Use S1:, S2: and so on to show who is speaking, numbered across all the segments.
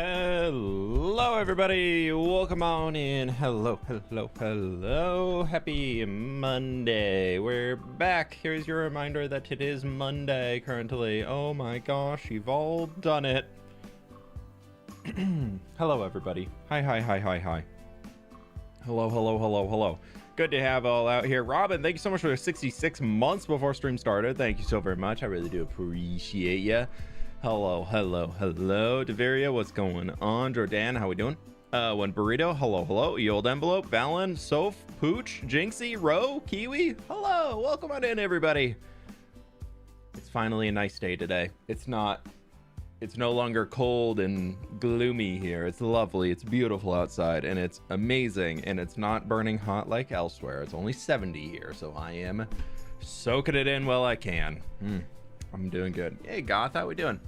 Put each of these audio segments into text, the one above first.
S1: Hello everybody, welcome on in. Hello, happy Monday. We're back. Here's your reminder that it is Monday currently. Oh my gosh, you've all done it. Hello everybody. Hi. Hello. Good to have all out here. Robin, thank you so much for 66 months before stream started. Thank you so very much. I really do appreciate you. Hello. Deveria, what's going on? Jordan, how we doing? One Burrito, hello. You old envelope, Valen, Soph, Pooch, Jinxie, Ro, Kiwi, hello. Welcome on in, everybody. It's finally a nice day today. It's no longer cold and gloomy here. It's lovely, it's beautiful outside, and it's amazing, and it's not burning hot like elsewhere. It's only 70 here, so I am soaking it in while I can. I'm doing good. Hey, Goth, how we doing?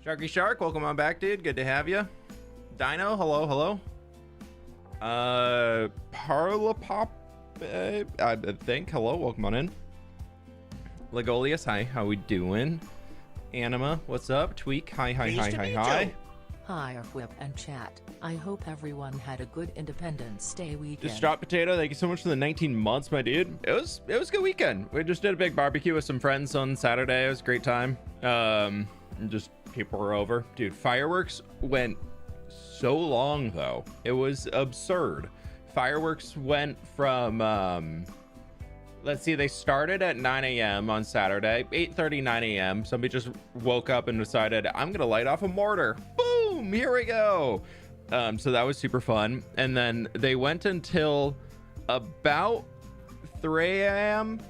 S1: Sharky Shark, welcome on back, dude. Good to have you. Dino, hello. Parlapop, I think. Hello, welcome on in. Legolius, hi, how we doing? Anima, what's up? Tweak, hi.
S2: Hi, fWhip and chat. I hope everyone had a good Independence Day weekend.
S1: Distraught Potato, thank you so much for the 19 months, my dude. It was a good weekend. We just did a big barbecue with some friends on Saturday. It was a great time. Just people were over. Dude, fireworks went so long though. It was absurd. Fireworks went from let's see, they started at 9 a.m. on Saturday, 8:30, 9 a.m. Somebody just woke up and decided, I'm gonna light off a mortar. Boom, here we go. So that was super fun. And then they went until about 3 a.m.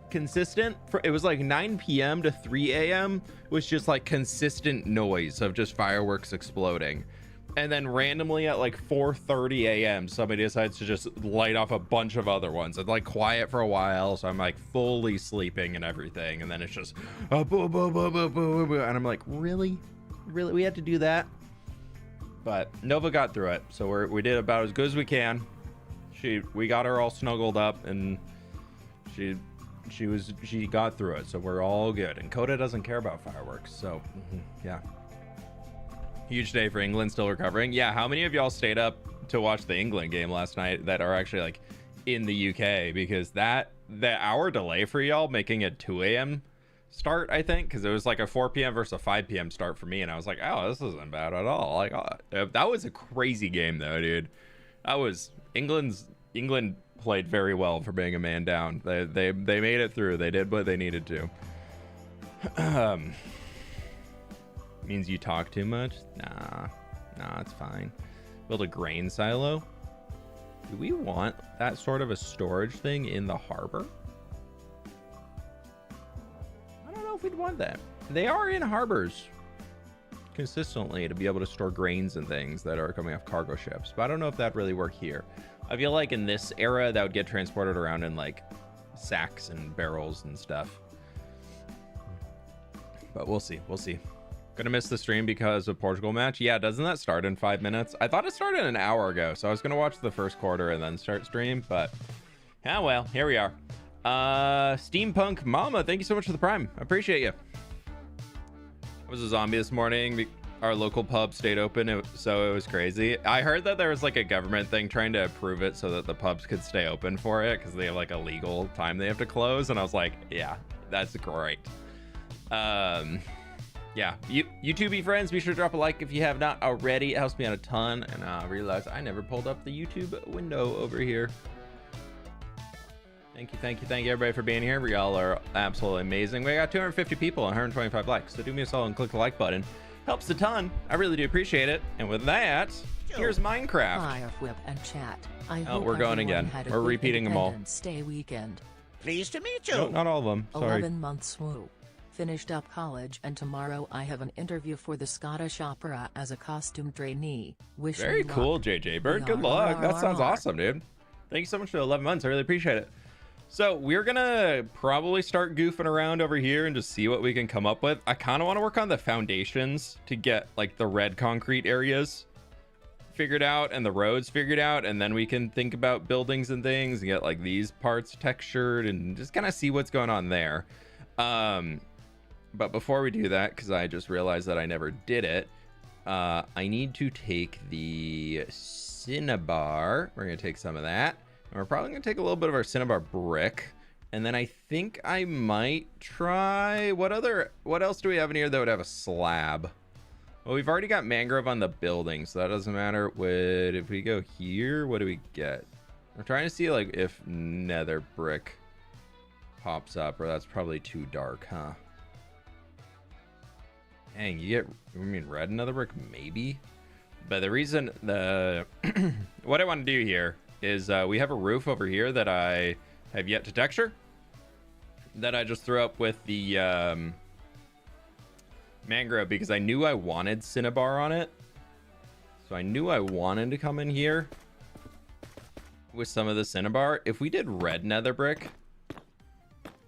S1: consistent. It was like 9 p.m. to 3 a.m. was just like consistent noise of just fireworks exploding. And then randomly at like 4:30 a.m. somebody decides to just light off a bunch of other ones. It's like quiet for a while, so I'm like fully sleeping and everything, and then it's just boo, boo, boo, boo, boo, boo. And I'm like, really we had to do that? But Nova got through it, so we did about as good as we can. We got her all snuggled up, and she got through it, so we're all good. And Coda doesn't care about fireworks, so yeah. Huge day for England, still recovering. Yeah, how many of y'all stayed up to watch the England game last night that are actually like in the UK? Because the hour delay for y'all making a 2 a.m. start, I think, because it was like a 4 p.m. versus a 5 p.m. start for me, and I was like, oh, this isn't bad at all. Like, that was a crazy game though, dude. England played very well for being a man down. They made it through. They did what they needed to. Means you talk too much? Nah, it's fine. Build a grain silo. Do we want that sort of a storage thing in the harbor? I don't know if we'd want that. They are in harbors consistently to be able to store grains and things that are coming off cargo ships, but I don't know if that really work here. I feel like in this era that would get transported around in like sacks and barrels and stuff, but we'll see. Gonna miss the stream because of Portugal match. Yeah, doesn't that start in 5 minutes? I thought it started an hour ago, so I was gonna watch the first quarter and then start stream, but yeah, well, here we are. Steampunk Mama, thank you so much for the prime. I appreciate you. I was a zombie this morning. Our local pub stayed open, so it was crazy. I heard that there was like a government thing trying to approve it so that the pubs could stay open for it because they have like a legal time they have to close, and I was like, yeah, that's great. Yeah, YouTube friends, be sure to drop a like if you have not already. It helps me out a ton, and I realized I never pulled up the YouTube window over here. Thank you everybody for being here. Y'all are absolutely amazing. We got 250 people and 125 likes, so do me a solid and click the like button. Helps a ton. I really do appreciate it. And with that, here's Minecraft.
S2: Hi, fWhip and chat.
S1: We're going again. We're repeating them all.
S2: Stay weekend.
S3: Pleased to meet you.
S1: No, not all of them. Sorry.
S2: 11 months woo. Finished up college, and tomorrow I have an interview for the Scottish Opera as a costume trainee. Wish
S1: Very cool, JJ Bird. Good luck. That sounds awesome, dude. Thank you so much for the 11 months. I really appreciate it. So we're gonna probably start goofing around over here and just see what we can come up with. I kind of want to work on the foundations to get like the red concrete areas figured out and the roads figured out, and then we can think about buildings and things and get like these parts textured and just kind of see what's going on there. But before we do that, because I just realized that I never did it, I need to take the cinnabar. We're going to take some of that. And we're probably going to take a little bit of our cinnabar brick. And then I think I might try... What else do we have in here that would have a slab? Well, we've already got mangrove on the building, so that doesn't matter. If we go here, what do we get? We're trying to see like if nether brick pops up, or that's probably too dark, huh? Dang, you get, I mean, red nether brick, maybe? But the reason, what I want to do here is we have a roof over here that I have yet to texture, that I just threw up with the mangrove because I knew I wanted cinnabar on it. So I knew I wanted to come in here with some of the cinnabar. If we did red nether brick,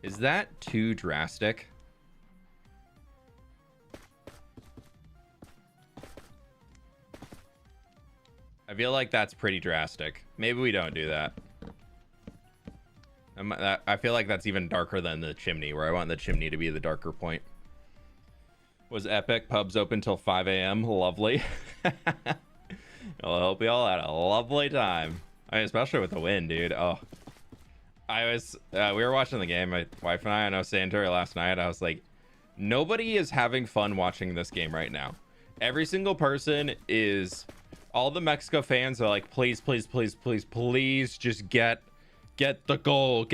S1: is that too drastic? I feel like that's pretty drastic. Maybe we don't do that. I feel like that's even darker than the chimney, where I want the chimney to be the darker point. Was epic. Pubs open till 5 a.m. Lovely. Well, I hope you all had a lovely time. I mean, especially with the wind, dude. Oh, we were watching the game, my wife and I was saying to her last night, I was like, nobody is having fun watching this game right now. Every single person is, all the Mexico fans are like, please, please, please, please, please, just get the goal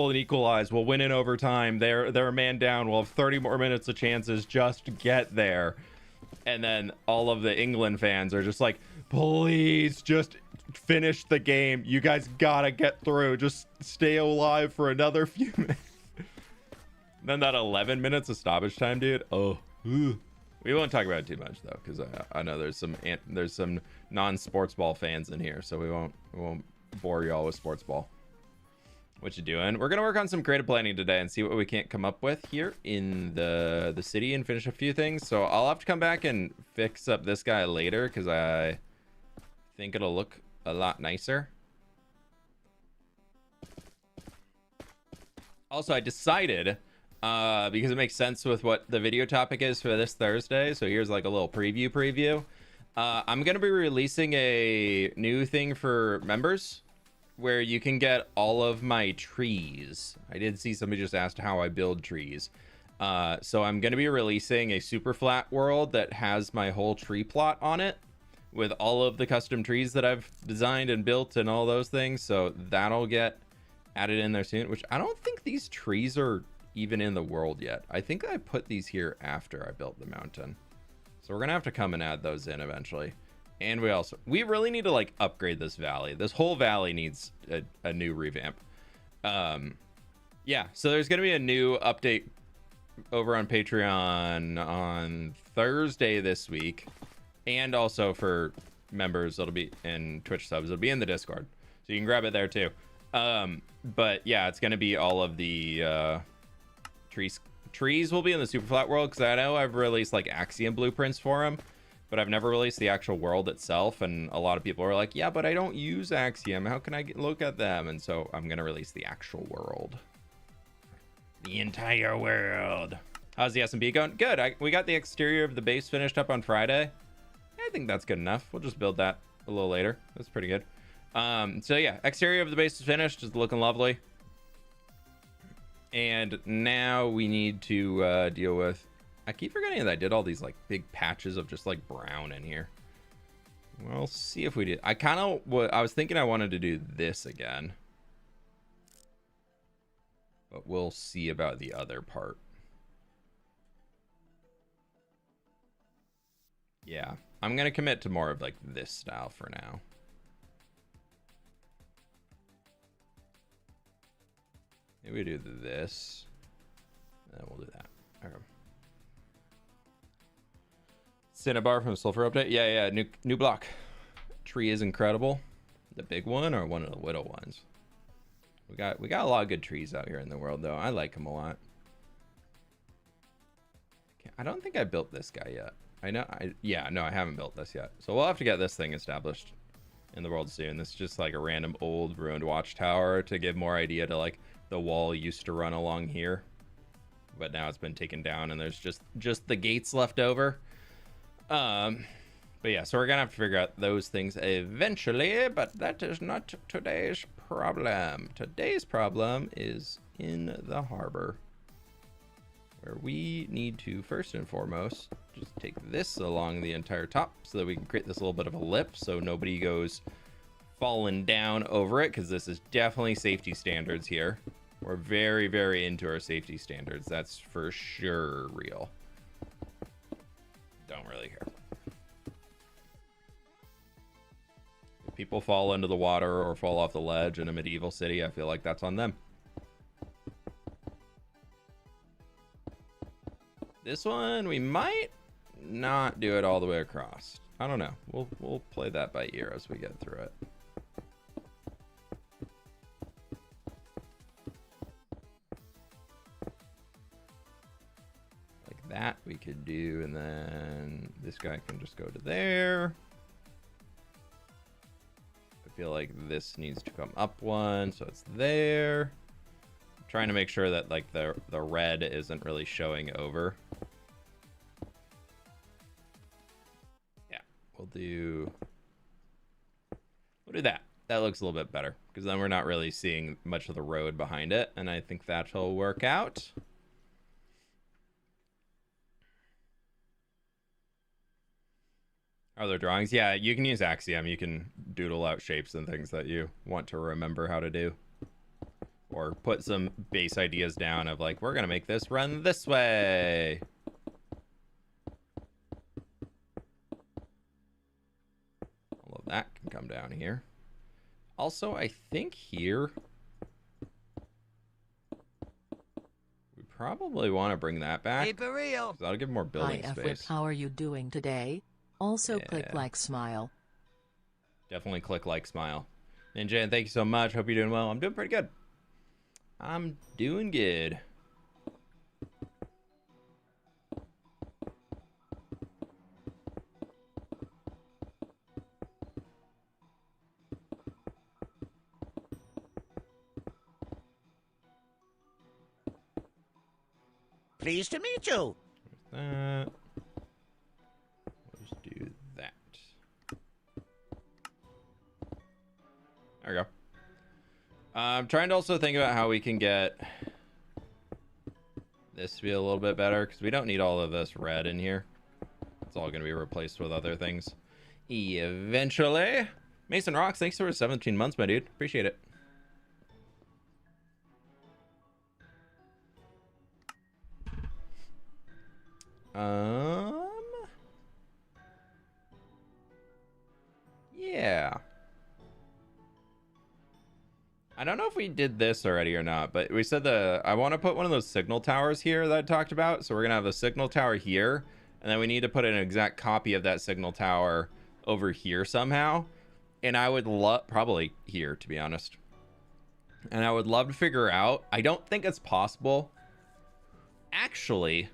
S1: and equalize. We'll win in overtime. They're a man down. We'll have 30 more minutes of chances. Just get there. And then all of the England fans are just like, please just finish the game. You guys gotta get through. Just stay alive for another few minutes. Then that 11 minutes of stoppage time, dude. Oh, we won't talk about it too much though, because I know there's some non-sports ball fans in here, so we won't bore y'all with sports ball. What you doing? We're gonna work on some creative planning today and see what we can't come up with here in the city and finish a few things. So I'll have to come back and fix up this guy later because I think it'll look a lot nicer. Also, I decided because it makes sense with what the video topic is for this Thursday. So here's like a little preview. I'm gonna be releasing a new thing for members, where you can get all of my trees. I did see somebody just asked how I build trees. So I'm going to be releasing a super flat world that has my whole tree plot on it with all of the custom trees that I've designed and built and all those things. So that'll get added in there soon, which I don't think these trees are even in the world yet. I think I put these here after I built the mountain. So we're going to have to come and add those in eventually. And we really need to like upgrade this valley. This whole valley needs a new revamp. Yeah, so there's gonna be a new update over on Patreon on Thursday this week, and also for members it'll be in Twitch subs, it'll be in the Discord, so you can grab it there too. But yeah, it's gonna be all of the trees will be in the super flat world, because I know I've released like Axiom blueprints for them, but I've never released the actual world itself, and a lot of people are like, yeah, but I don't use Axiom. How can I look at them? And so I'm going to release the actual world. The entire world. How's the S&B going? Good. We got the exterior of the base finished up on Friday. I think that's good enough. We'll just build that a little later. That's pretty good. So yeah, exterior of the base is finished. It's looking lovely. And now we need to deal with... I keep forgetting that I did all these like big patches of just like brown in here. We'll see if we did. I was thinking I wanted to do this again, but we'll see about the other part. Yeah, I'm gonna commit to more of like this style for now. Maybe we do this, and then we'll do that. Okay. Cinnabar from the Sulfur update. Yeah, new block. Tree is incredible. The big one or one of the little ones? We got a lot of good trees out here in the world, though. I like them a lot. I don't think I built this guy yet. No, I haven't built this yet. So we'll have to get this thing established in the world soon. This is just like a random old ruined watchtower to give more idea to like the wall used to run along here, but now it's been taken down and there's just the gates left over. But yeah, so we're gonna have to figure out those things eventually, but that is not today's problem. Today's problem is in the harbor, where we need to first and foremost just take this along the entire top so that we can create this little bit of a lip so nobody goes falling down over it, because this is definitely safety standards here. We're very, very into our safety standards. That's for sure real. Don't really care. If people fall into the water or fall off the ledge in a medieval city, I feel like that's on them. This one, we might not do it all the way across. I don't know. We'll play that by ear as we get through it. Like that we could do, and then this guy can just go to there. I feel like this needs to come up one, so it's there. I'm trying to make sure that like the red isn't really showing over. We'll do that. That looks a little bit better, because then we're not really seeing much of the road behind it, and I think that'll work out. Are there drawings? Yeah, you can use Axiom. You can doodle out shapes and things that you want to remember how to do. Or put some base ideas down of like, we're going to make this run this way. That can come down here. Also, I think here we probably want to bring that back.
S3: Keep it real.
S1: That'll give more building
S2: Hi,
S1: space.
S2: fWhip, how are you doing today? Also, click like, smile.
S1: Definitely click like, smile. Ninja, and thank you so much. Hope you're doing well. I'm doing pretty good. I'm doing good.
S3: Pleased to meet you.
S1: That. Let's do that. There we go. I'm trying to also think about how we can get this to be a little bit better, because we don't need all of this red in here. It's all going to be replaced with other things eventually. Mason Rocks, thanks for 17 months, my dude. Appreciate it. Yeah. I don't know if we did this already or not, but we said I want to put one of those signal towers here that I talked about. So we're going to have a signal tower here, and then we need to put an exact copy of that signal tower over here somehow. And I would love, probably here, to be honest. And I would love to figure out, I don't think it's possible. Actually,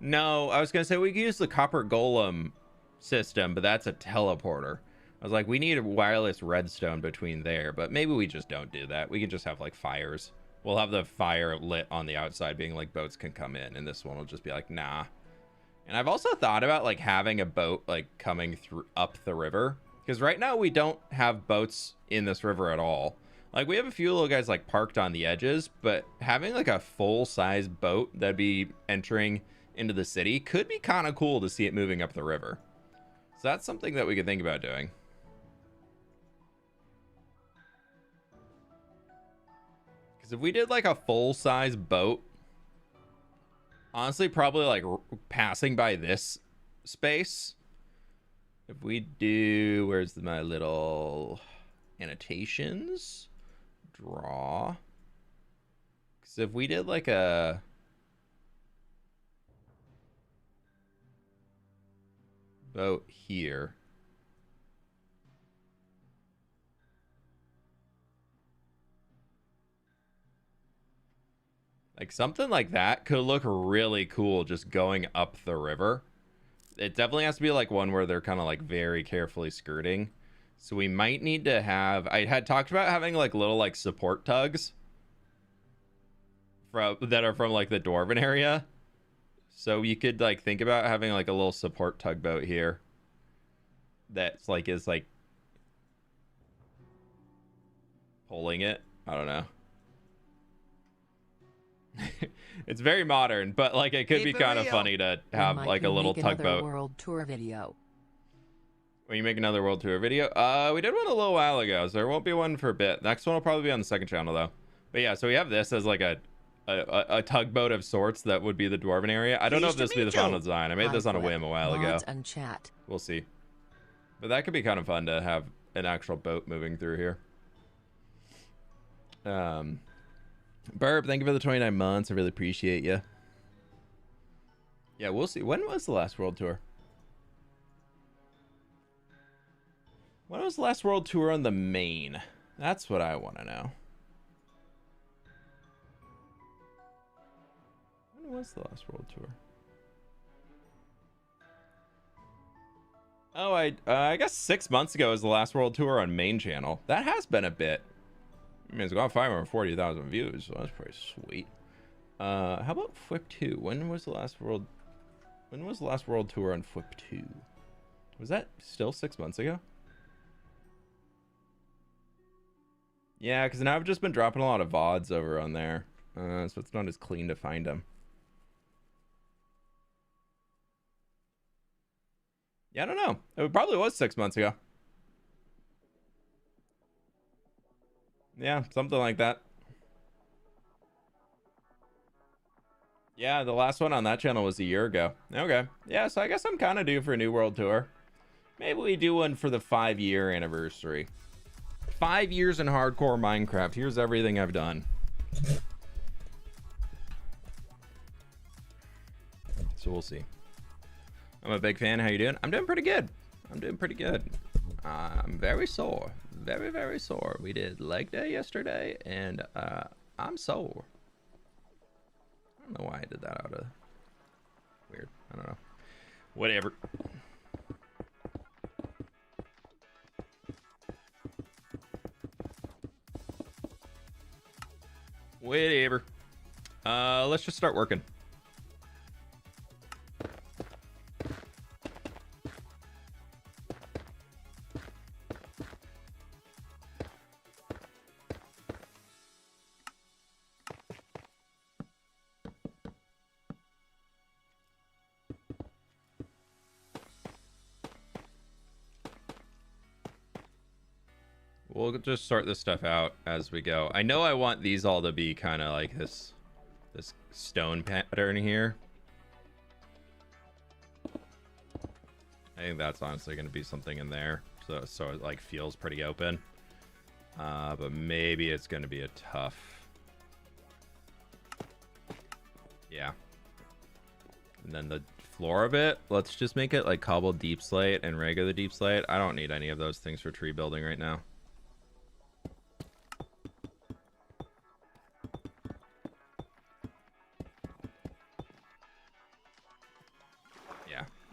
S1: no, I was going to say we could use the copper golem system, but that's a teleporter. I was like, we need a wireless redstone between there, but maybe we just don't do that. We can just have like fires. We'll have the fire lit on the outside being like boats can come in, and this one will just be like, nah. And I've also thought about like having a boat like coming through up the river, because right now we don't have boats in this river at all. Like we have a few little guys like parked on the edges, but having like a full-size boat that'd be entering into the city could be kind of cool to see it moving up the river. So that's something that we could think about doing. Because if we did like a full-size boat, honestly, probably like passing by this space. If we do, where's my little annotations? Draw. Because if we did like a boat here. Like something like that could look really cool just going up the river. It definitely has to be like one where they're kind of like very carefully skirting. So we might need to have, I had talked about having like little like support tugs that are from like the Dwarven area. So you could like think about having like a little support tugboat here. that's like is like pulling it. I don't know. It's very modern, but like it could be kind of funny to have like a little tugboat.
S2: World tour video.
S1: When you make another world tour video, we did one a little while ago, so there won't be one for a bit. Next one will probably be on the second channel though. But yeah, so we have this as like a tugboat of sorts that would be the dwarven area. I don't know if this will be the final design. I made this on a whim a while ago.
S2: And chat.
S1: We'll see. But that could be kind of fun to have an actual boat moving through here. Burp, thank you for the 29 months. I really appreciate you. Yeah, we'll see. When was the last world tour? When was the last world tour on the main? That's what I want to know. When was the last world tour? Oh, I guess 6 months ago was the last world tour on main channel. That has been a bit. I mean, it's got 540,000 views, so that's pretty sweet. How about fWhip 2? When was the last world tour on fWhip 2? Was that still 6 months ago? Yeah, because now I've just been dropping a lot of VODs over on there. So it's not as clean to find them. Yeah, I don't know. It probably was 6 months ago. Yeah, something like that. Yeah, the last one on that channel was a year ago. Okay. Yeah, so I guess I'm kind of due for a new world tour. Maybe we do one for the 5-year anniversary. 5 years in hardcore Minecraft. Here's everything I've done. So we'll see. I'm a big fan. How you doing? I'm doing pretty good. I'm very sore. Very, very sore. We did leg day yesterday, and I'm sore. I don't know why I did that out of... Weird. I don't know. Whatever. Whatever. Let's just start working. We'll just sort this stuff out as we go. I know I want these all to be kind of like this stone pattern here. I think that's honestly going to be something in there, so it like feels pretty open. But maybe it's going to be a tough. Yeah. And then the floor of it, let's just make it like cobbled deep slate and regular deep slate. I don't need any of those things for tree building right now.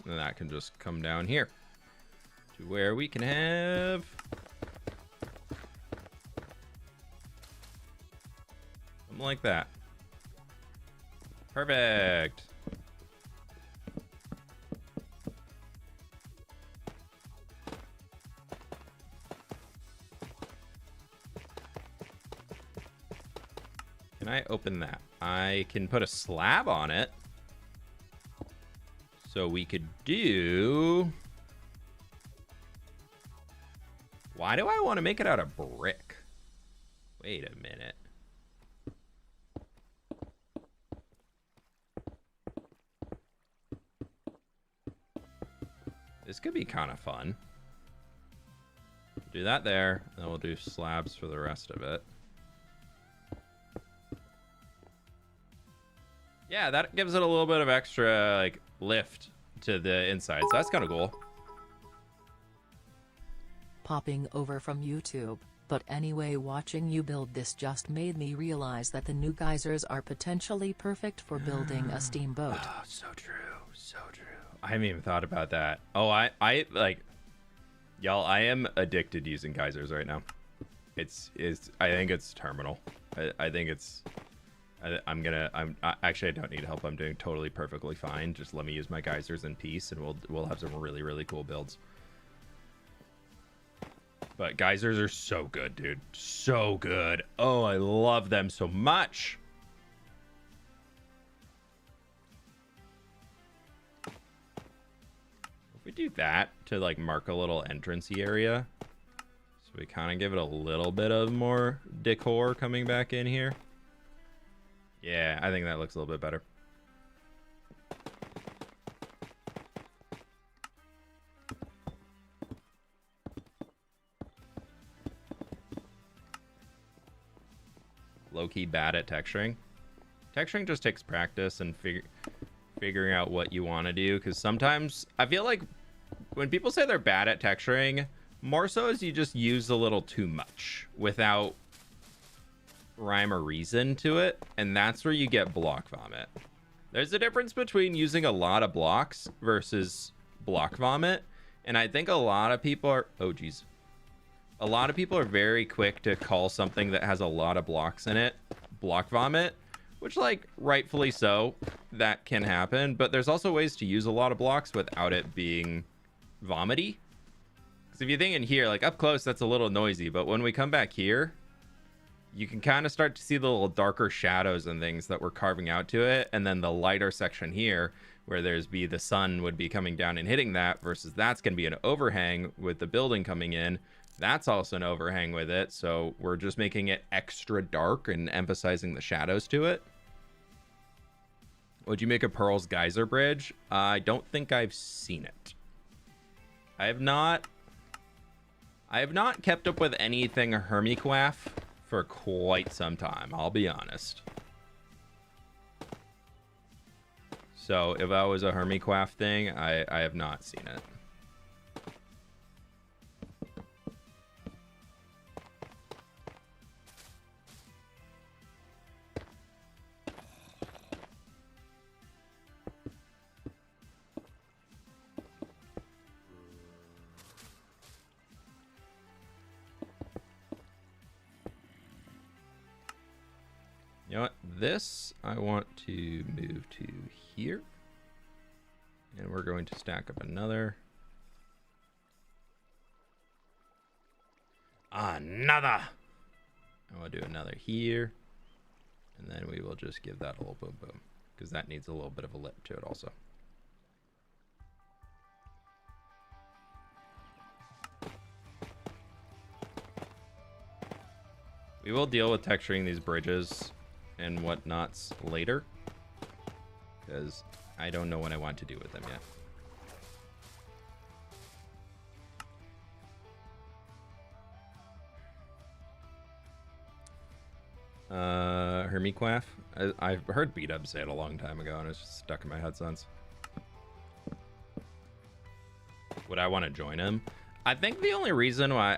S1: And that can just come down here to where we can have something like that. Perfect. Can I open that? I can put a slab on it. So we could do... Why do I want to make it out of brick? Wait a minute. This could be kind of fun. Do that there, and then we'll do slabs for the rest of it. Yeah, that gives it a little bit of extra, like, lift to the inside, so that's kind of cool.
S2: Popping over from YouTube, but anyway, watching you build this just made me realize that the new geysers are potentially perfect for building a steamboat.
S1: Oh, so true, so true. I haven't even thought about that. Oh, I like, y'all, I am addicted to using geysers right now. I think it's terminal. I think it's... actually, I don't need help. I'm doing totally perfectly fine. Just let me use my geysers in peace, and we'll have some really, really cool builds. But geysers are so good, dude. So good. Oh, I love them so much. If we do that to like mark a little entrancey area, so we kind of give it a little bit of more decor coming back in here. Yeah, I think that looks a little bit better. Low-key bad at texturing. Texturing just takes practice and figuring out what you want to do, because sometimes I feel like when people say they're bad at texturing, more so is you just use a little too much without rhyme or reason to it, and that's where you get block vomit. There's a difference between using a lot of blocks versus block vomit, and I think a lot of people are a lot of people are very quick to call something that has a lot of blocks in it block vomit, which, like, rightfully so, that can happen. But there's also ways to use a lot of blocks without it being vomity. Because if you think in here, like up close, that's a little noisy. But when we come back here, you can kind of start to see the little darker shadows and things that we're carving out to it. And then the lighter section here, where the sun would be coming down and hitting that, versus that's going to be an overhang with the building coming in. That's also an overhang with it, so we're just making it extra dark and emphasizing the shadows to it. Would you make a Pearl's Geyser Bridge? I don't think I've seen it. I have not kept up with anything Hermiquaff for quite some time, I'll be honest. So if that was a Hermiquaff thing, I have not seen it. You know what? This I want to move to here. And we're going to stack up another. Another! I want to do another here. And then we will just give that a little boom boom, because that needs a little bit of a lip to it also. We will deal with texturing these bridges and whatnots later, because I don't know what I want to do with them yet. Hermiquaff. I've heard B-Dub say it a long time ago, and it's just stuck in my head since. Would I want to join him? I think the only reason why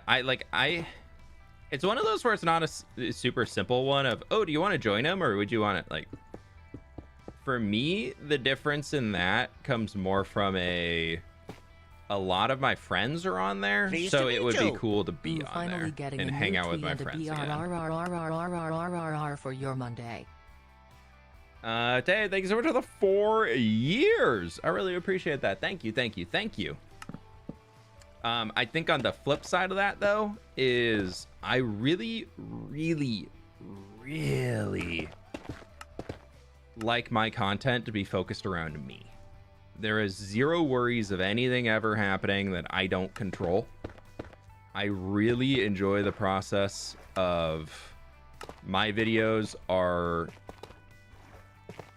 S1: it's one of those where it's not a super simple one of, oh, do you want to join him, or would you want it? Like, for me, the difference in that comes more from a lot of my friends are on there, so it would be cool to be on there and hang out with my friends again.
S2: For your Monday.
S1: Tay, thank you so much for the 4 years. I really appreciate that. Thank you, thank you, thank you. I think on the flip side of that, though, is I really, really, really like my content to be focused around me. There is zero worries of anything ever happening that I don't control. I really enjoy the process of my videos are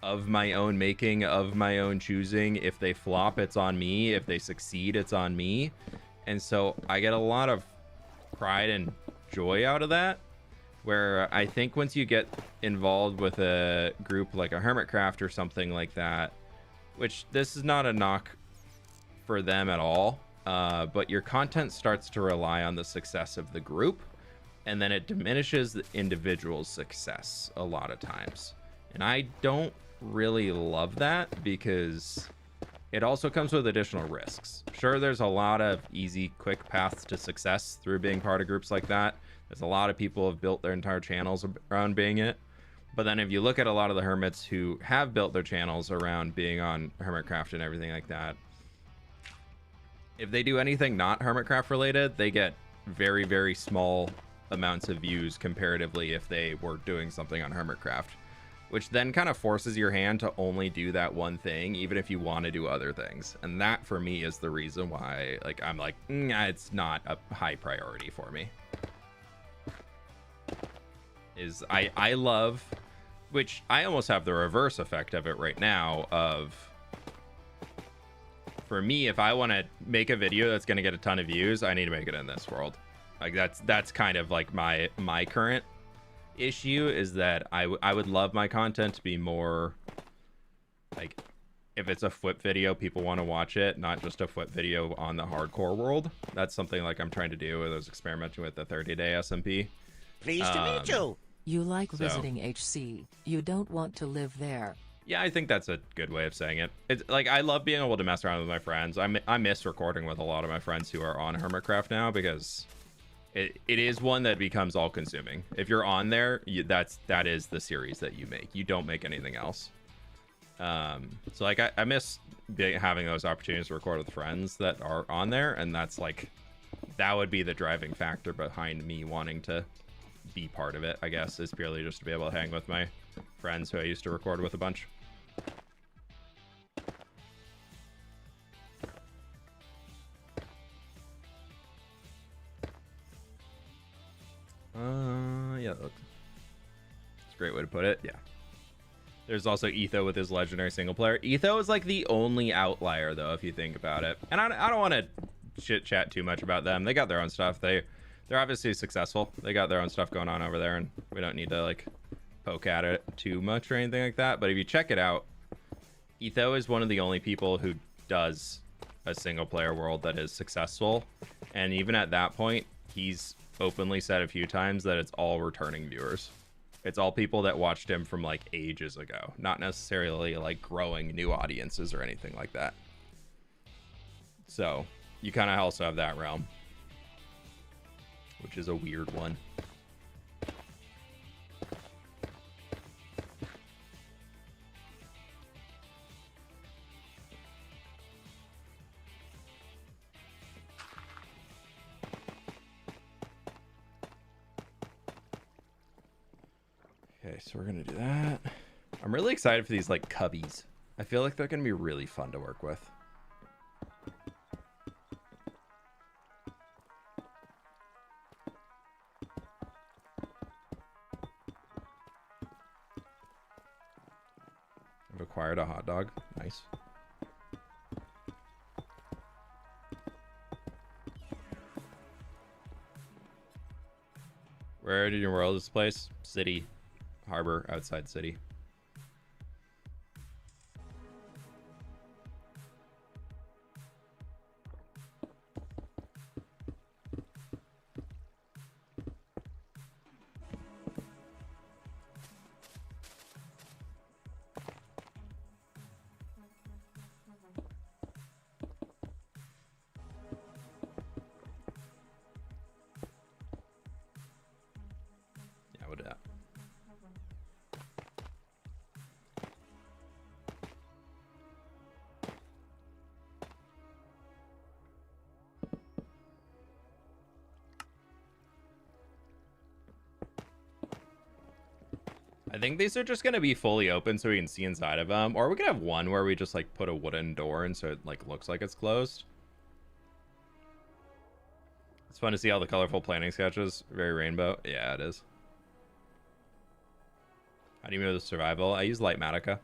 S1: of my own making, of my own choosing. If they flop, it's on me. If they succeed, it's on me. And so I get a lot of pride and joy out of that, where I think once you get involved with a group like a Hermitcraft or something like that, which this is not a knock for them at all, but your content starts to rely on the success of the group, and then it diminishes the individual's success a lot of times. And I don't really love that, because it also comes with additional risks. Sure, there's a lot of easy, quick paths to success through being part of groups like that. There's a lot of people who have built their entire channels around being it. But then if you look at a lot of the hermits who have built their channels around being on Hermitcraft and everything like that, if they do anything not Hermitcraft related, they get very, very small amounts of views comparatively if they were doing something on Hermitcraft, which then kind of forces your hand to only do that one thing, even if you want to do other things. And that for me is the reason why, like, I'm like, it's not a high priority for me. Is I love, which I almost have the reverse effect of it right now of, for me, if I want to make a video that's going to get a ton of views, I need to make it in this world. Like that's kind of like my current issue, is that I would love my content to be more like, if it's a fWhip video, people want to watch it, not just a fWhip video on the hardcore world. That's something like I'm trying to do. I was experimenting with the 30-day SMP.
S3: Pleased to meet you.
S2: You like visiting HC. You don't want to live there.
S1: Yeah, I think that's a good way of saying it. It's like, I love being able to mess around with my friends. I miss recording with a lot of my friends who are on Hermitcraft now, because it is one that becomes all consuming. If you're on there, that is the series that you make. You don't make anything else. So like I miss having those opportunities to record with friends that are on there, and that's like, that would be the driving factor behind me wanting to be part of it, I guess, is purely just to be able to hang with my friends who I used to record with a bunch. Yeah, it's a great way to put it. Yeah. There's also Etho with his legendary single player. Etho is like the only outlier, though, if you think about it. And I don't want to chit chat too much about them. They got their own stuff. They're obviously successful. They got their own stuff going on over there, and we don't need to like poke at it too much or anything like that. But if you check it out, Etho is one of the only people who does a single player world that is successful. And even at that point, he's openly said a few times that it's all returning viewers. It's all people that watched him from like ages ago, not necessarily like growing new audiences or anything like that. So you kind of also have that realm, which is a weird one. Okay, so we're gonna do that. I'm really excited for these like cubbies. I feel like they're gonna be really fun to work with. I've acquired a hot dog. Nice. Where in your world is this place? City. Harbor, outside city. Yeah, we'll do that. I think these are just going to be fully open so we can see inside of them. Or we could have one where we just like put a wooden door in so it like looks like it's closed. It's fun to see all the colorful planning sketches. Very rainbow. Yeah, it is. How do you move the survival? I use Lightmatica.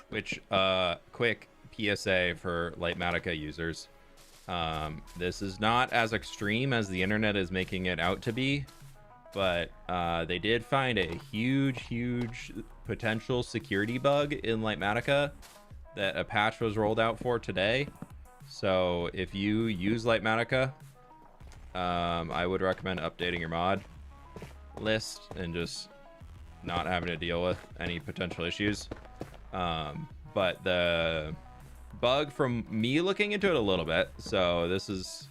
S1: Which, quick PSA for Lightmatica users. This is not as extreme as the internet is making it out to be. But they did find a huge potential security bug in Lightmatica that a patch was rolled out for today. So if you use Lightmatica, I would recommend updating your mod list and just not having to deal with any potential issues. But the bug, from me looking into it a little bit, so this is,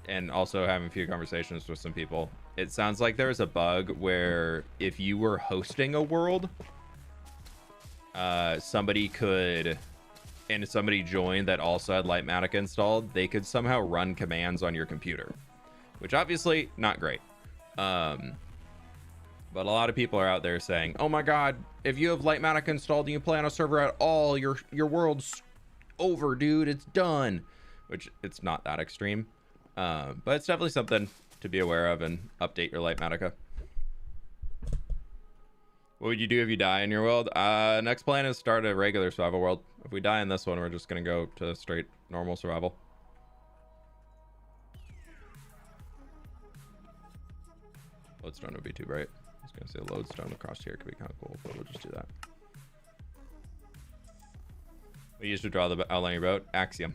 S1: and also having a few conversations with some people, it sounds like there's a bug where if you were hosting a world, somebody could and somebody joined that also had Lightmatica installed, they could somehow run commands on your computer, which obviously not great. But a lot of people are out there saying, oh my god, if you have Lightmatica installed and you play on a server at all, your world's over, dude, it's done. Which it's not that extreme, but it's definitely something to be aware of and update your Lightmatica. What would you do if you die in your world? Next plan is start a regular survival world. If we die in this one, we're just gonna go to straight normal survival. Lodestone would be too bright. I was gonna say lodestone across here could be kind of cool, but we'll just do that. We used to draw the outline of your boat. Axiom.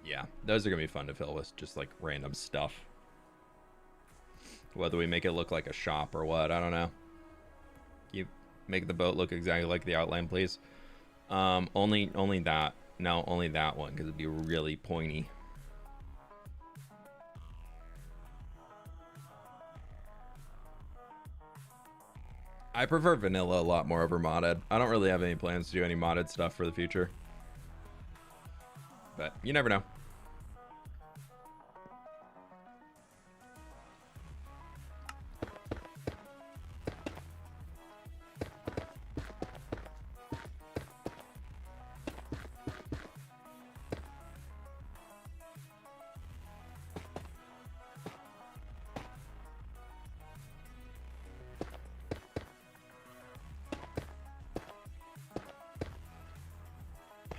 S1: Yeah, those are gonna be fun to fill with just like random stuff. Whether we make it look like a shop or what, I don't know. You make the boat look exactly like the outline, please. Only that. No, only that one, because it'd be really pointy. I prefer vanilla a lot more over modded. I don't really have any plans to do any modded stuff for the future. But you never know.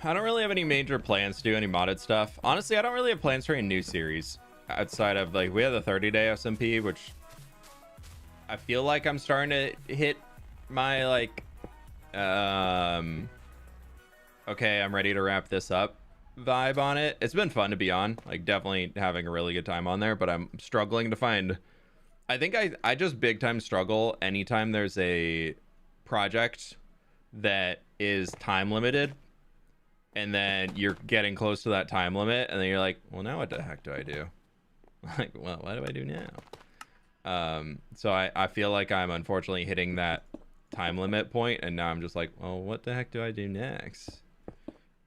S1: I don't really have any major plans to do any modded stuff. Honestly, I don't really have plans for any new series outside of like we have the 30-day SMP, which I feel like I'm starting to hit my like okay, I'm ready to wrap this up vibe on it. It's been fun to be on, like definitely having a really good time on there, but I'm struggling to find. I think I just big time struggle anytime there's a project that is time limited. And then you're getting close to that time limit, and then you're like, well, now what the heck do I do? Like, well, what do I do now? So I feel like I'm unfortunately hitting that time limit point, and now I'm just like, well, what the heck do I do next?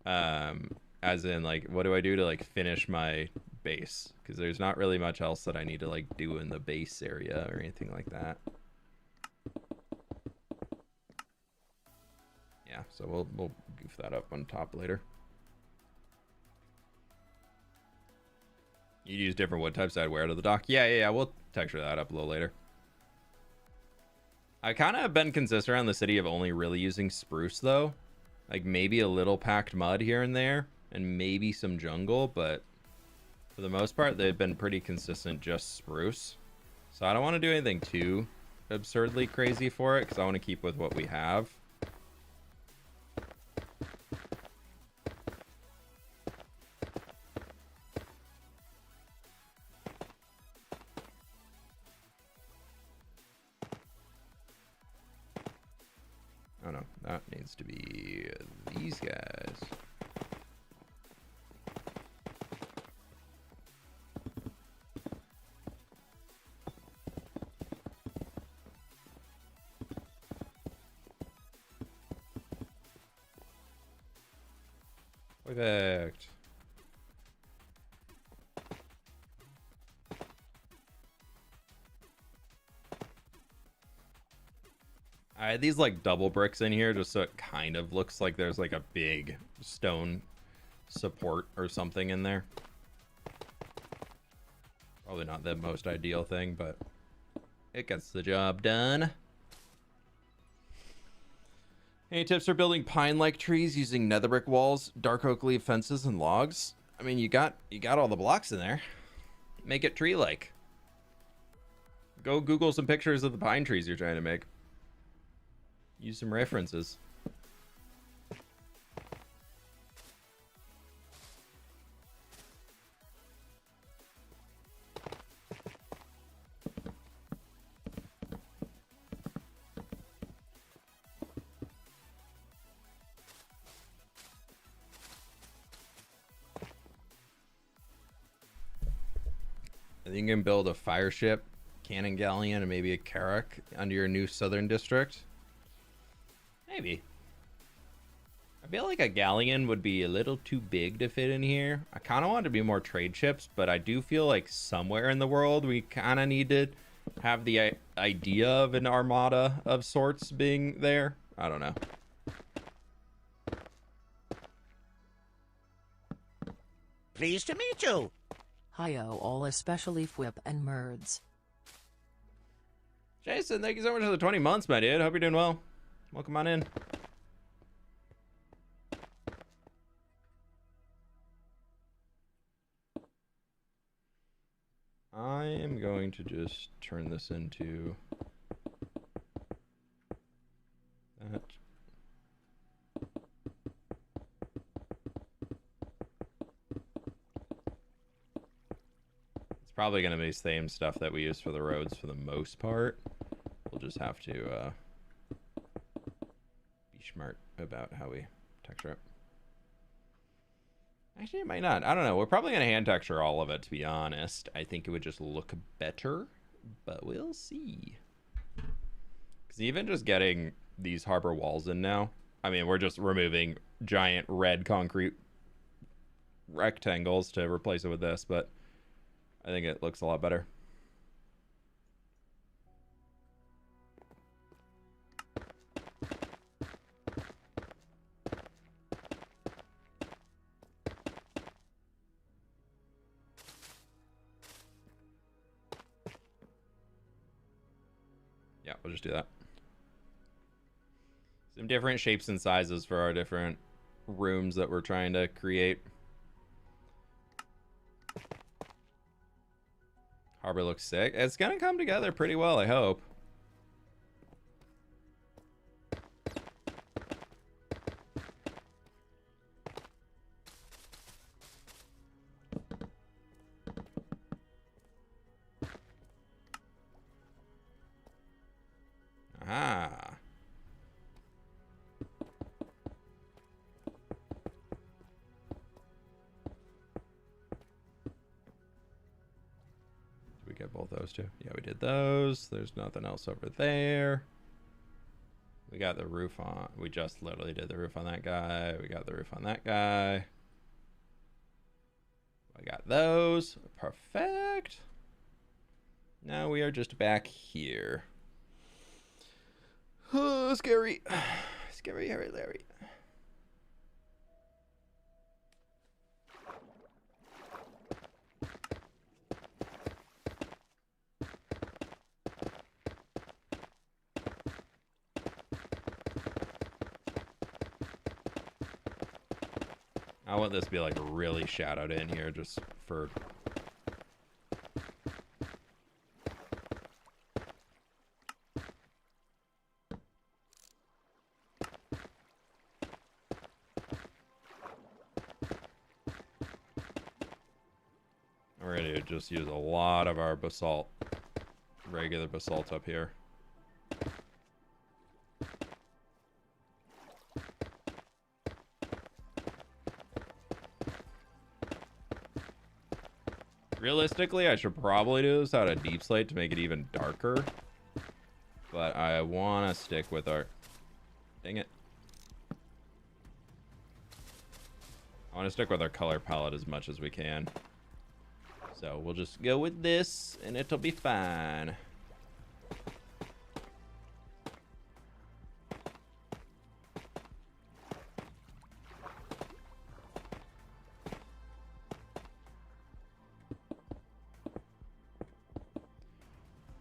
S1: As in, like, what do I do to, like, finish my base? Because there's not really much else that I need to, like, do in the base area or anything like that. Yeah, so we'll goof that up on top later. You use different wood types I'd wear to the dock. Yeah, we'll texture that up a little later. I kind of have been consistent around the city of only really using spruce though. Like maybe a little packed mud here and there, and maybe some jungle, but for the most part they've been pretty consistent just spruce. So I don't want to do anything too absurdly crazy for it, because I want to keep with what we have. Oh no, that needs to be these guys. Perfect. I had these like double bricks in here just so it kind of looks like there's like a big stone support or something in there. Probably not the most ideal thing, but it gets the job done. Any tips for building pine-like trees using nether brick walls, dark oak leaf fences, and logs? I mean, you got all the blocks in there. Make it tree-like. Go Google some pictures of the pine trees you're trying to make. Use some references. I think you can build a fire ship, cannon galleon, and maybe a carrack under your new southern district. Maybe. I feel like a galleon would be a little too big to fit in here. I kind of want to be more trade ships, but I do feel like somewhere in the world we kind of need to have the idea of an armada of sorts being there. I don't know.
S3: Pleased to meet you.
S2: Hi-yo all, especially fWhip and Merds.
S1: Jason, thank you so much for the 20 months, my dude. Hope you're doing well. Welcome on in. I am going to just turn this into that. It's probably going to be the same stuff that we use for the roads for the most part. We'll just have to be smart about how we texture it. Actually, it might not. I don't know. We're probably going to hand texture all of it, to be honest. I think it would just look better, but we'll see. Because even just getting these harbor walls in now, I mean, we're just removing giant red concrete rectangles to replace it with this, but I think it looks a lot better. Yeah, we'll just do that. Some different shapes and sizes for our different rooms that we're trying to create. Harbor looks sick. It's gonna come together pretty well, I hope. Ah. Did we get both those two? Yeah, we did those. There's nothing else over there. We got the roof on. We just literally did the roof on that guy. We got the roof on that guy. I got those. Perfect. Now we are just back here. Oh, scary. Scary, Harry, Larry. I want this to be like really shadowed in here just for... We're going to just use a lot of our basalt, regular basalt up here. Realistically, I should probably do this out of deep slate to make it even darker. But I want to stick with our... Dang it. I want to stick with our color palette as much as we can. So we'll just go with this, and it'll be fine.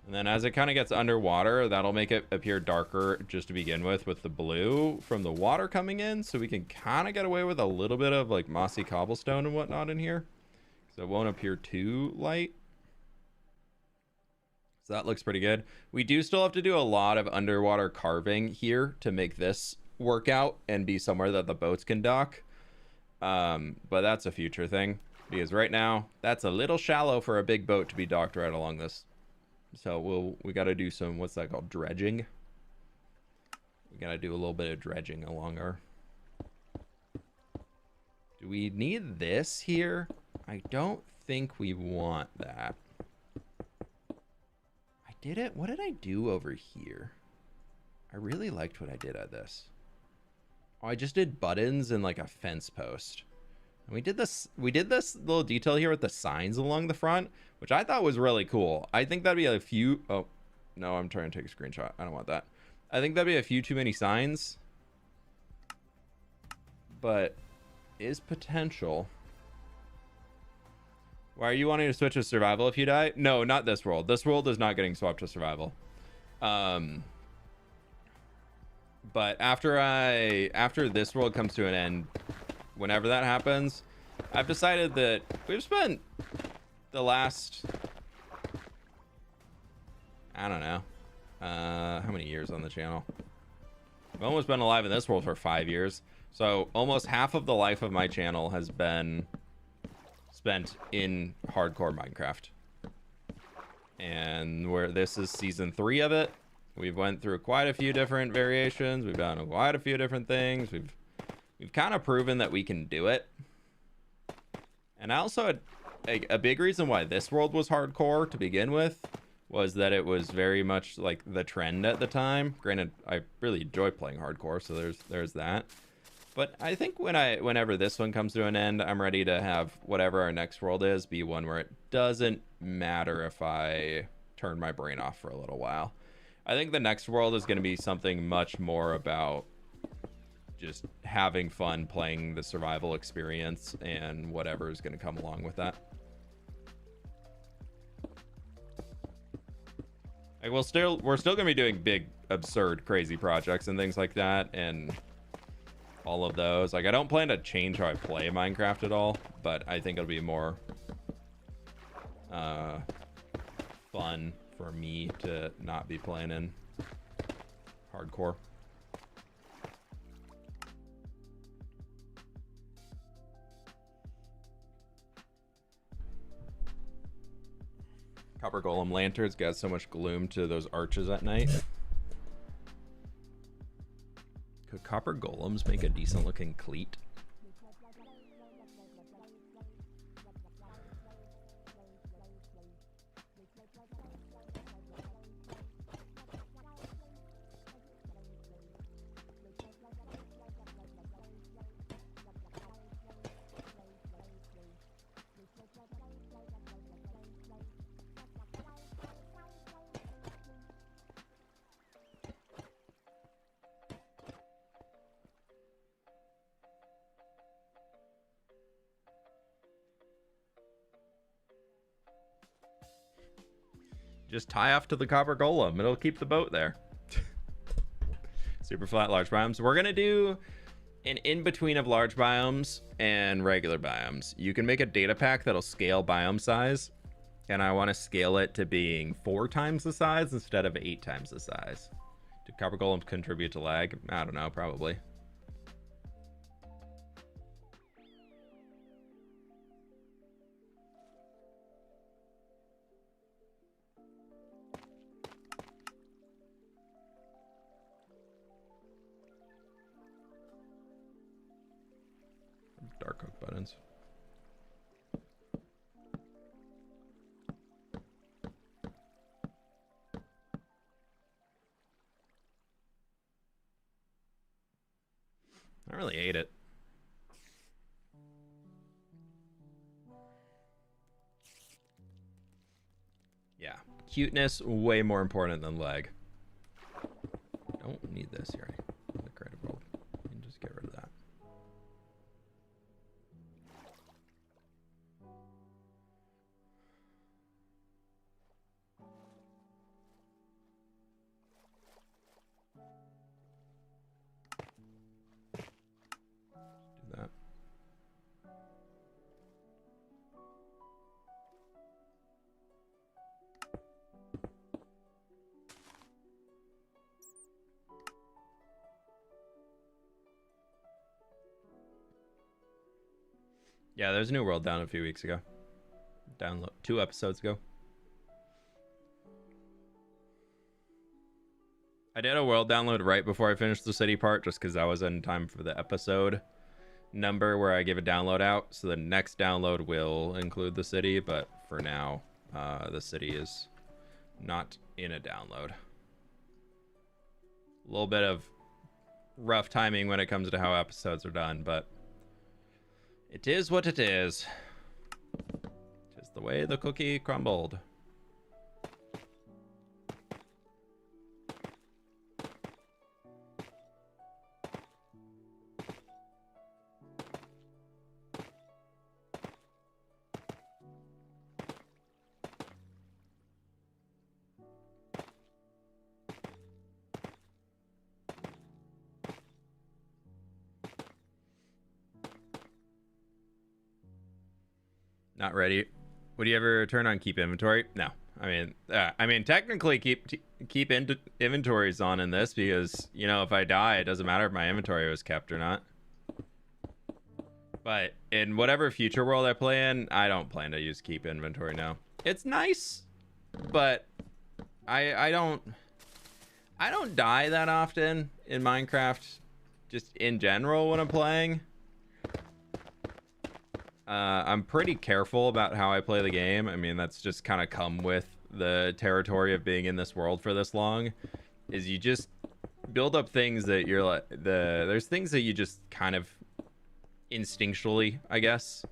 S1: And then as it kind of gets underwater, that'll make it appear darker just to begin with the blue from the water coming in. So we can kind of get away with a little bit of like mossy cobblestone and whatnot in here. So it won't appear too light. So that looks pretty good. We do still have to do a lot of underwater carving here to make this work out and be somewhere that the boats can dock. But that's a future thing. Because right now, that's a little shallow for a big boat to be docked right along this. So we got to do some, what's that called? Dredging. We got to do a little bit of dredging along our... Do we need this here? I don't think we want that. did it. What did I do over here? I really liked what I did at this. Oh, I just did buttons and like a fence post. And we did this little detail here with the signs along the front, which I thought was really cool. I think that'd be a few. Oh, no, I'm trying to take a screenshot. I don't want that. I think that'd be a few too many signs, but is potential. Why are you wanting to switch to survival if you die? No, not this world. This world is not getting swapped to survival. But after this world comes to an end, whenever that happens, I've decided that we've spent the last, I don't know, how many years on the channel? I've almost been alive in this world for 5 years. So almost half of the life of my channel has been spent in hardcore Minecraft. And where this is season 3 of it, we've went through quite a few different variations. We've done quite a few different things. We've kind of proven that we can do it. And I also had a big reason why this world was hardcore to begin with was that it was very much like the trend at the time. Granted, I really enjoy playing hardcore, so there's that. But I think whenever this one comes to an end, I'm ready to have whatever our next world is be one where it doesn't matter if I turn my brain off for a little while. I think the next world is going to be something much more about just having fun playing the survival experience and whatever is going to come along with that. Like we're still going to be doing big, absurd, crazy projects and things like that, and all of those. Like I don't plan to change how I play Minecraft at all, but I think it'll be more fun for me to not be playing in hardcore. Copper Golem lanterns got so much gloom to those arches at night. Could copper golems make a decent looking cleat? Just tie off to the copper golem. It'll keep the boat there. Super flat large biomes. We're going to do an in-between of large biomes and regular biomes. You can make a data pack that'll scale biome size. And I want to scale it to being 4 times the size instead of 8 times the size. Do copper golems contribute to lag? I don't know, probably. Dark hook buttons. I really ate it. Yeah, cuteness way more important than leg. Don't need this here in the creative world. You can just get rid of that. Do that. Yeah, there's a new world down a few weeks ago. Download 2 episodes ago. I did a world download right before I finished the city part, just because I was in time for the episode number where I give a download out. So the next download will include the city, but for now, the city is not in a download. A little bit of rough timing when it comes to how episodes are done, but it is what it is. Tis the way the cookie crumbled. Not ready. Would you ever turn on keep inventory? No. I mean, technically keep inventories on in this because, you know, if I die, it doesn't matter if my inventory was kept or not. But in whatever future world I play in, I don't plan to use keep inventory now. It's nice, but I don't die that often in Minecraft, just in general when I'm playing. I'm pretty careful about how I play the game. I mean, that's just kind of come with the territory of being in this world for this long, is you just build up things that you're like, there's things that you just kind of instinctually, I guess,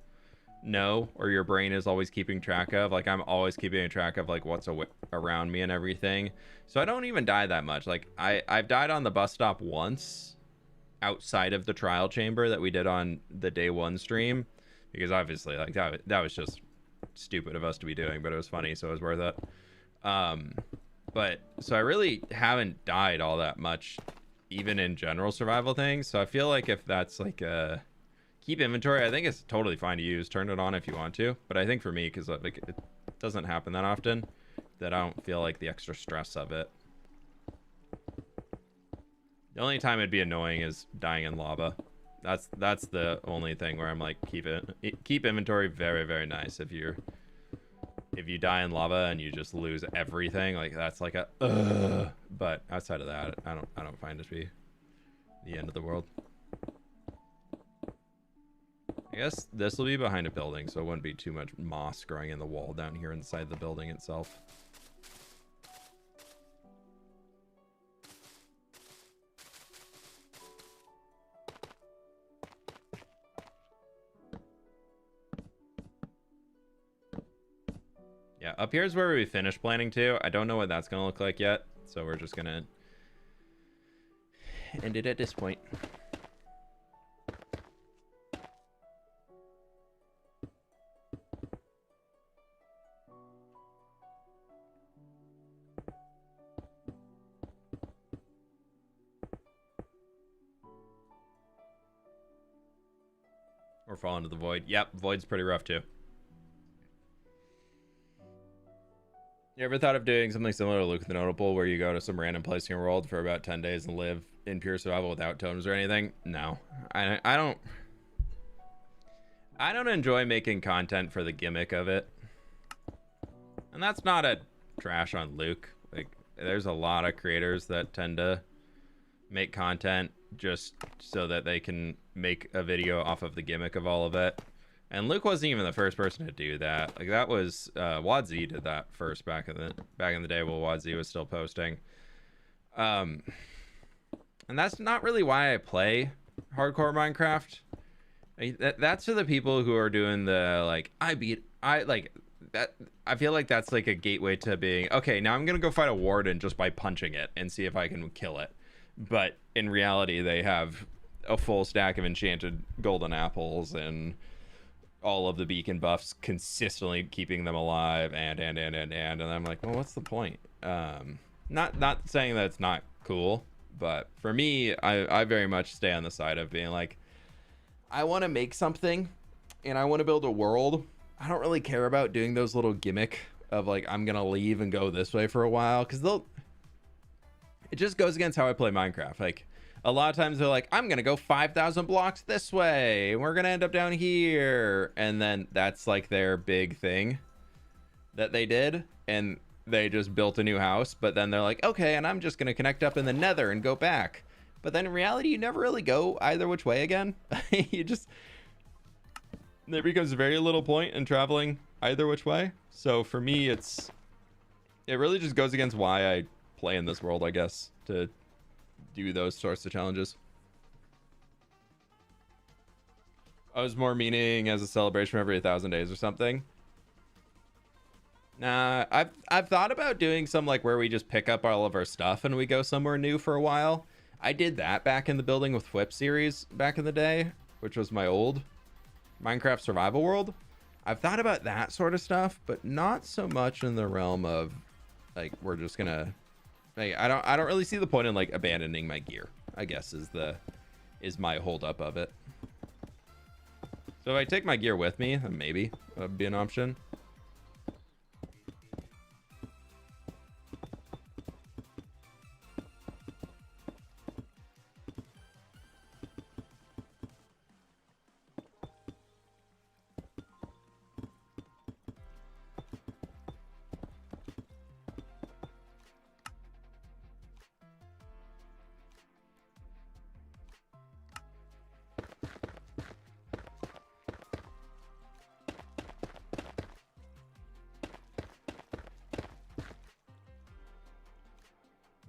S1: know, or your brain is always keeping track of. Like, I'm always keeping track of like what's around me and everything. So I don't even die that much. Like, I've died on the bus stop once outside of the trial chamber that we did on the day one stream. Because obviously, like, that was just stupid of us to be doing, but it was funny, so it was worth it. But so I really haven't died all that much, even in general survival things. So I feel like if that's like a keep inventory, I think it's totally fine to use. Turn it on if you want to. But I think for me, because like it doesn't happen that often, that I don't feel like the extra stress of it. The only time it'd be annoying is dying in lava. That's the only thing where I'm like, keep inventory very, very nice. If you die in lava and you just lose everything, like that's like a but outside of that, I don't find it to be the end of the world. I guess this will be behind a building, so it wouldn't be too much moss growing in the wall down here inside the building itself. Yeah, up here is where we finished planning to. I don't know what that's going to look like yet, so we're just going to end it at this point. Or fall into the void. Yep, void's pretty rough too. You ever thought of doing something similar to Luke the Notable, where you go to some random place in your world for about 10 days and live in pure survival without totems or anything? No. I don't enjoy making content for the gimmick of it. And that's not a trash on Luke. Like, there's a lot of creators that tend to make content just so that they can make a video off of the gimmick of all of it. And Luke wasn't even the first person to do that. Like, that was WadZ did that first back in the day while WadZ was still posting. And that's not really why I play hardcore Minecraft. That's for the people who are doing the like I feel like that's like a gateway to being okay. Now I'm gonna go fight a warden just by punching it and see if I can kill it. But in reality, they have a full stack of enchanted golden apples and all of the beacon buffs consistently keeping them alive and I'm like, well, what's the point? Not saying that it's not cool, but for me, I very much stay on the side of being like, I want to make something and I want to build a world. I don't really care about doing those little gimmick of like, I'm gonna leave and go this way for a while, because it just goes against how I play Minecraft. Like, a lot of times they're like, I'm going to go 5,000 blocks this way, and we're going to end up down here. And then that's like their big thing that they did. And they just built a new house. But then they're like, okay, and I'm just going to connect up in the nether and go back. But then in reality, you never really go either which way again. There becomes very little point in traveling either which way. So for me, it's it really just goes against why I play in this world, I guess, to do those sorts of challenges. I was more meaning as a celebration every 1,000 days or something. Nah, I've thought about doing some like where we just pick up all of our stuff and we go somewhere new for a while. I did that back in the Building with fWhip series back in the day, which was my old Minecraft survival world. I've thought about that sort of stuff, but not so much in the realm of like we're just gonna like I don't really see the point in like abandoning my gear, I guess is my holdup of it. So if I take my gear with me, then maybe that'd be an option.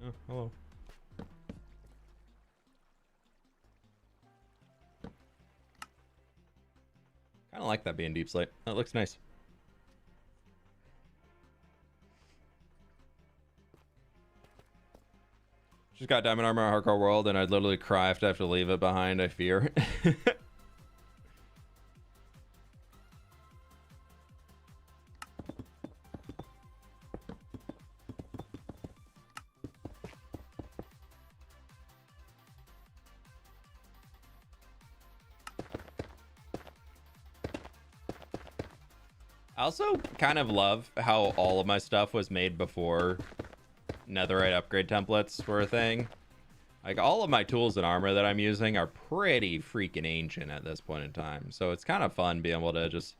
S1: Oh, hello. Kind of like that being deep slate. That looks nice. Just got diamond armor hardcore world and I'd literally cry if I have to leave it behind, I fear. I also kind of love how all of my stuff was made before netherite upgrade templates were a thing. Like all of my tools and armor that I'm using are pretty freaking ancient at this point in time. So it's kind of fun being able to just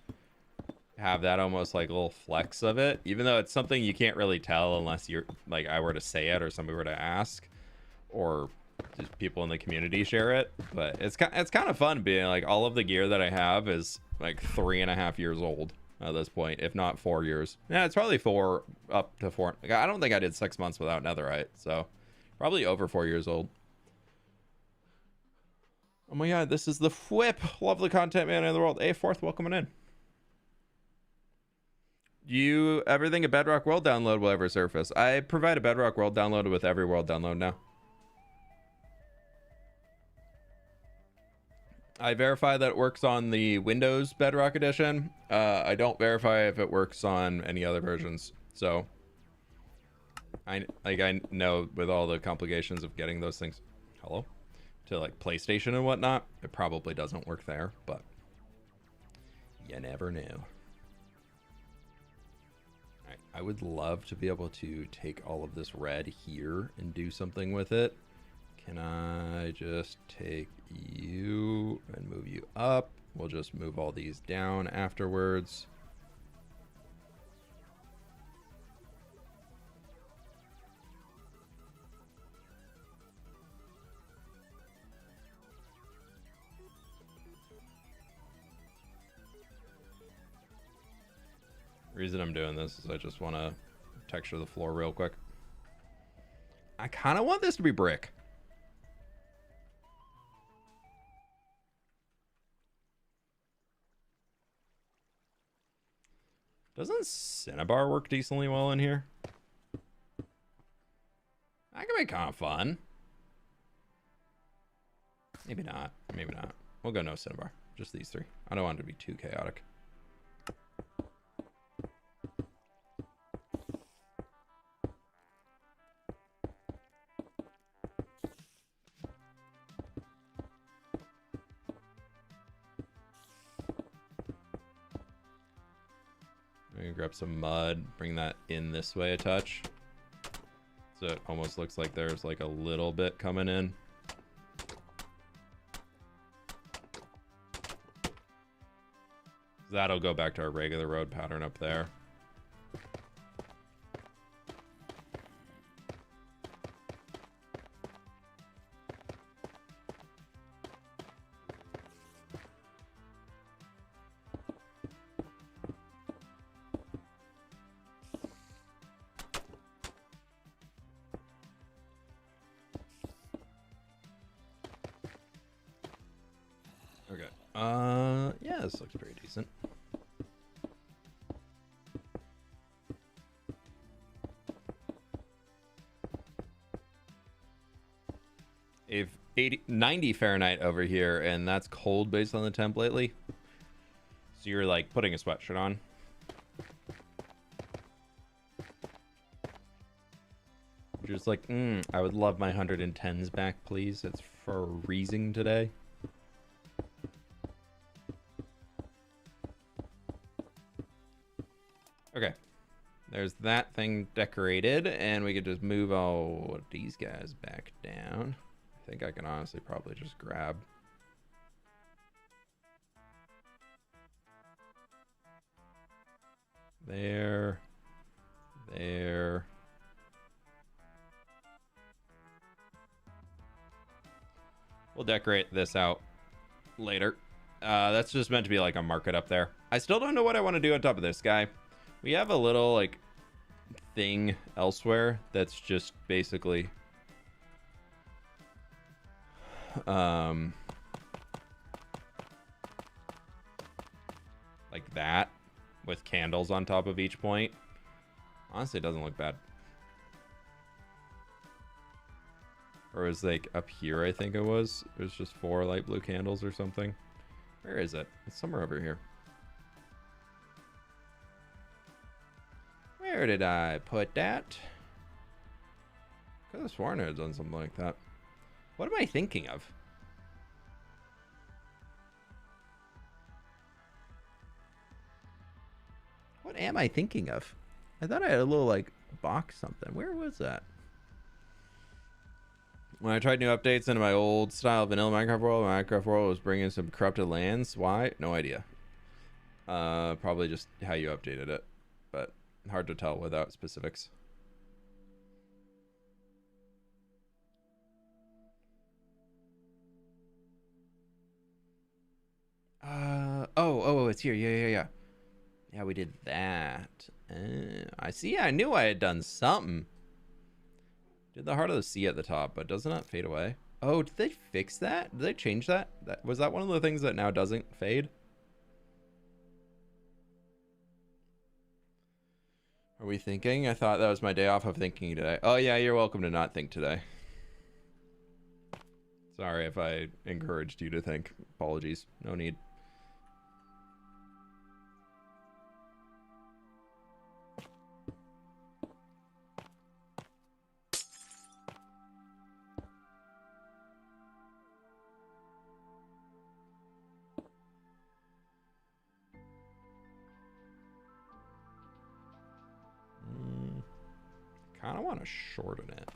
S1: have that almost like a little flex of it, even though it's something you can't really tell unless you're like I were to say it or somebody were to ask or just people in the community share it. But it's kind of fun being like all of the gear that I have is like 3.5 years old at this point, if not 4 years. Yeah, it's probably 4 up to 4. Like, I don't think I did 6 months without netherite, so probably over 4 years old. Oh my god, this is the fWhip. Lovely content man in the world. Hey, Fourth, welcome in. Do you ever think a Bedrock World download will ever surface? I provide a Bedrock World download with every world download now. I verify that it works on the Windows Bedrock Edition. I don't verify if it works on any other versions. So I know with all the complications of getting those things, hello, to like PlayStation and whatnot, it probably doesn't work there, but you never know. I would love to be able to take all of this red here and do something with it. Can I just take you and move you up? We'll just move all these down afterwards. The reason I'm doing this is I just want to texture the floor real quick. I kind of want this to be brick. Doesn't Cinnabar work decently well in here? That could be kind of fun. Maybe not. Maybe not. We'll go no Cinnabar. Just these three. I don't want it to be too chaotic. Grab some mud, bring that in this way a touch, so it almost looks like there's like a little bit coming in. That'll go back to our regular road pattern up there. this looks pretty decent. If 90 Fahrenheit over here, and that's cold based on the temp lately. So you're like putting a sweatshirt on. You're just like, I would love my 110s back, please. It's freezing today. Okay. There's that thing decorated, and we could just move all these guys back down. I think I can honestly probably just grab. There. There. We'll decorate this out later. That's just meant to be like a market up there. I still don't know what I want to do on top of this guy. We have a little like thing elsewhere that's just basically like that with candles on top of each point. Honestly, it doesn't look bad. Or it was like up here, I think it was. It was just 4 light blue candles or something. Where is it? It's somewhere over here. Where did I put that? Could have sworn I had done something like that. What am I thinking of? What am I thinking of? I thought I had a little like box something. Where was that? When I tried new updates into my old style vanilla Minecraft world was bringing some corrupted lands. Why? No idea. Probably just how you updated it, but hard to tell without specifics. Oh, it's here. Yeah. Yeah, we did that. I see. I knew I had done something. Did the Heart of the Sea at the top, but doesn't that fade away? Oh, did they fix that? Did they change that? Was that one of the things that now doesn't fade? Are we thinking? I thought that was my day off of thinking today. Oh yeah, you're welcome to not think today. Sorry if I encouraged you to think. Apologies. No need. Kind of want to shorten it.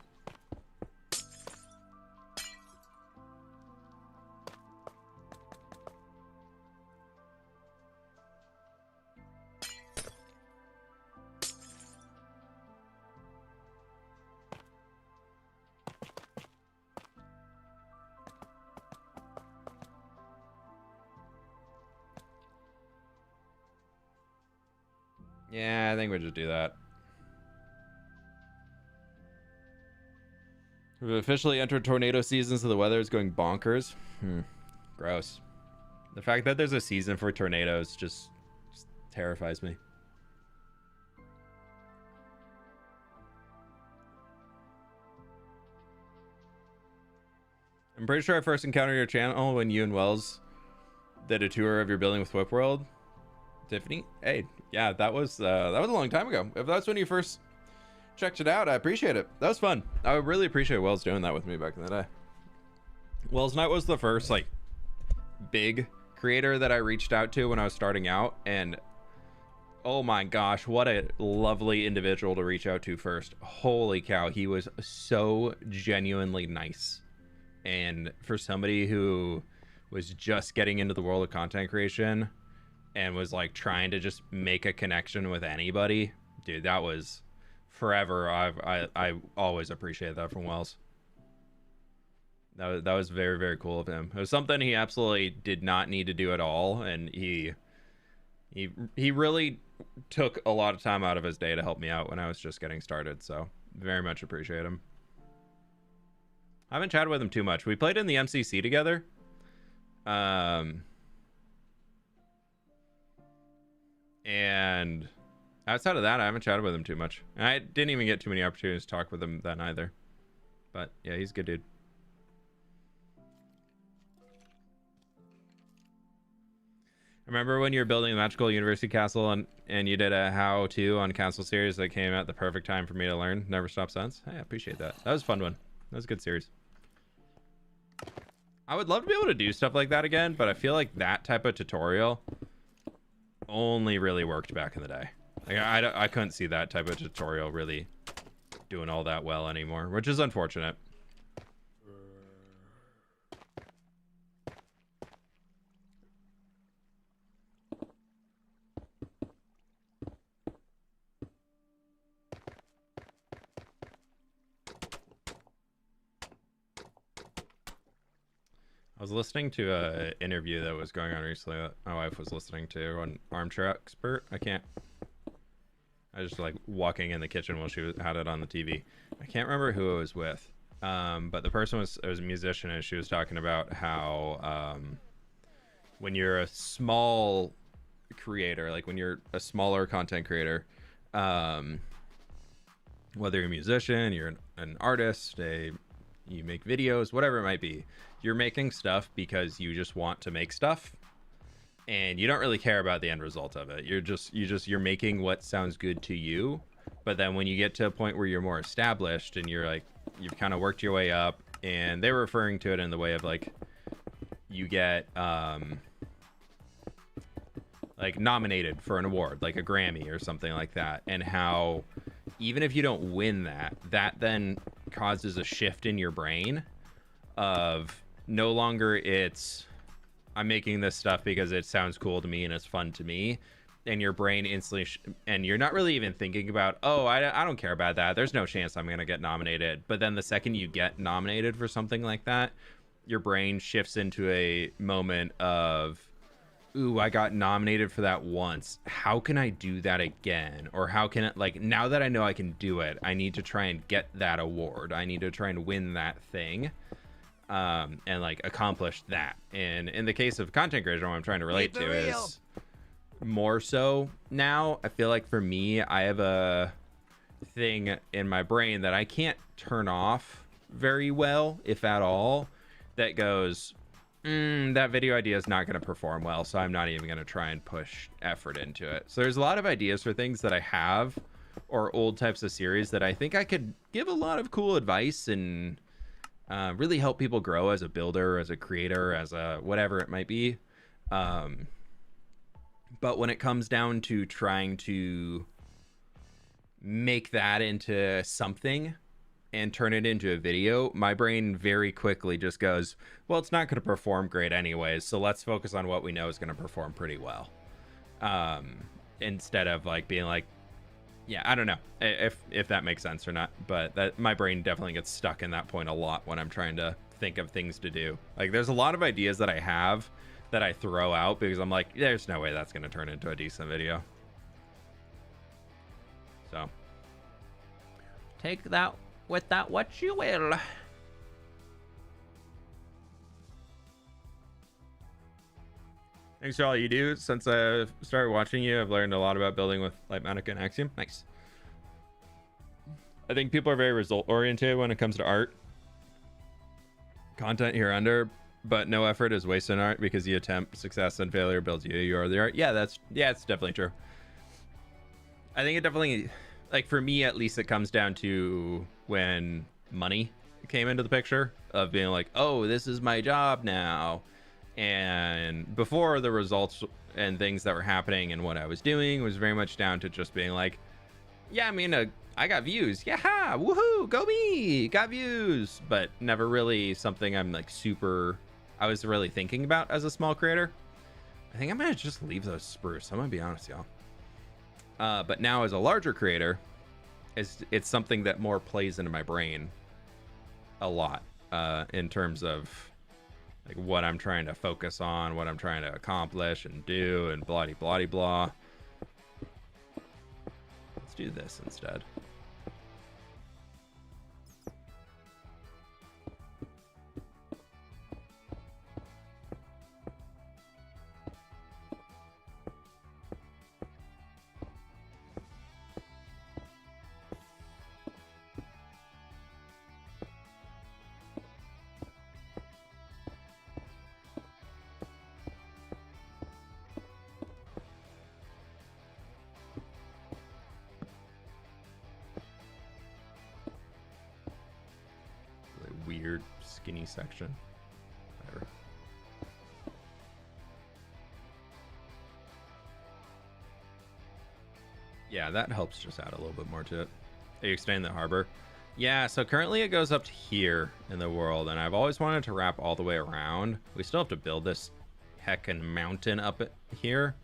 S1: Yeah, I think we'll just do that. We've officially entered tornado season, so the weather is going bonkers. Gross. The fact that there's a season for tornadoes just terrifies me. I'm pretty sure I first encountered your channel when you and Wells did a tour of your building with fWhip World. Tiffany? Hey, yeah, that was a long time ago. If that's when you first checked it out, I appreciate it. That was fun. I really appreciate Wells doing that with me back in the day. Wells Knight was the first like big creator that I reached out to when I was starting out, and oh my gosh, what a lovely individual to reach out to first. Holy cow, he was so genuinely nice. And for somebody who was just getting into the world of content creation and was like trying to just make a connection with anybody, dude, that was forever. I always appreciate that from Wells. That was very, very cool of him. It was something he absolutely did not need to do at all, and he really took a lot of time out of his day to help me out when I was just getting started, so very much appreciate him. I haven't chatted with him too much. We played in the MCC together. And outside of that, I haven't chatted with him too much. And I didn't even get too many opportunities to talk with him then either. But yeah, he's a good dude. Remember when you were building the Magical University Castle and you did a how-to on Castle series that came at the perfect time for me to learn? Never Stop Since. Hey, I appreciate that. That was a fun one. That was a good series. I would love to be able to do stuff like that again, but I feel like that type of tutorial only really worked back in the day. Like I couldn't see that type of tutorial really doing all that well anymore, which is unfortunate. I was listening to a interview that was going on recently that my wife was listening to on Armchair Expert. I was just like walking in the kitchen while she had it on the TV. I can't remember who it was with, but the person was a musician, and she was talking about how when you're a small creator, like when you're a smaller content creator, whether you're a musician, you're an artist, you make videos, whatever it might be, you're making stuff because you just want to make stuff, and you don't really care about the end result of it. You're making what sounds good to you. But then when you get to a point where you're more established and you're like, you've kind of worked your way up, and they were referring to it in the way of like, you get like nominated for an award, like a Grammy or something like that, and how even if you don't win that then causes a shift in your brain of no longer it's I'm making this stuff because it sounds cool to me and it's fun to me, and your brain instantly and you're not really even thinking about, oh, I don't care about that, there's no chance I'm gonna get nominated. But then the second you get nominated for something like that, your brain shifts into a moment of, ooh, I got nominated for that once, how can I do that again? Or how can it, like, now that I know I can do it, I need to try and get that award, I need to try and win that thing, and like accomplish that. And in the case of content creation, what I'm trying to relate to is more so now, I feel like for me, I have a thing in my brain that I can't turn off very well, if at all, that goes, that video idea is not going to perform well, so I'm not even going to try and push effort into it. So there's a lot of ideas for things that I have, or old types of series that I think I could give a lot of cool advice and really help people grow as a builder, as a creator, as a whatever it might be. But when it comes down to trying to make that into something and turn it into a video, my brain very quickly just goes, well, it's not going to perform great anyways, so let's focus on what we know is going to perform pretty well. Instead of like being like, yeah, I don't know if that makes sense or not, but that my brain definitely gets stuck in that point a lot when I'm trying to think of things to do. Like, there's a lot of ideas that I have that I throw out because I'm like, there's no way that's going to turn into a decent video. So take that with that what you will. Thanks for all you do. Since I started watching you, I've learned a lot about building with Lightmatic and Axiom. Nice. I think people are very result oriented when it comes to art content here under, but no effort is wasted in art because the attempt, success, and failure builds you. You are the art. Yeah, it's definitely true. I think it definitely, like, for me at least, it comes down to when money came into the picture of being like, oh, this is my job now. And before, the results and things that were happening and what I was doing was very much down to just being like, yeah, I mean, I got views. Yeah, woohoo, go me, got views. But never really something I'm like I was really thinking about as a small creator. I think I'm gonna just leave those spruce. I'm gonna be honest, y'all. But now as a larger creator, it's something that more plays into my brain a lot, in terms of like what I'm trying to focus on, what I'm trying to accomplish and do, and blah blah blah. Let's do this instead. weird skinny section. Whatever. Yeah, that helps just add a little bit more to it. Are you extending the harbor? Yeah, so currently it goes up to here in the world, and I've always wanted to wrap all the way around. We still have to build this heckin' mountain up here.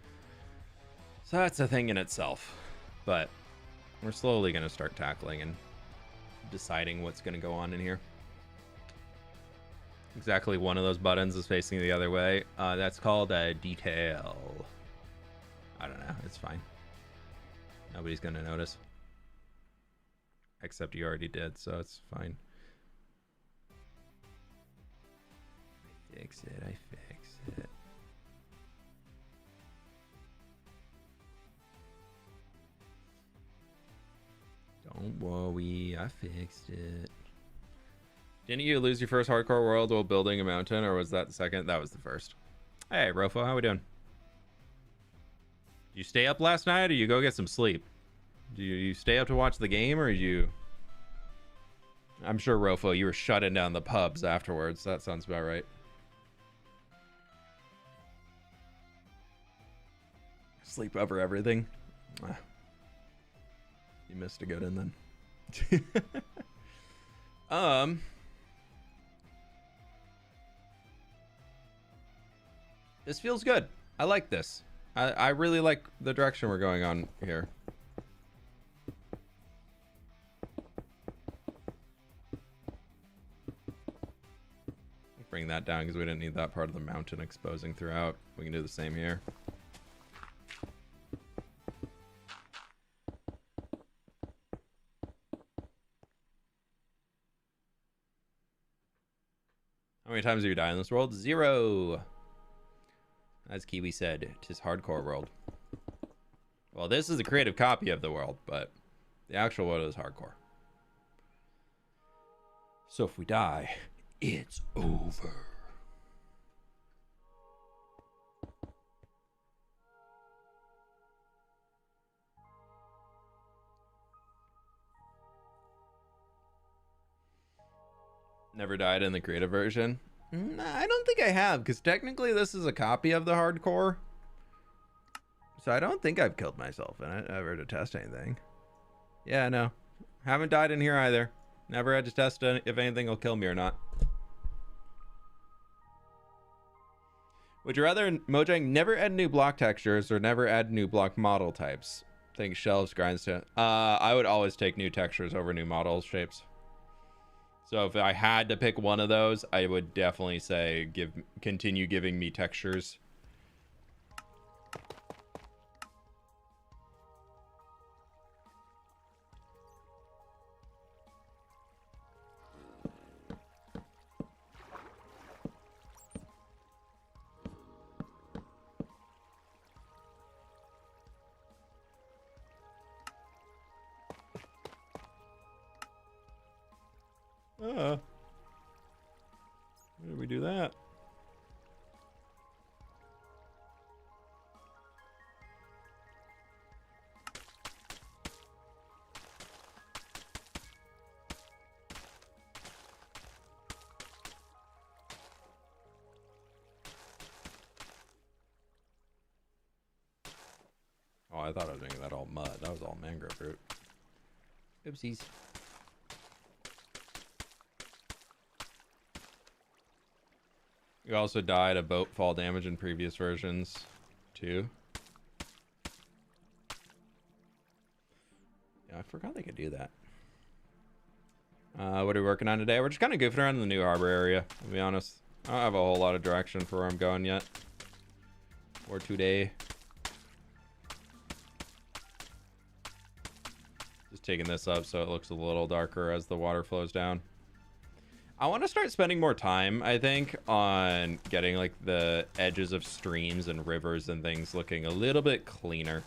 S1: So that's a thing in itself. But we're slowly going to start tackling and deciding what's going to go on in here. Exactly one of those buttons is facing the other way. That's called a detail. I don't know. It's fine. Nobody's going to notice. Except you already did, so it's fine. I fix it. Don't worry, I fixed it. Didn't you lose your first hardcore world while building a mountain, or was that the second? That was the first. Hey, Rofo, how we doing? Did you stay up last night, or you go get some sleep? Do you stay up to watch the game, or you... I'm sure, Rofo, you were shutting down the pubs afterwards. That sounds about right. Sleep over everything. You missed a good one then. This feels good. I like this. I really like the direction we're going on here. Bring that down because we didn't need that part of the mountain exposing throughout. We can do the same here. How many times have you died in this world? 0. As Kiwi said, 'tis hardcore world. Well, this is a creative copy of the world, but the actual world is hardcore. So if we die, it's over. Never died in the creative version? Nah, I don't think I have, because technically this is a copy of the hardcore. So I don't think I've killed myself in it ever to test anything. Yeah, no. Haven't died in here either. Never had to test if anything will kill me or not. Would you rather, Mojang, never add new block textures or never add new block model types? Think shelves, grindstone. I would always take new textures over new model shapes. So if I had to pick one of those, I would definitely say continue giving me textures. Why did we do that? Oh, I thought I was making that all mud. That was all mangrove root. Oopsies. You also died of boat fall damage in previous versions, too. Yeah, I forgot they could do that. What are we working on today? We're just kind of goofing around in the new harbor area, to be honest. I don't have a whole lot of direction for where I'm going yet. Or today. Just taking this up so it looks a little darker as the water flows down. I want to start spending more time, I think, on getting like the edges of streams and rivers and things looking a little bit cleaner.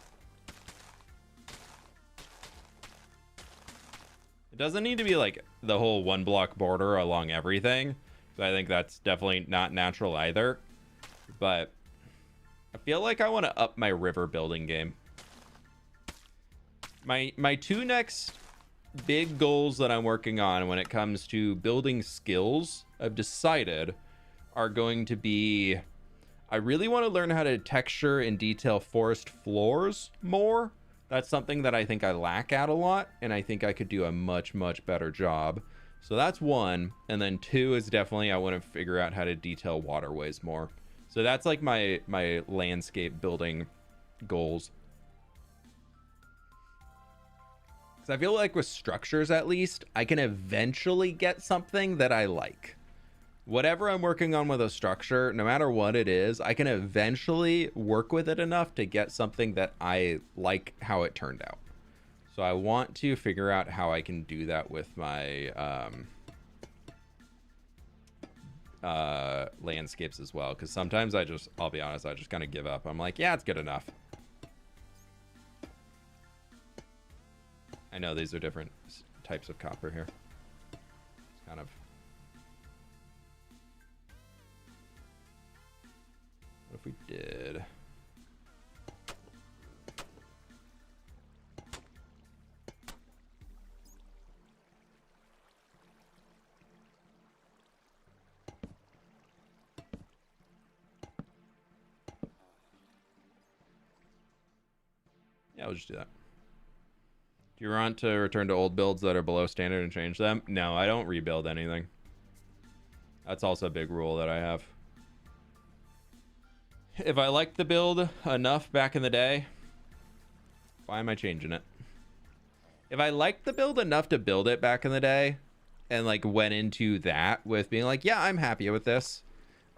S1: It doesn't need to be like the whole 1 block border along everything. So I think that's definitely not natural either. But I feel like I want to up my river building game. My 2 next big goals that I'm working on when it comes to building skills, I've decided are going to be, I really want to learn how to texture and detail forest floors more. That's something that I think I lack at a lot, and I think I could do a much, much better job. So that's one. And then two is definitely I want to figure out how to detail waterways more. So that's like my landscape building goals. Because I feel like with structures, at least, I can eventually get something that I like. Whatever I'm working on with a structure, no matter what it is, I can eventually work with it enough to get something that I like how it turned out. So I want to figure out how I can do that with my landscapes as well. Because sometimes I'll be honest, I just kind of give up. I'm like, yeah, it's good enough. I know these are different types of copper here. It's kind of... What if we did... Yeah, we'll just do that. Do you want to return to old builds that are below standard and change them? No, I don't rebuild anything. That's also a big rule that I have. If I liked the build enough back in the day, why am I changing it? If I liked the build enough to build it back in the day and like went into that with being like, yeah, I'm happy with this,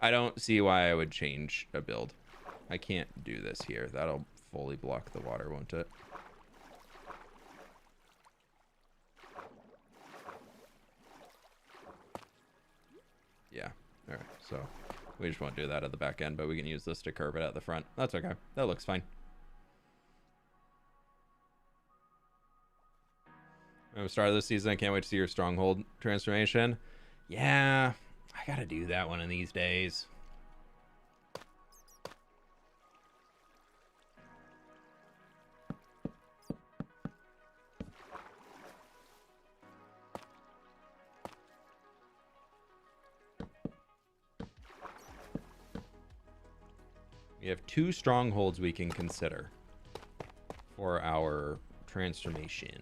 S1: I don't see why I would change a build. I can't do this here. That'll fully block the water, won't it? Yeah. All right. So we just won't do that at the back end, but we can use this to curve it at the front. That's okay. That looks fine. I'm start of the season. I can't wait to see your stronghold transformation. Yeah, I gotta do that one of these days. We have 2 strongholds we can consider for our transformation.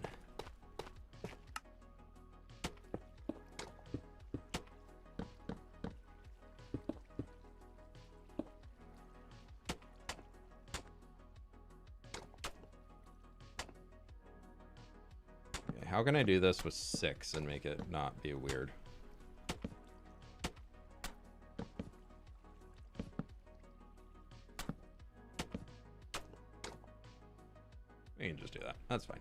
S1: Okay, how can I do this with 6 and make it not be weird? We can just do that. That's fine.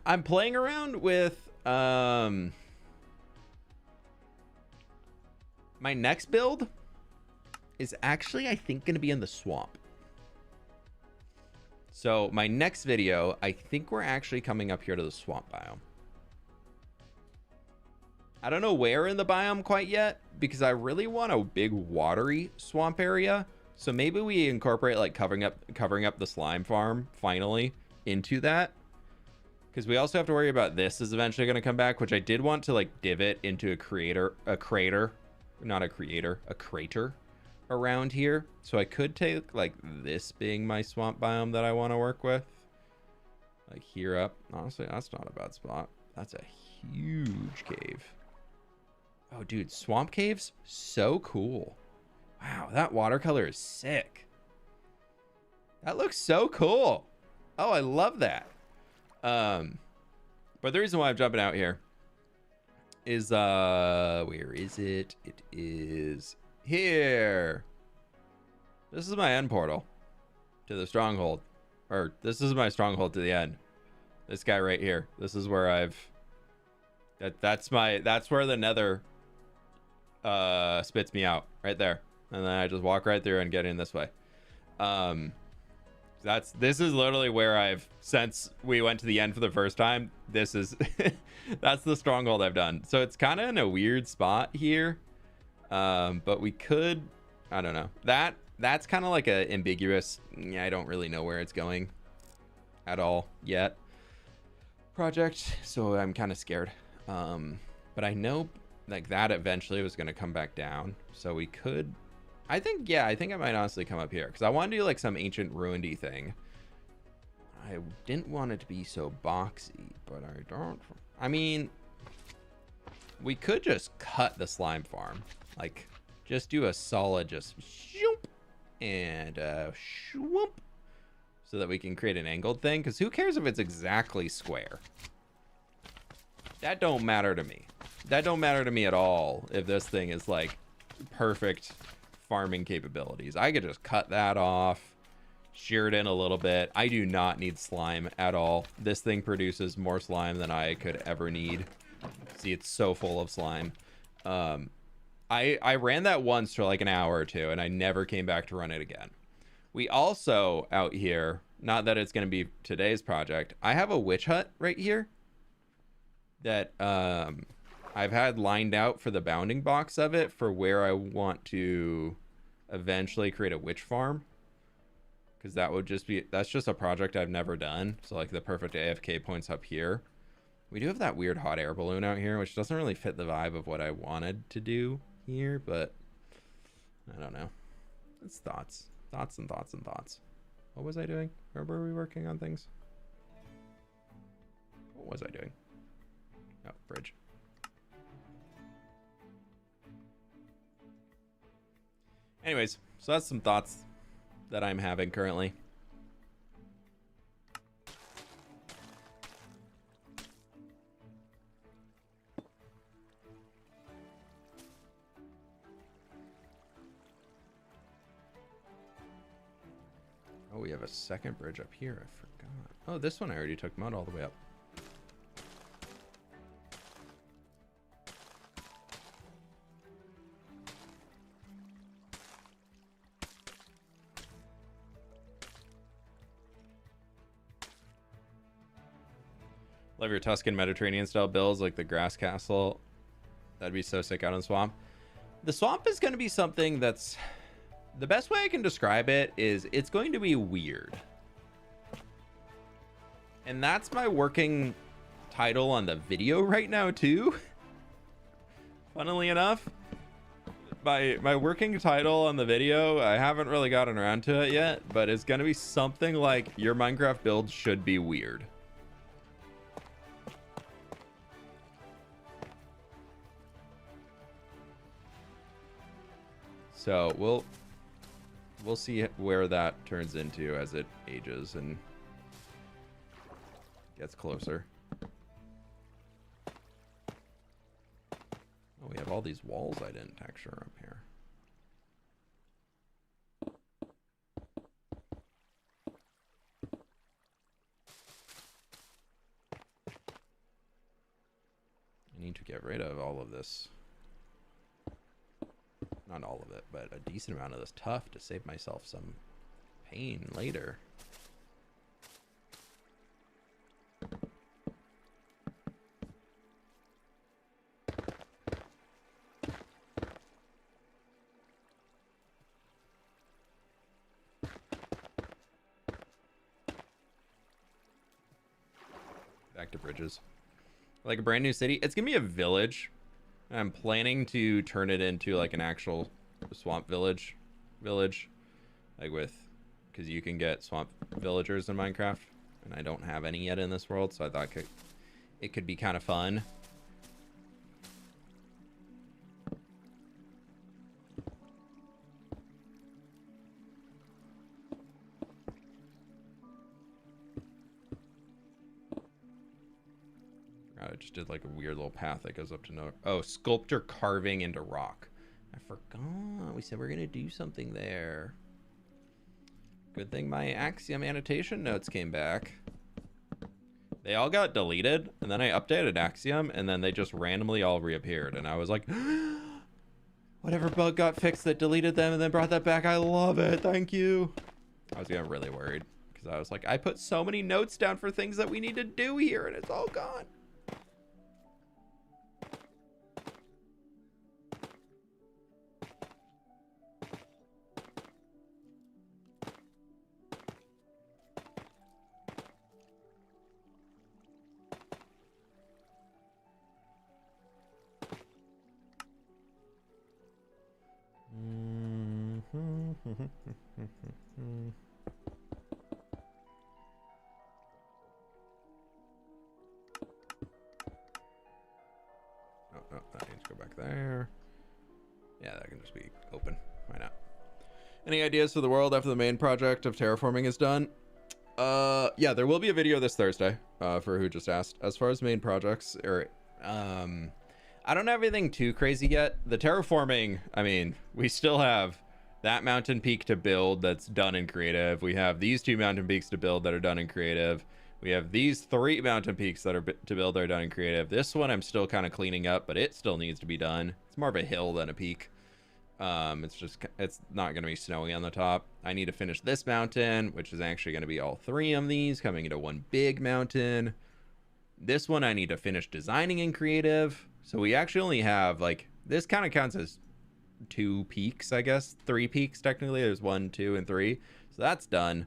S1: I'm playing around with my next build is actually, I think, going to be in the swamp. So my next video, I think we're actually coming up here to the swamp biome. I don't know where in the biome quite yet, because I really want a big watery swamp area. So maybe we incorporate like covering up the slime farm finally into that. Because we also have to worry about this is eventually going to come back, which I did want to like divot into a crater around here. So I could take like this being my swamp biome that I want to work with. Like here up. Honestly, that's not a bad spot. That's a huge cave. Oh, dude, swamp caves, so cool. Wow, that watercolor is sick. That looks so cool. Oh, I love that. But the reason why I'm jumping out here is, where is it? It is here. This is my end portal to the stronghold. Or this is my stronghold to the end. This guy right here. This is where that's where the nether spits me out right there, and then I just walk right through and get in this way. This is literally where since we went to the end for the first time, this is that's the stronghold I've done. So it's kind of in a weird spot here, but we could I don't know. That's kind of like a ambiguous, yeah, I don't really know where it's going at all yet project, so I'm kind of scared. But I know like that eventually was going to come back down, so we could, I think I might honestly come up here because I want to do like some ancient ruinedy thing. I didn't want it to be so boxy, but I mean, we could just cut the slime farm, like just do a solid just shoop and shoop, so that we can create an angled thing, because who cares if it's exactly square? That don't matter to me. That don't matter to me at all if this thing is like perfect farming capabilities. I could just cut that off, shear it in a little bit. I do not need slime at all. This thing produces more slime than I could ever need. See, it's so full of slime. I ran that once for like an hour or two, and I never came back to run it again. We also out here, not that it's going to be today's project, I have a witch hut right here that I've had lined out for the bounding box of it for where I want to eventually create a witch farm, because that would just be, that's just a project I've never done. So like the perfect AFK points up here. We do have that weird hot air balloon out here, which doesn't really fit the vibe of what I wanted to do here, but I don't know. It's thoughts and thoughts and thoughts. What was I doing? Or were we working on things? What was I doing? Oh, bridge. Anyways, so that's some thoughts that I'm having currently. Oh, we have a second bridge up here. I forgot. Oh, this one I already took mud all the way up. Love your Tuscan Mediterranean style builds like the grass castle. That'd be so sick out in the swamp. The swamp is going to be something that's, the best way I can describe it is it's going to be weird. And that's my working title on the video right now too. Funnily enough, my working title on the video, I haven't really gotten around to it yet, but it's going to be something like your Minecraft build should be weird. So we'll see where that turns into as it ages and gets closer. Oh, we have all these walls I didn't texture up here. I need to get rid of all of this. Not all of it, but a decent amount of this tuff to save myself some pain later. Back to bridges. Like a brand new city. It's gonna be a village. I'm planning to turn it into like an actual swamp village, like with, because you can get swamp villagers in Minecraft, and I don't have any yet in this world, so I thought it could be kind of fun. I just did like a weird little path that goes up to no. Oh, sculpture carving into rock. I forgot. We said we're gonna do something there. Good thing my Axiom annotation notes came back. They all got deleted, and then I updated Axiom, and then they just randomly all reappeared. And I was like, whatever bug got fixed that deleted them and then brought that back, I love it. Thank you. I was getting really worried because I was like, I put so many notes down for things that we need to do here, and it's all gone. Oh, that needs to go back there. Yeah, that can just be open. Why not? Any ideas for the world after the main project of terraforming is done? Yeah, there will be a video this Thursday, for who just asked. As far as main projects, or, I don't have anything too crazy yet. The terraforming, I mean, we still have that mountain peak to build that's done in creative. We have these 2 mountain peaks to build that are done in creative. We have these 3 mountain peaks that are to build that are done in creative. This one I'm still kind of cleaning up, but it still needs to be done. It's more of a hill than a peak. It's not going to be snowy on the top. I need to finish this mountain, which is actually going to be all 3 of these coming into one big mountain. This one I need to finish designing in creative. So we actually only have, like, this kind of counts as 2 peaks, I guess. 3 peaks, technically. There's 1, 2, and 3. So that's done.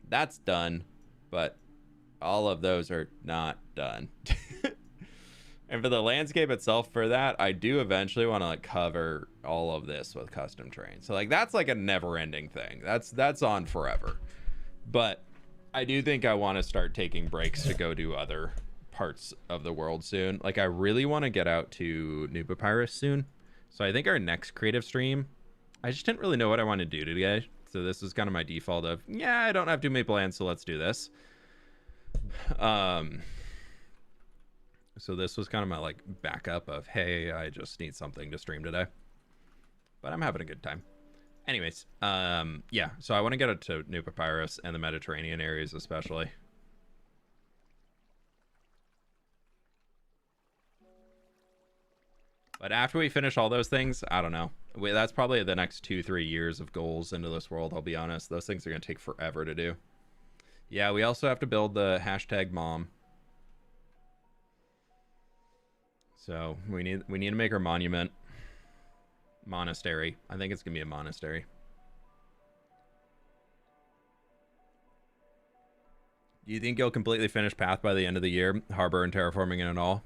S1: That's done. But all of those are not done. And for the landscape itself, for that, I do eventually want to, like, cover all of this with custom terrain. So, like, that's like a never-ending thing. That's on forever. But I do think I want to start taking breaks to go do other parts of the world soon. Like, I really want to get out to New Papyrus soon. So I think our next creative stream, I just didn't really know what I want to do today. So this was kind of my default of, yeah, I don't have too many plans, so let's do this. So this was kind of my, like, backup of, hey, I just need something to stream today. But I'm having a good time. Anyways, yeah, so I want to get it to New Papyrus and the Mediterranean areas especially. But after we finish all those things, I don't know. That's probably the next 2-3 years of goals into this world, I'll be honest. Those things are going to take forever to do. Yeah, we also have to build the #mom. So we need to make our monastery. I think it's gonna be a monastery. Do you think you'll completely finish Path by the end of the year? Harbor and terraforming and all?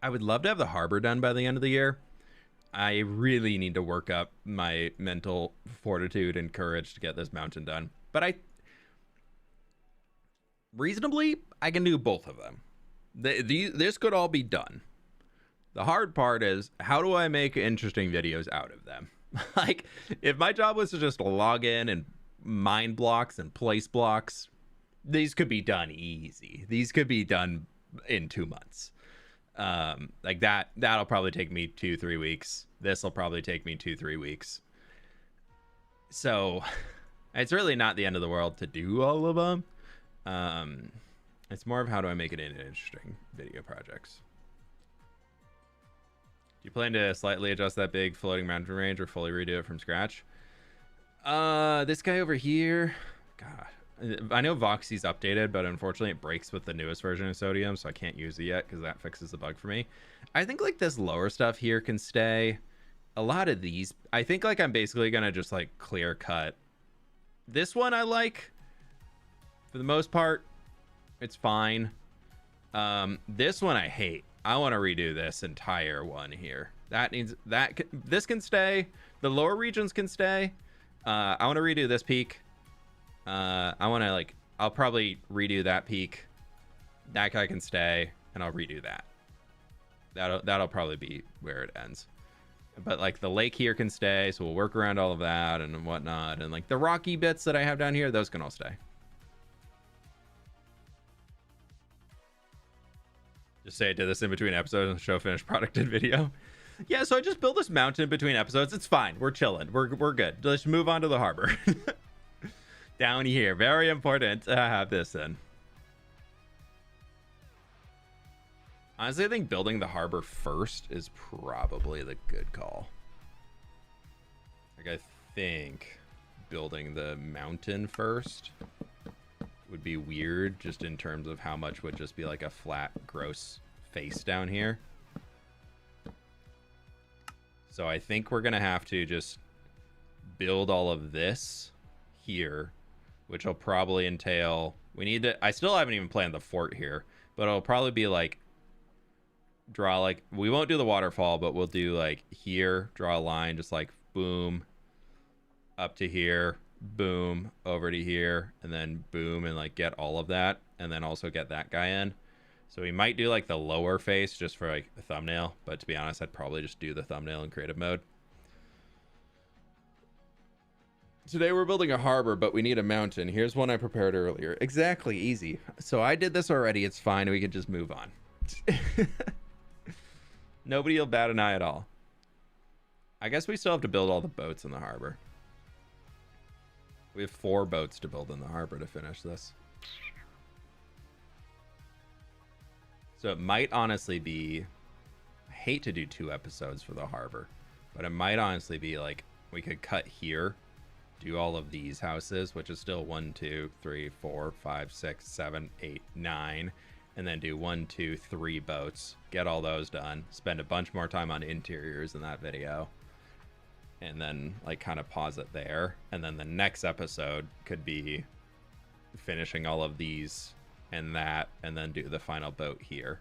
S1: I would love to have the harbor done by the end of the year. I really need to work up my mental fortitude and courage to get this mountain done. But reasonably, I can do both of them. This could all be done. The hard part is, how do I make interesting videos out of them? Like, if my job was to just log in and mine blocks and place blocks, these could be done easy. These could be done in 2 months. Like that'll probably take me 2-3 weeks. This will probably take me 2-3 weeks. So it's really not the end of the world to do all of them. It's more of how do I make it into interesting video projects. Do you plan to slightly adjust that big floating mountain range or fully redo it from scratch? This guy over here, God, I know Voxy's updated, but unfortunately it breaks with the newest version of Sodium, so I can't use it yet because that fixes the bug for me. I think like this lower stuff here can stay. A lot of these, I think like I'm basically gonna just like clear cut. This one I like, for the most part, it's fine. This one I hate. I want to redo this entire one here. This can stay. The lower regions can stay. I want to redo this peak. I'll probably redo that peak. That guy can stay, and I'll redo that. That'll probably be where it ends. But like the lake here can stay, so we'll work around all of that and whatnot. And like the rocky bits that I have down here, those can all stay. Just say I did this in between episodes and show finished product and video. Yeah, so I just built this mountain between episodes. It's fine. We're chilling. We're good. Let's move on to the harbor. Down here. Very important to have this in. Honestly, I think building the harbor first is probably the good call. Like, I think building the mountain first would be weird just in terms of how much would just be like a flat, gross face down here. So I think we're going to have to just build all of this here, which will probably entail, I still haven't even planned the fort here, but it'll probably be like, we won't do the waterfall, but we'll do like here, draw a line just like boom, up to here, boom, over to here, and then boom, and like get all of that, and then also get that guy in. So we might do like the lower face just for like a thumbnail, but to be honest, I'd probably just do the thumbnail in creative mode. Today we're building a harbor, but we need a mountain. Here's one I prepared earlier. Exactly, easy. So I did this already. It's fine. We can just move on. Nobody will bat an eye at all. I guess we still have to build all the boats in the harbor. We have 4 boats to build in the harbor to finish this. So it might honestly be, I hate to do 2 episodes for the harbor, but it might honestly be like we could cut here, do all of these houses, which is still 1, 2, 3, 4, 5, 6, 7, 8, 9, and then do 1, 2, 3 boats, get all those done, spend a bunch more time on interiors in that video, and then like kind of pause it there. And then the next episode could be finishing all of these and that, and then do the final boat here.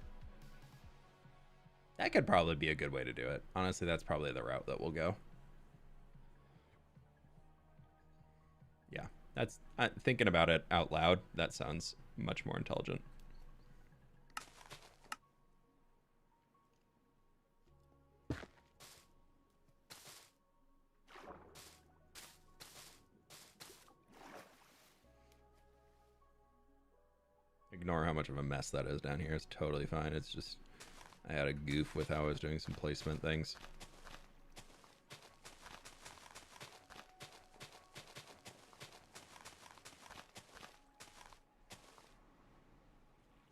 S1: That could probably be a good way to do it. Honestly, that's probably the route that we'll go. Yeah, that's thinking about it out loud. That sounds much more intelligent. Ignore how much of a mess that is down here. It's totally fine. It's just I had a goof with how I was doing some placement things.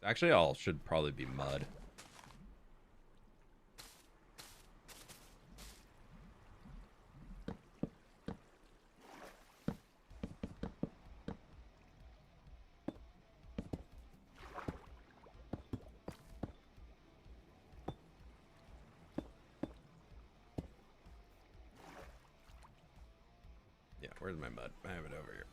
S1: Actually, all should probably be mud. Yeah, where's my mud? I have it over here.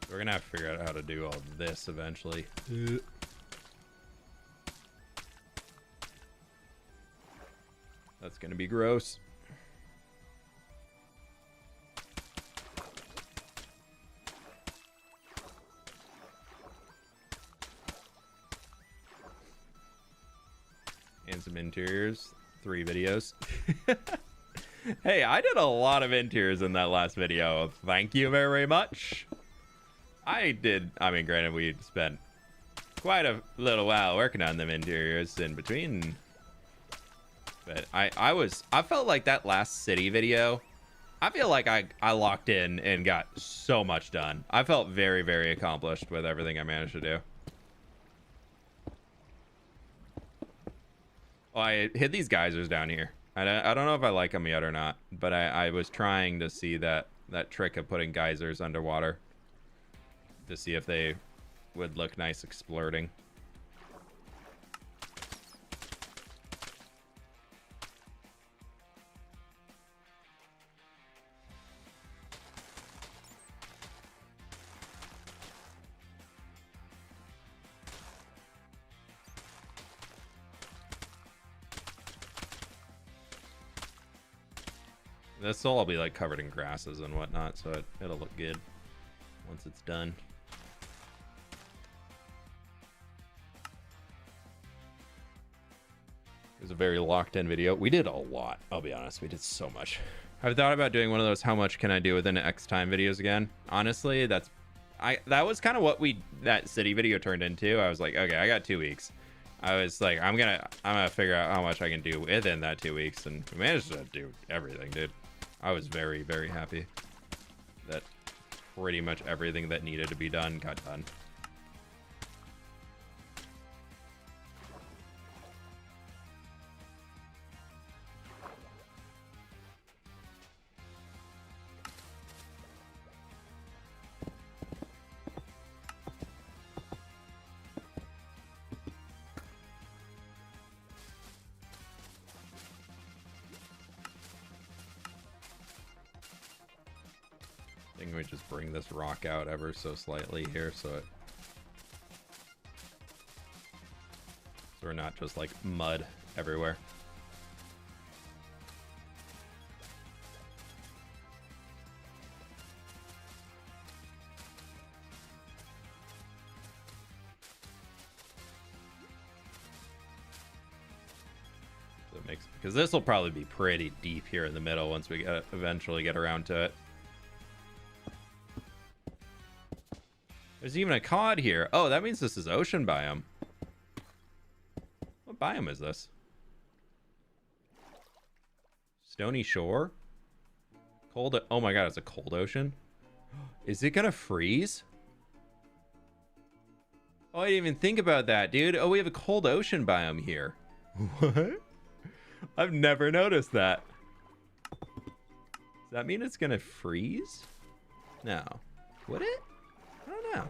S1: We're gonna have to figure out how to do all this eventually. That's gonna be gross. And some interiors. 3 videos. Hey, I did a lot of interiors in that last video. Thank you very much. I mean, granted, we spent quite a little while working on them interiors in between. But I felt like that last city video, I feel like I locked in and got so much done. I felt very, very accomplished with everything I managed to do. Well, I hit these geysers down here. I don't know if I like them yet or not, but I was trying to see that trick of putting geysers underwater to see if they would look nice exploding. This will all be like covered in grasses and whatnot, so it'll look good once it's done. It was a very locked in video. We did a lot, I'll be honest. We did so much. I've thought about doing one of those how much can I do within X time videos again. Honestly, that was kind of what that city video turned into. I was like, okay, I got 2 weeks. I was like, I'm gonna figure out how much I can do within that 2 weeks, and we managed to do everything, dude. I was very, very happy that pretty much everything that needed to be done got done. think we just bring this rock out ever so slightly here so we're not just like mud everywhere. Because this will probably be pretty deep here in the middle once we eventually get around to it. There's even a cod here. Oh, that means this is ocean biome. What biome is this? Stony shore? Cold. Oh my god, it's a cold ocean. Is it gonna freeze? Oh, I didn't even think about that, dude. Oh, we have a cold ocean biome here. What? I've never noticed that. Does that mean it's gonna freeze? No. Would it? I don't know.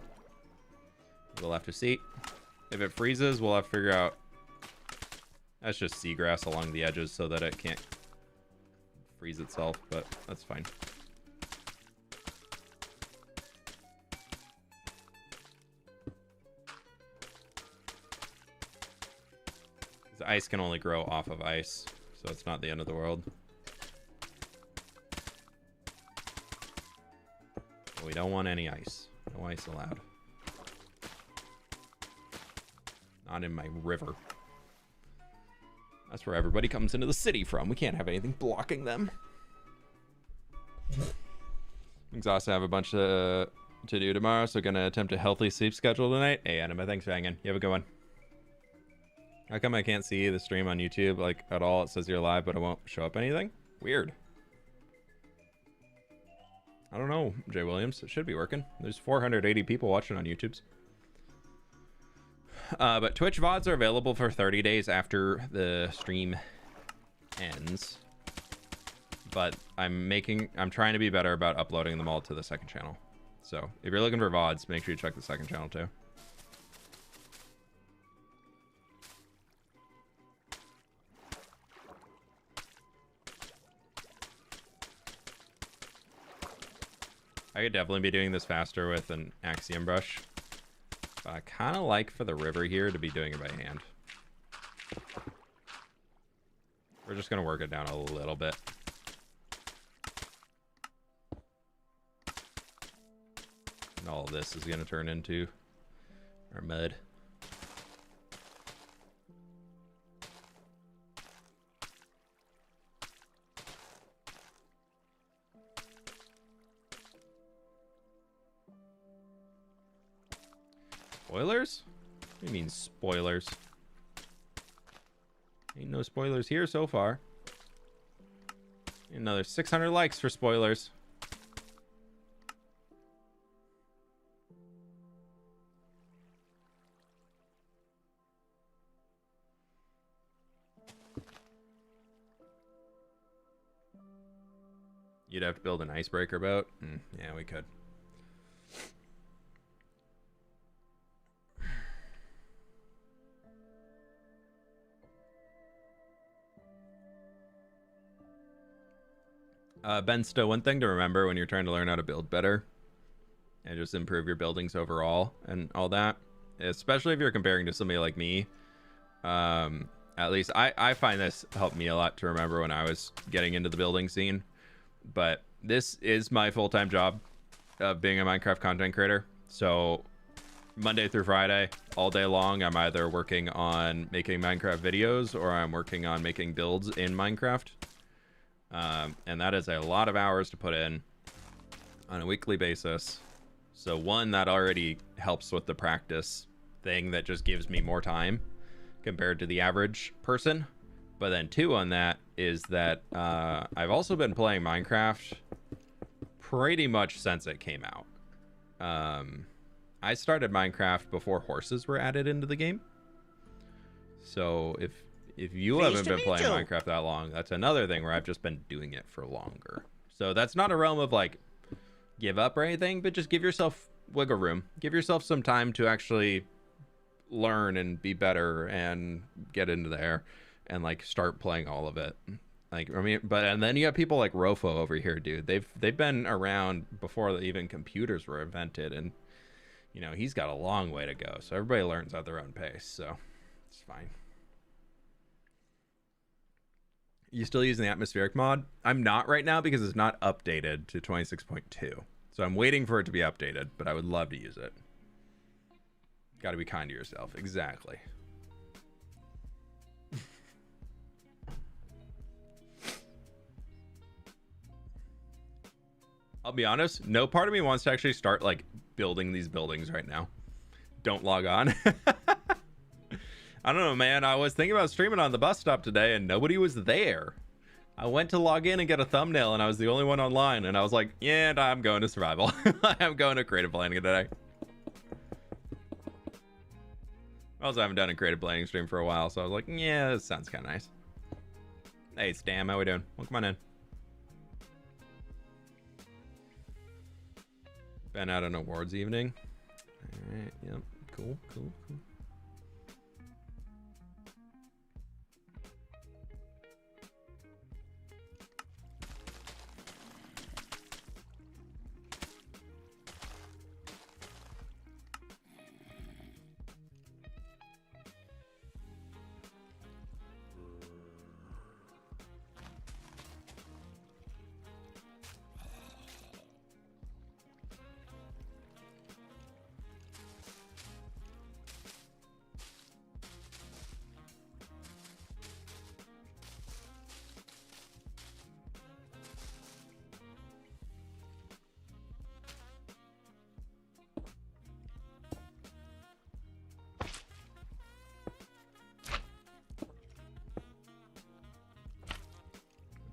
S1: We'll have to see. If it freezes, we'll have to figure out. That's just seagrass along the edges so that it can't freeze itself, but that's fine. Ice can only grow off of ice, so it's not the end of the world. We don't want any ice. No ice allowed. Not in my river. That's where everybody comes into the city from. We can't have anything blocking them. I'm exhausted. I have a bunch to do tomorrow, so gonna attempt a healthy sleep schedule tonight. Hey, Anima, thanks for hanging. You have a good one. How come I can't see the stream on YouTube, like, at all? It says you're live, but it won't show up anything? Weird. I don't know, Jay Williams. It should be working. There's 480 people watching on YouTube's. But Twitch VODs are available for 30 days after the stream ends. But I'm trying to be better about uploading them all to the second channel. So, if you're looking for VODs, make sure you check the second channel, too. I could definitely be doing this faster with an Axiom brush. But I kind of like for the river here to be doing it by hand. We're just going to work it down a little bit. And all of this is going to turn into our mud. Spoilers? What do you mean spoilers? Ain't no spoilers here so far. Another 600 likes for spoilers. You'd have to build an icebreaker boat? Yeah, we could. Ben, still one thing to remember when you're trying to learn how to build better and just improve your buildings overall and all that, especially if you're comparing to somebody like me. At least I find this helped me a lot to remember when I was getting into the building scene. But this is my full-time job of being a Minecraft content creator. So Monday through Friday, all day long, I'm either working on making Minecraft videos or I'm working on making builds in Minecraft. And that is a lot of hours to put in on a weekly basis. So one, that already helps with the practice thing that just gives me more time compared to the average person. But then two on that is that I've also been playing Minecraft pretty much since it came out. I started Minecraft before horses were added into the game. So if you haven't been playing Minecraft that long, that's another thing where I've just been doing it for longer. So that's not a realm of like give up or anything, but just give yourself wiggle room. Give yourself some time to actually learn and be better and get into there and like start playing all of it. Like, I mean, but and then you have people like Rofo over here, dude. They've been around before even computers were invented, and you know he's got a long way to go. So everybody learns at their own pace, so it's fine. You still using the atmospheric mod? I'm not right now because it's not updated to 26.2. So I'm waiting for it to be updated, but I would love to use it. Got to be kind to yourself. Exactly. I'll be honest, no part of me wants to actually start like building these buildings right now. Don't log on. I don't know, man. I was thinking about streaming on the bus stop today and nobody was there. I went to log in and get a thumbnail and I was the only one online, and I was like, yeah, nah, I'm going to survival. I'm going to creative planning today. I also haven't done a creative planning stream for a while, so I was like, yeah, this sounds kind of nice. Hey, Stam, how we doing? Well, come on in. Been at an awards evening. All right, yep, cool.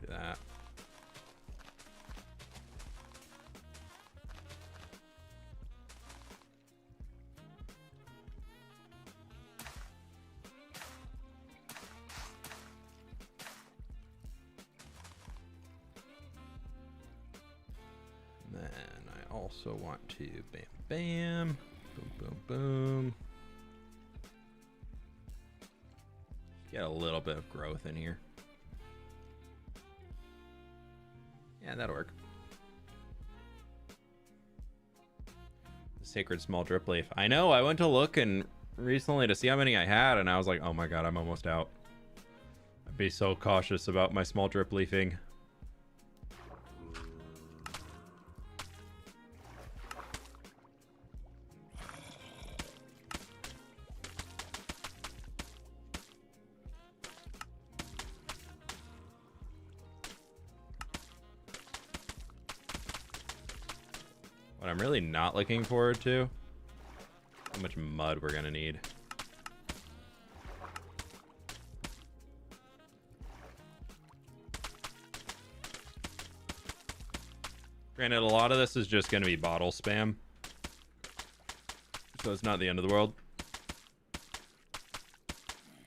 S1: That. Then I also want to bam, boom, boom. Get a little bit of growth in here. Yeah, that'll work. The sacred small drip leaf. I know, I went to look and recently to see how many I had, and I was like, oh my god, I'm almost out. I'd be so cautious about my small drip leafing. What I'm really not looking forward to, how much mud we're gonna need. Granted, a lot of this is just gonna be bottle spam, so it's not the end of the world.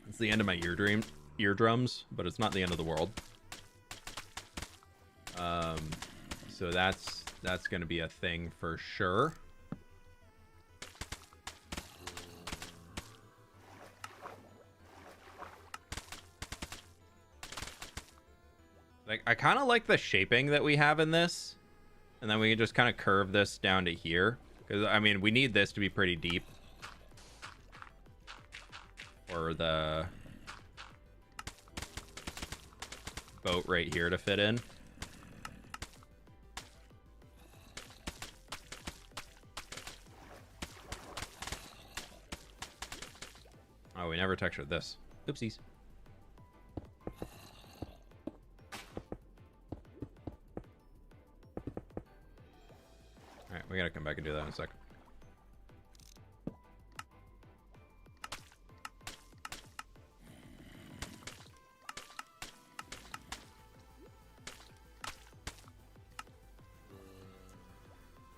S1: It's the end of my eardrums, but it's not the end of the world. So that's going to be a thing for sure. Like, I kind of like the shaping that we have in this, and then we can just kind of curve this down to here, because I mean we need this to be pretty deep for the boat right here to fit in. Oh, we never textured this. Oopsies. Alright, we gotta come back and do that in a sec.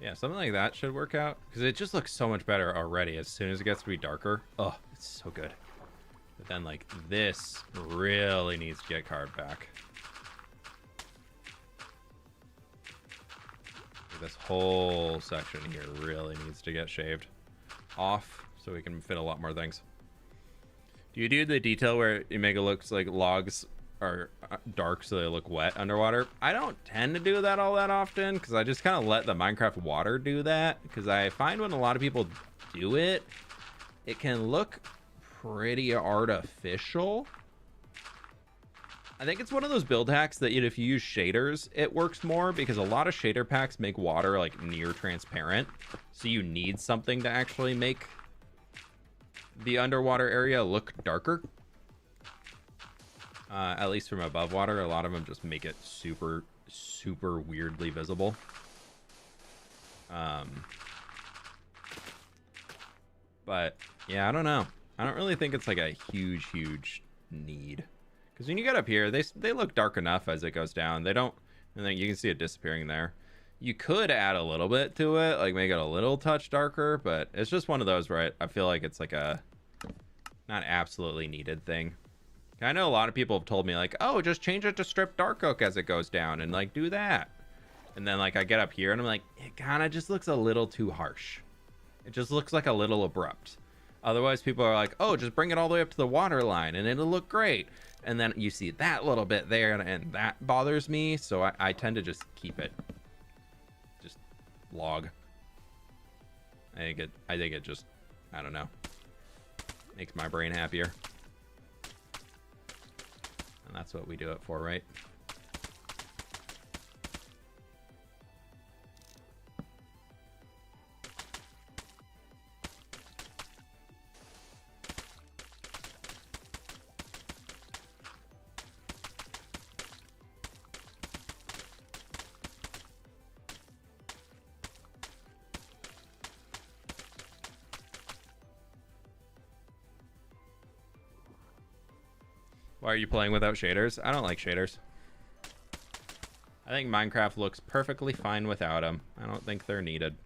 S1: Yeah, something like that should work out, because it just looks so much better already as soon as it gets to be darker. Oh, it's so good. But then, like, this really needs to get carved back. This whole section here really needs to get shaved off so we can fit a lot more things. Do you do the detail where you make it look like logs are dark so they look wet underwater. I don't tend to do that all that often because I just kind of let the Minecraft water do that, because I find when a lot of people do it, it can look pretty artificial. I think it's one of those build hacks that if you use shaders, it works more, because a lot of shader packs make water like near transparent. So you need something to actually make the underwater area look darker. At least from above water, a lot of them just make it super, super weirdly visible. But yeah, I don't know. I don't really think it's like a huge need. Because when you get up here, they look dark enough as it goes down. They don't, and then you can see it disappearing there. You could add a little bit to it, like make it a little touch darker, but it's just one of those where I feel like it's like a not absolutely needed thing. I know a lot of people have told me like, oh, just change it to strip dark oak as it goes down and like do that. And then like I get up here and I'm like, it kind of just looks a little too harsh. It just looks like a little abrupt. Otherwise people are like, oh, just bring it all the way up to the water line and it'll look great. And then you see that little bit there and that bothers me. So I tend to just keep it just log. I think it just, I don't know, makes my brain happier. And that's what we do it for, right? Why are you playing without shaders? I don't like shaders. I think Minecraft looks perfectly fine without them. I don't think they're needed.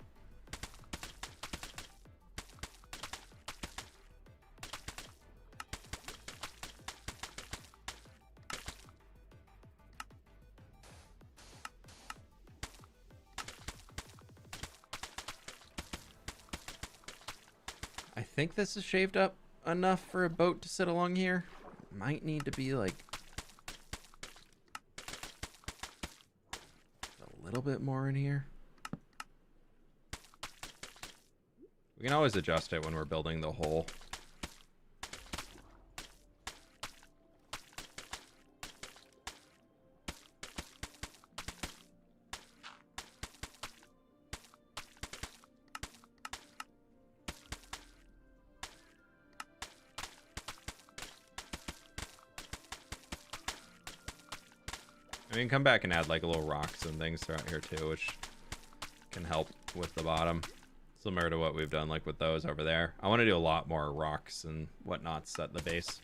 S1: I think this is shaved up enough for a boat to sit along here. Might need to be like a little bit more in here. We can always adjust it when we're building the hole. I mean, come back and add like little rocks and things throughout here too, which can help with the bottom. Similar to what we've done like with those over there. I want to do a lot more rocks and whatnots at the base.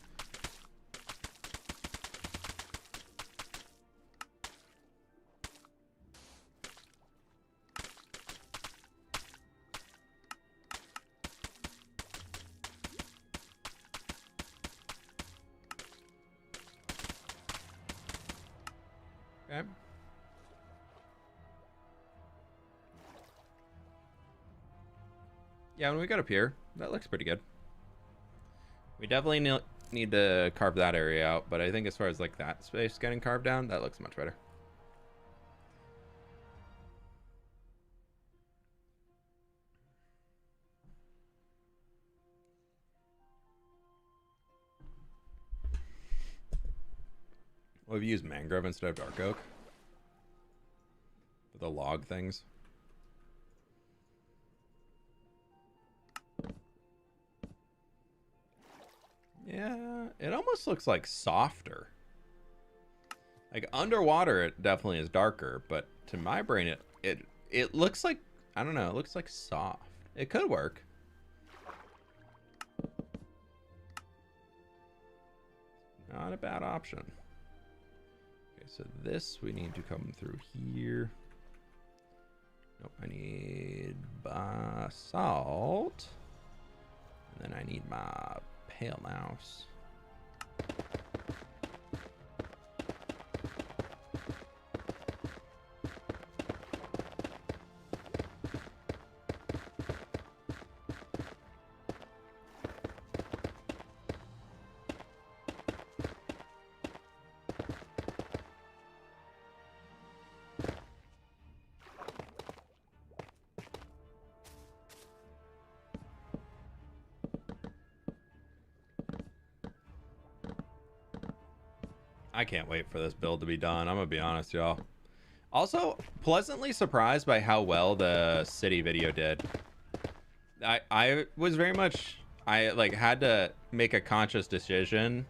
S1: Okay. Yeah, when we got up here, that looks pretty good. We definitely need to carve that area out, but I think as far as like that space getting carved down, that looks much better. Well, we've used mangrove instead of dark oak for the log things. Yeah, it almost looks like softer. Like underwater, it definitely is darker, but to my brain, it looks like, I don't know, it looks like soft. It could work. Not a bad option. Okay, so this we need to come through here. Nope, I need basalt. And then I need my pale mouse. I can't wait for this build to be done. I'm gonna be honest, y'all. Also, pleasantly surprised by how well the city video did. I was very much, I like had to make a conscious decision,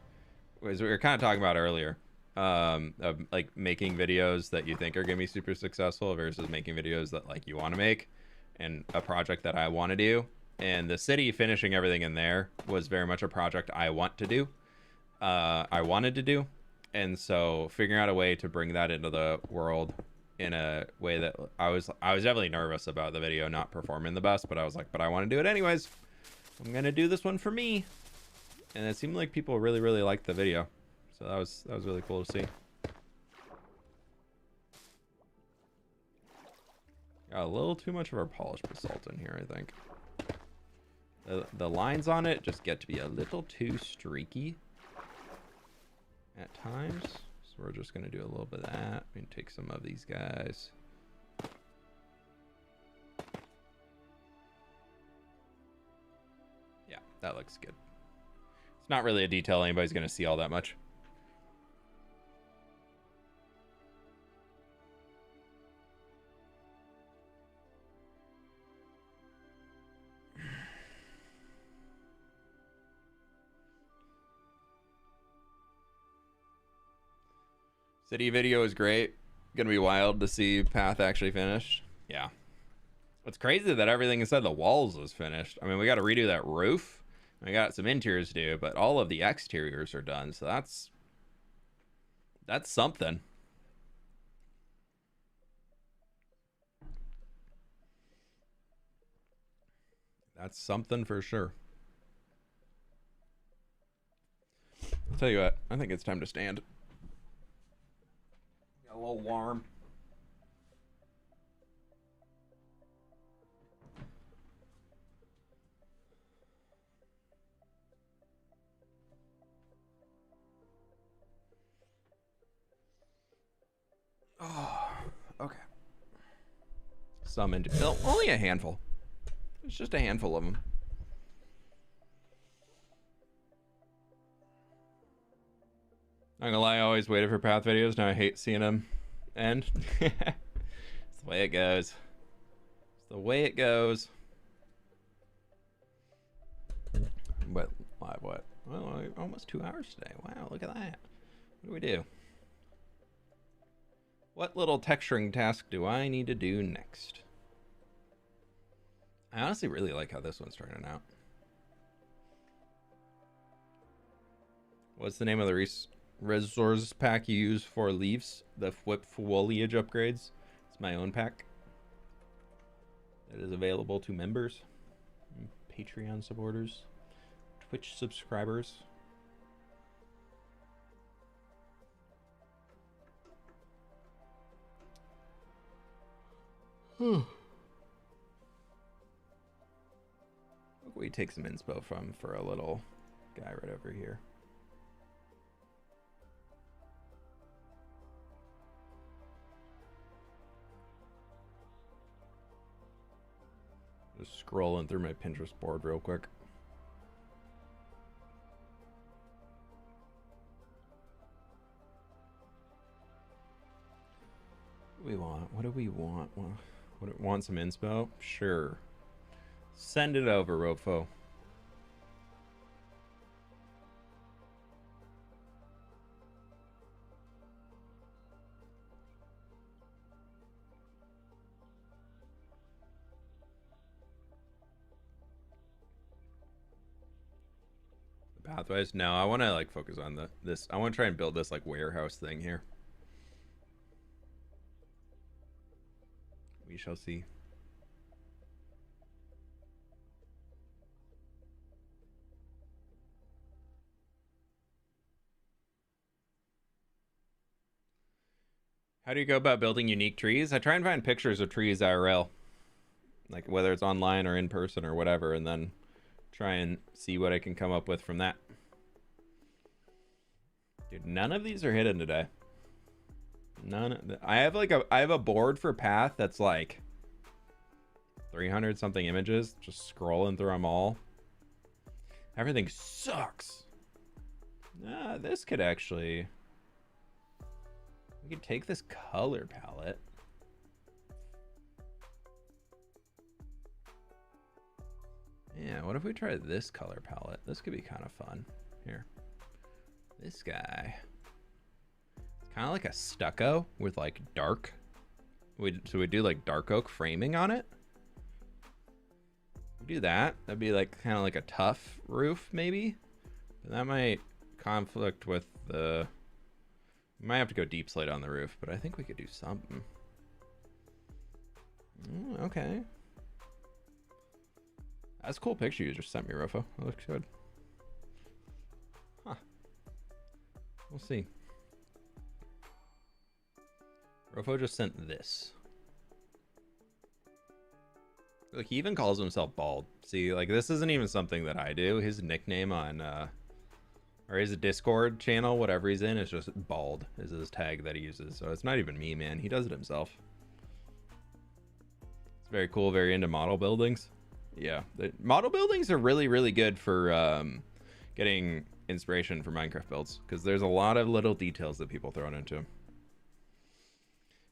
S1: as we were kind of talking about earlier, of like making videos that you think are gonna be super successful versus making videos that like you want to make, and a project that I want to do. And the city finishing everything in there was very much a project I want to do. I wanted to do. And so figuring out a way to bring that into the world in a way that I was definitely nervous about the video not performing the best, but I was like, but I want to do it anyways. I'm gonna do this one for me. And it seemed like people really, really liked the video. So that was really cool to see. Got a little too much of our polished basalt in here, I think. The lines on it just get to be a little too streaky at times. So we're just gonna do a little bit of that. We can take some of these guys. Yeah, that looks good. It's not really a detail anybody's gonna see all that much. City video is great. Gonna be wild to see Path actually finished. Yeah. It's crazy that everything inside the walls is finished. I mean, we got to redo that roof. We got some interiors to do, but all of the exteriors are done. So that's something. That's something for sure. I'll tell you what, I think it's time to stand. Got a little warm. Oh, okay. Some into only a handful. It's just a handful of them. Not gonna lie, I always waited for Path videos. Now I hate seeing them end. It's the way it goes. It's the way it goes. But live what? Well, almost 2 hours today. Wow, look at that. What do we do? What little texturing task do I need to do next? I honestly really like how this one's turning out. What's the name of the resource pack you use for leaves? The fWhip foliage upgrades. It's my own pack. It is available to members, Patreon supporters, Twitch subscribers. Look, we take some inspo from for a little guy right over here. Just scrolling through my Pinterest board real quick. What do we want? What do we want? Want some inspo? Sure. Send it over, Rofo. Pathways? No, I want to like focus on this. I want to try and build this like warehouse thing here. We shall see. How do you go about building unique trees? I try and find pictures of trees IRL, like whether it's online or in person or whatever, and then try and see what I can come up with from that. Dude, none of these are hidden today. I have a board for Path that's like 300 something images, just scrolling through them all. Everything sucks. This could actually, We could take this color palette. Yeah, what if we try this color palette? This could be kind of fun. Here. This guy. It's kind of like a stucco with like dark. So we do like dark oak framing on it. We do that. That'd be like kind of like a tough roof maybe. But that might conflict with the... We might have to go deep slate on the roof, but I think we could do something. Okay. That's a cool picture you just sent me, Rofo. That looks good. Huh. We'll see. Rofo just sent this. Look, he even calls himself Bald. See, like, this isn't even something that I do. His nickname on, or his Discord channel, whatever he's in, is just Bald, is his tag that he uses. So it's not even me, man. He does it himself. It's very cool, very into model buildings. Yeah, the model buildings are really, really good for getting inspiration for Minecraft builds, because there's a lot of little details that people throw into them.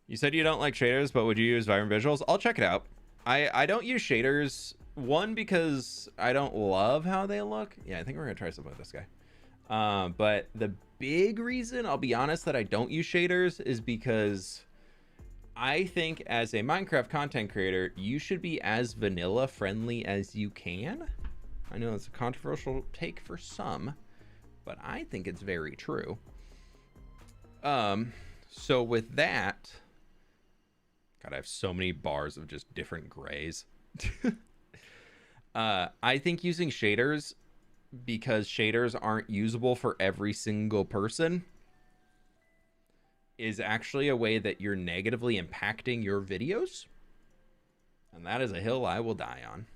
S1: You said you don't like shaders, but would you use Vibrant Visuals? I'll check it out. I don't use shaders, one, because I don't love how they look. Yeah, I think we're gonna try something with this guy. But the big reason, I'll be honest, that I don't use shaders is because I think as a Minecraft content creator, you should be as vanilla friendly as you can. I know it's a controversial take for some, but I think it's very true. So with that, God, I have so many bars of just different grays. I think using shaders, because shaders aren't usable for every single person, is actually a way that you're negatively impacting your videos. And that is a hill I will die on.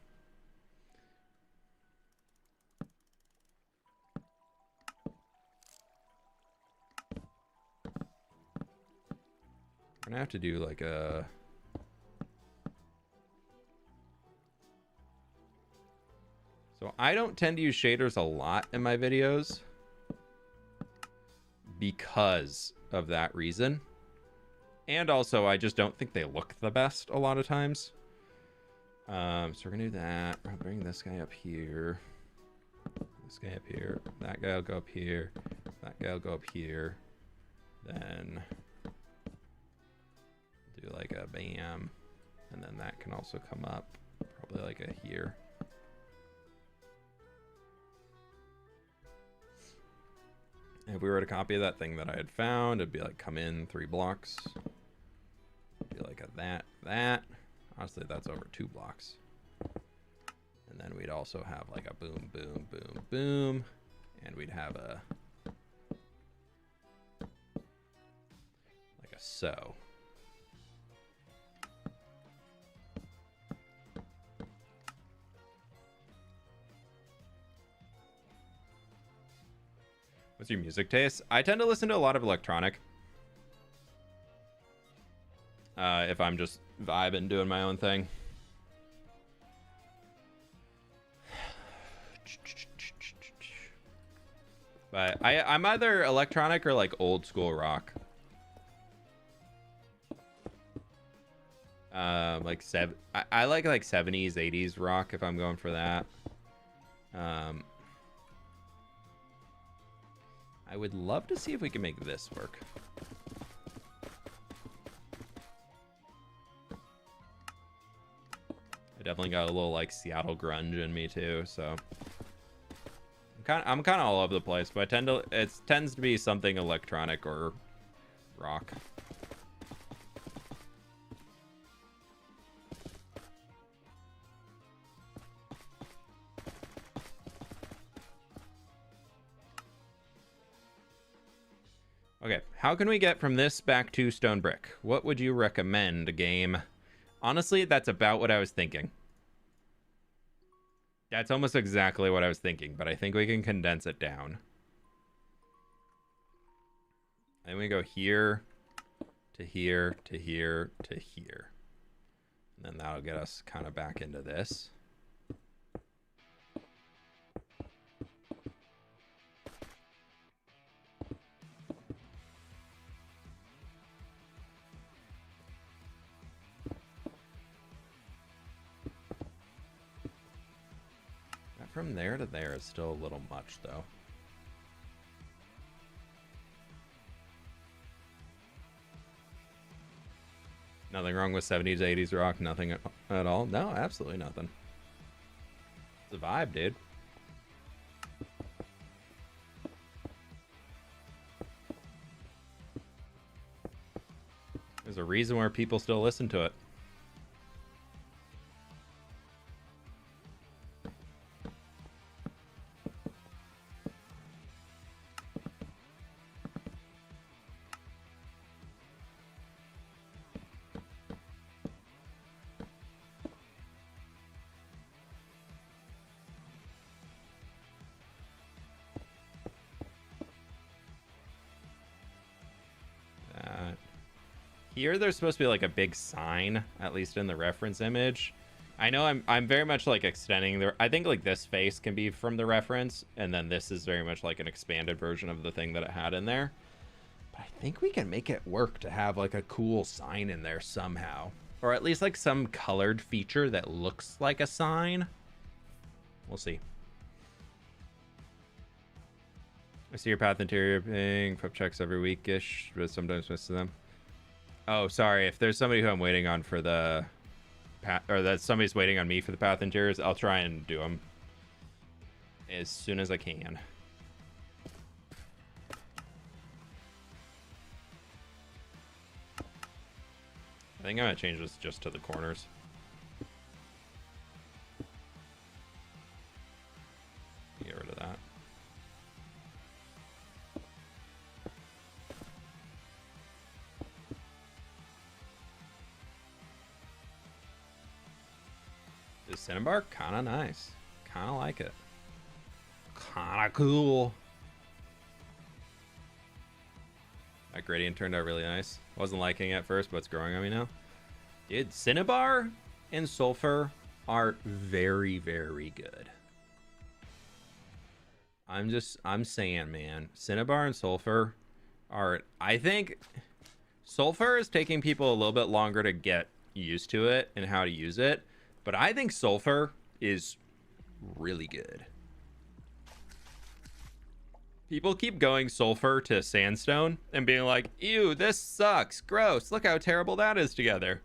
S1: I'm gonna have to do like a... So I don't tend to use shaders a lot in my videos because of that reason. And also, I just don't think they look the best a lot of times. So we're gonna do that. I'll bring this guy up here. This guy up here. That guy will go up here. That guy will go up here. Then do like a bam. And then that can also come up. Probably like a here. If we were to copy that thing that I had found, it'd be like come in 3 blocks. Be like a that. Honestly, that's over 2 blocks. And then we'd also have like a boom, boom, boom, boom. And we'd have a... like a so. What's your music taste? I tend to listen to a lot of electronic. If I'm just vibing, doing my own thing. But I'm either electronic or like old school rock. I like 70s, 80s rock if I'm going for that. I would love to see if we can make this work. I definitely got a little like Seattle grunge in me too, so I'm kind of all over the place, but it tends to be something electronic or rock. Okay, how can we get from this back to stone brick? What would you recommend, game? Honestly, that's about what I was thinking. That's almost exactly what I was thinking, but I think we can condense it down. And we go here to here to here to here. And then that'll get us kind of back into this. from there to there is still a little much, though. Nothing wrong with 70s, 80s rock. Nothing at all. No, absolutely nothing. It's a vibe, dude. There's a reason why people still listen to it. Here, there's supposed to be like a big sign, at least in the reference image. I know I'm very much like extending the. I think like this face can be from the reference, and then this is very much like an expanded version of the thing that it had in there. But I think we can make it work to have like a cool sign in there somehow, or at least like some colored feature that looks like a sign. We'll see. I see your path interior ping fWhip checks every week-ish, but sometimes miss them. Oh, sorry. If there's somebody who I'm waiting on for the path, or that somebody's waiting on me for the path interiors, I'll try and do them as soon as I can. I think I'm gonna change this just to the corners. Get rid of that. The Cinnabar, kind of nice. Kind of like it. Kind of cool. That gradient turned out really nice. Wasn't liking it at first, but it's growing on me now. Dude, Cinnabar and Sulfur are very, very good. I'm saying, man. Cinnabar and Sulfur are... I think Sulfur is taking people a little bit longer to get used to it and how to use it. But I think Sulfur is really good. People keep going Sulfur to Sandstone and being like, ew, this sucks. Gross. Look how terrible that is together.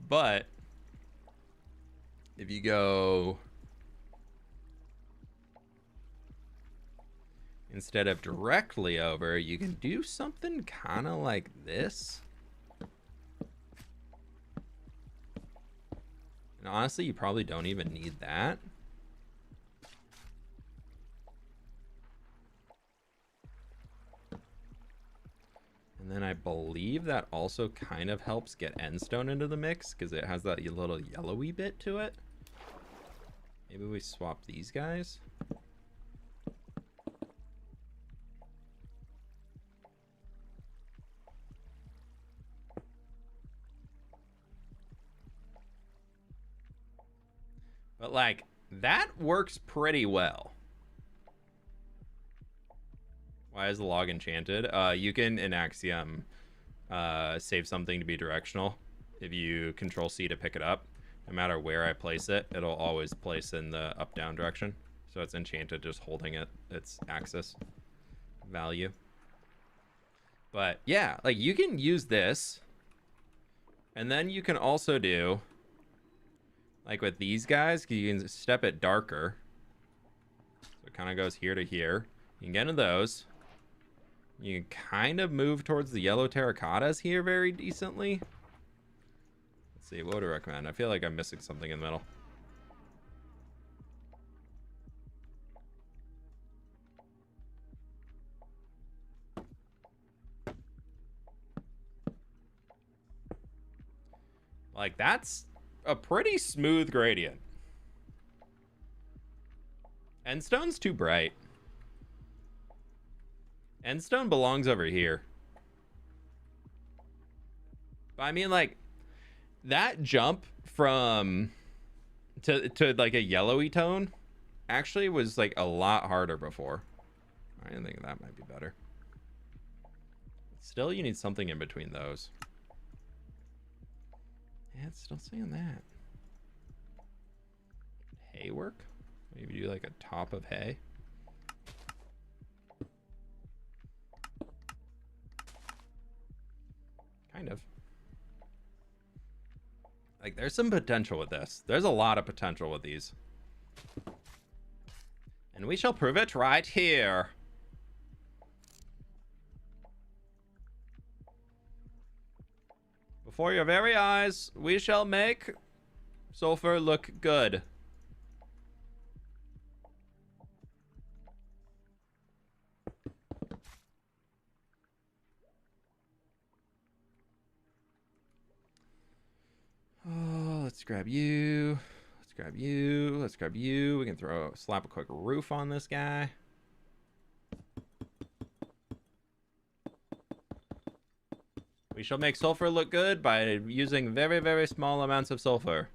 S1: But if you go... instead of directly over, you can do something kind of like this. And honestly, you probably don't even need that. And then I believe that also kind of helps get Endstone into the mix because it has that little yellowy bit to it. Maybe we swap these guys. But like, that works pretty well. Why is the log enchanted? You can in Axiom save something to be directional. If you Control C to pick it up, no matter where I place it, it'll always place in the up-down direction. So it's enchanted just holding its axis value. But yeah, like you can use this. And then you can also do, like with these guys, you can step it darker. So it kind of goes here to here. You can get into those. You can kind of move towards the yellow terracottas here very decently. Let's see, what would I recommend? I feel like I'm missing something in the middle. Like, that's a pretty smooth gradient. Endstone's too bright. Endstone belongs over here. But I mean, like, that jump from to like a yellowy tone actually was like a lot harder before. I think that might be better. Still, you need something in between those. Yeah, it's still saying that. Hay work? Maybe do like a top of hay. Kind of. Like, there's some potential with this. There's a lot of potential with these. And we shall prove it right here. Before your very eyes, we shall make sulfur look good. Oh, let's grab you. Let's grab you. Let's grab you. We can slap a quick roof on this guy. We shall make sulfur look good by using very, very small amounts of sulfur.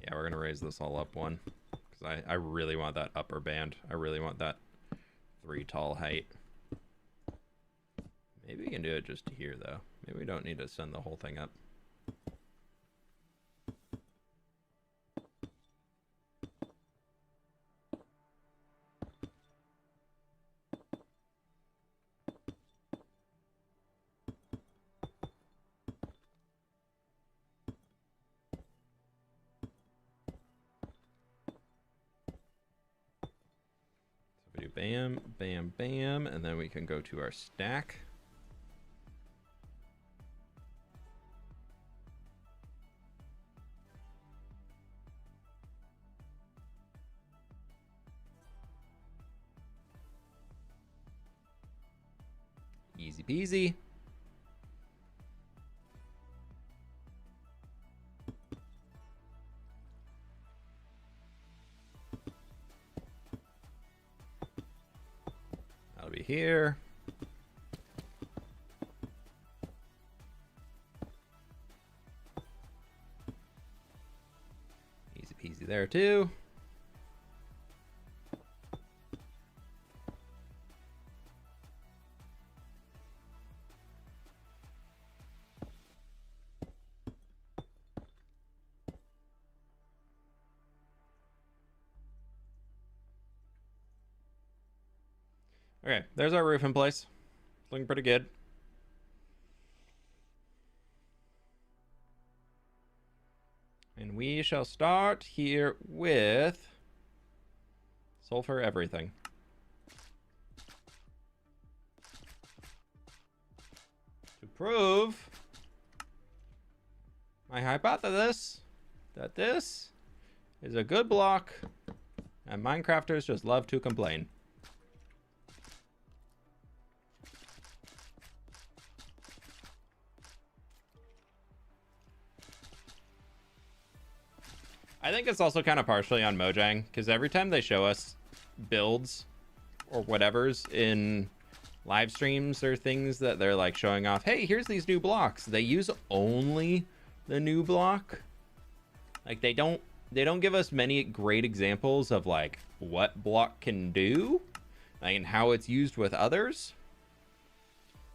S1: Yeah, we're gonna raise this all up one. Because I really want that upper band. I really want that 3 tall height. Maybe we can do it just here, though. Maybe we don't need to send the whole thing up. Bam, bam, bam, and then we can go to our stack. Easy peasy. Here. Easy peasy there too. Okay, there's our roof in place. It's looking pretty good. And we shall start here with sulfur everything. To prove my hypothesis that this is a good block and Minecrafters just love to complain. I think it's also kind of partially on Mojang, because every time they show us builds or whatever's in live streams or things that they're like showing off, hey, here's these new blocks. They use only the new block. Like they don't give us many great examples of like what block can do and how it's used with others.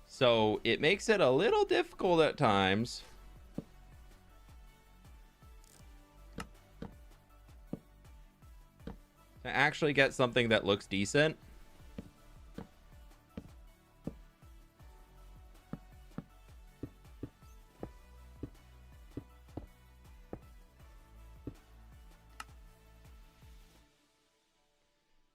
S1: So it makes it a little difficult at times. To actually get something that looks decent.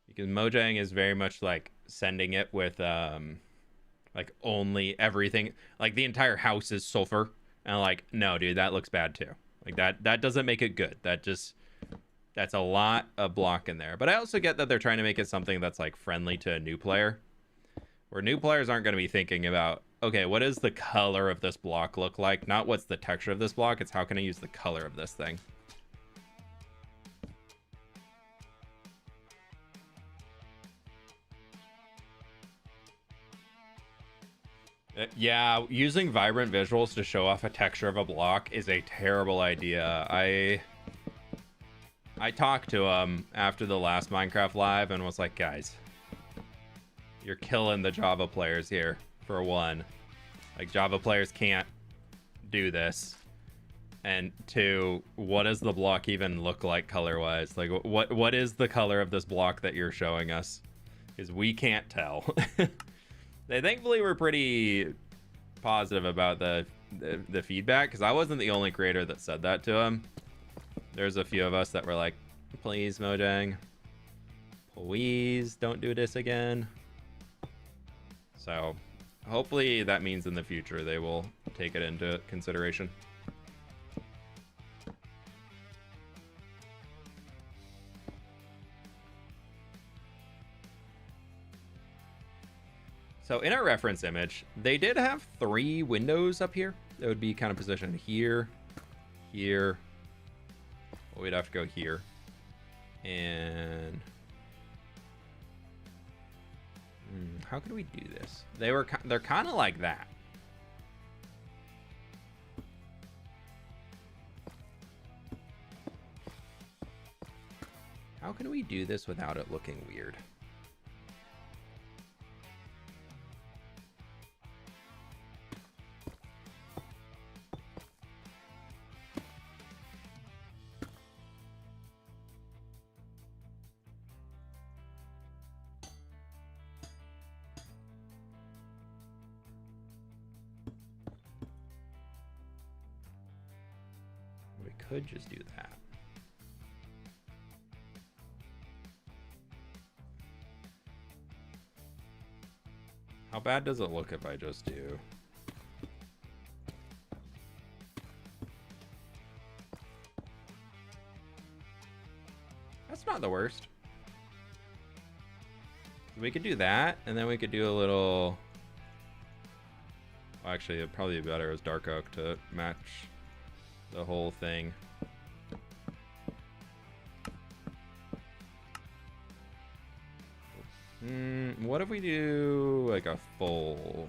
S1: Because Mojang is very much like sending it with like only everything, like the entire house is sulfur, and like, no dude, that looks bad too. Like that doesn't make it good. That's a lot of block in there. But I also get that they're trying to make it something that's like friendly to a new player, where new players aren't going to be thinking about, okay, what does the color of this block look like? Not what's the texture of this block, it's how can I use the color of this thing. Yeah, using vibrant visuals to show off a texture of a block is a terrible idea. I talked to him after the last Minecraft live and was like, guys, you're killing the Java players here, for one. Like, Java players can't do this. And 2, what does the block even look like color-wise? Like, what is the color of this block that you're showing us? Because we can't tell. They thankfully were pretty positive about the feedback, because I wasn't the only creator that said that to him. There's a few of us that were like, please, Mojang, please don't do this again. So hopefully that means in the future they will take it into consideration. So in our reference image, they did have 3 windows up here. That would be kind of positioned here, here. Well, we'd have to go here. And how could we do this? They're kind of like that. How can we do this without it looking weird? Could just do that. How bad does it look if I just do? That's not the worst. We could do that, and then we could do a little... Well, actually, it'd probably be better as dark oak to match the whole thing. What if we do like a full?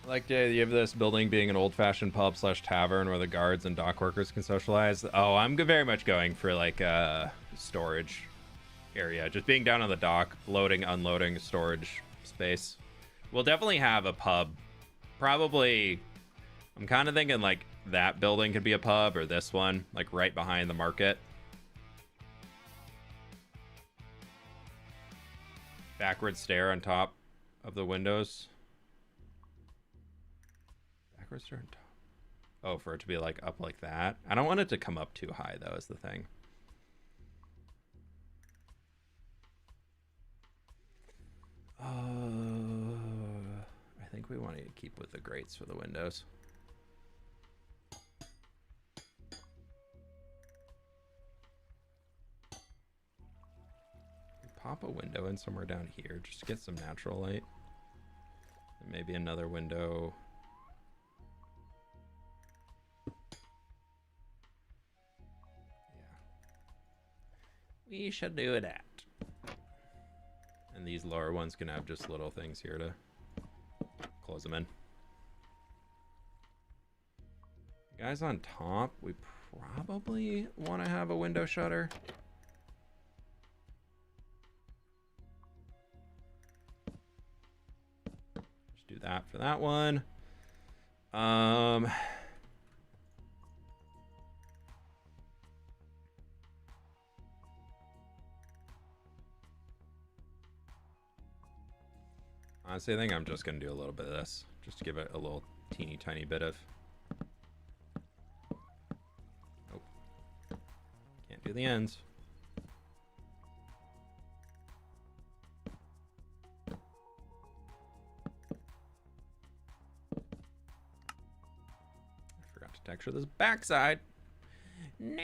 S1: Like the idea of this building being an old-fashioned pub / tavern where the guards and dock workers can socialize. Oh, I'm very much going for like a storage area, just being down on the dock, loading, unloading, storage space. We'll definitely have a pub. Probably, I'm kind of thinking like that building could be a pub, or this one, like right behind the market. Backward stair on top of the windows. Oh, for it to be like up like that. I don't want it to come up too high though, is the thing. I think we want to keep with the grates for the windows. Pop a window in somewhere down here just to get some natural light. And maybe another window. We should do that. And these lower ones can have just little things here to close them in. Guys on top, we probably want to have a window shutter. Just do that for that one. Honestly, I think I'm just going to do a little bit of this. Just to give it a little teeny tiny bit of... Nope. Can't do the ends. I forgot to texture this backside. No.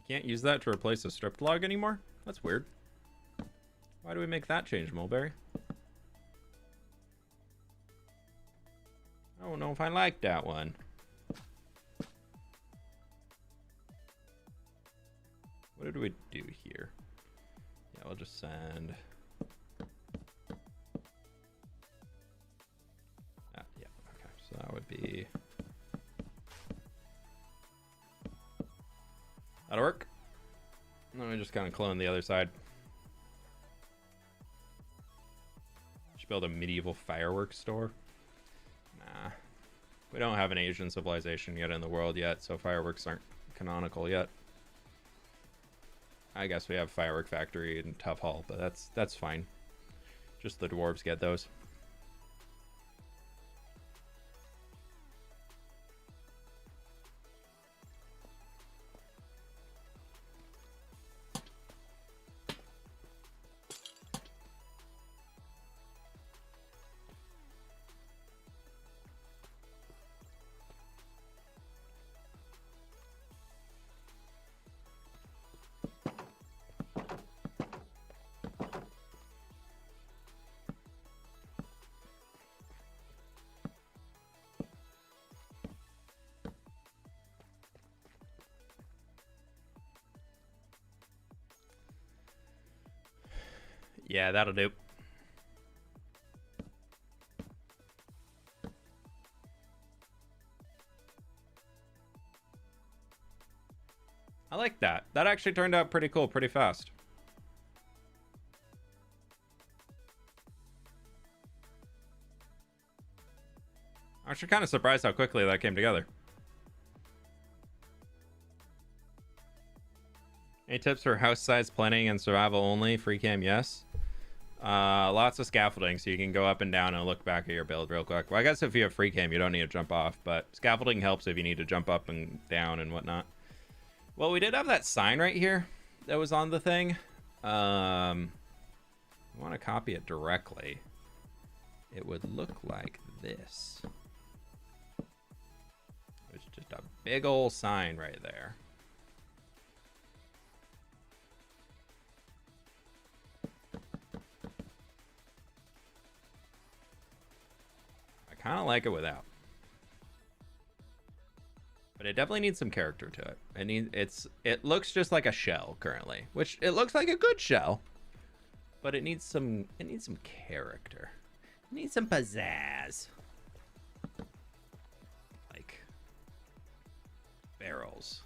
S1: Can't use that to replace a stripped log anymore? That's weird. Why do we make that change, Mulberry? I don't know if I like that one. What did we do here? Yeah, we'll just send... yeah, okay. So that would be... That'll work. Let me just kind of clone the other side. Should build a medieval fireworks store. Nah. We don't have an Asian civilization yet in the world yet, so fireworks aren't canonical yet. I guess we have Firework Factory and Tough Hall, but that's fine. Just the dwarves get those. Yeah, that'll do. I like that. That actually turned out pretty cool, pretty fast. I'm actually kind of surprised how quickly that came together. Any tips for house size planning and survival only? Free cam, yes. Lots of scaffolding so you can go up and down and look back at your build real quick. Well, I guess if you have free cam, you don't need to jump off, but scaffolding helps if you need to jump up and down and whatnot. Well, we did have that sign right here that was on the thing. I want to copy it directly. It would look like this. It's just a big old sign right there. I kind of like it without. But it definitely needs some character to it. It looks just like a shell currently, which it looks like a good shell, but it needs some character. It needs some pizzazz. Like barrels.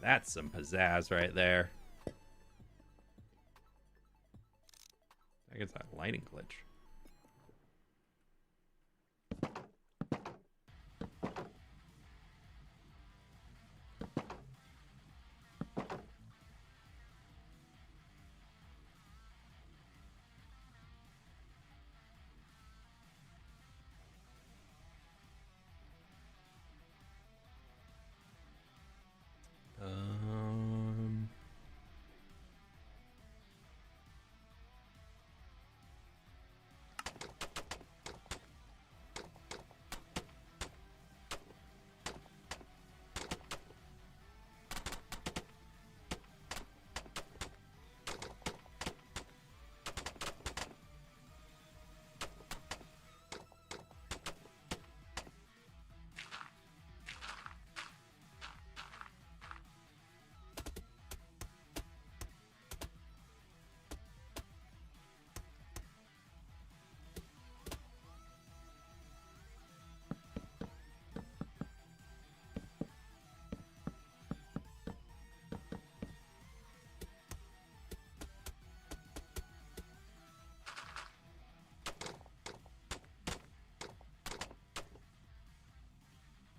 S1: That's some pizzazz right there. I guess that lighting glitch.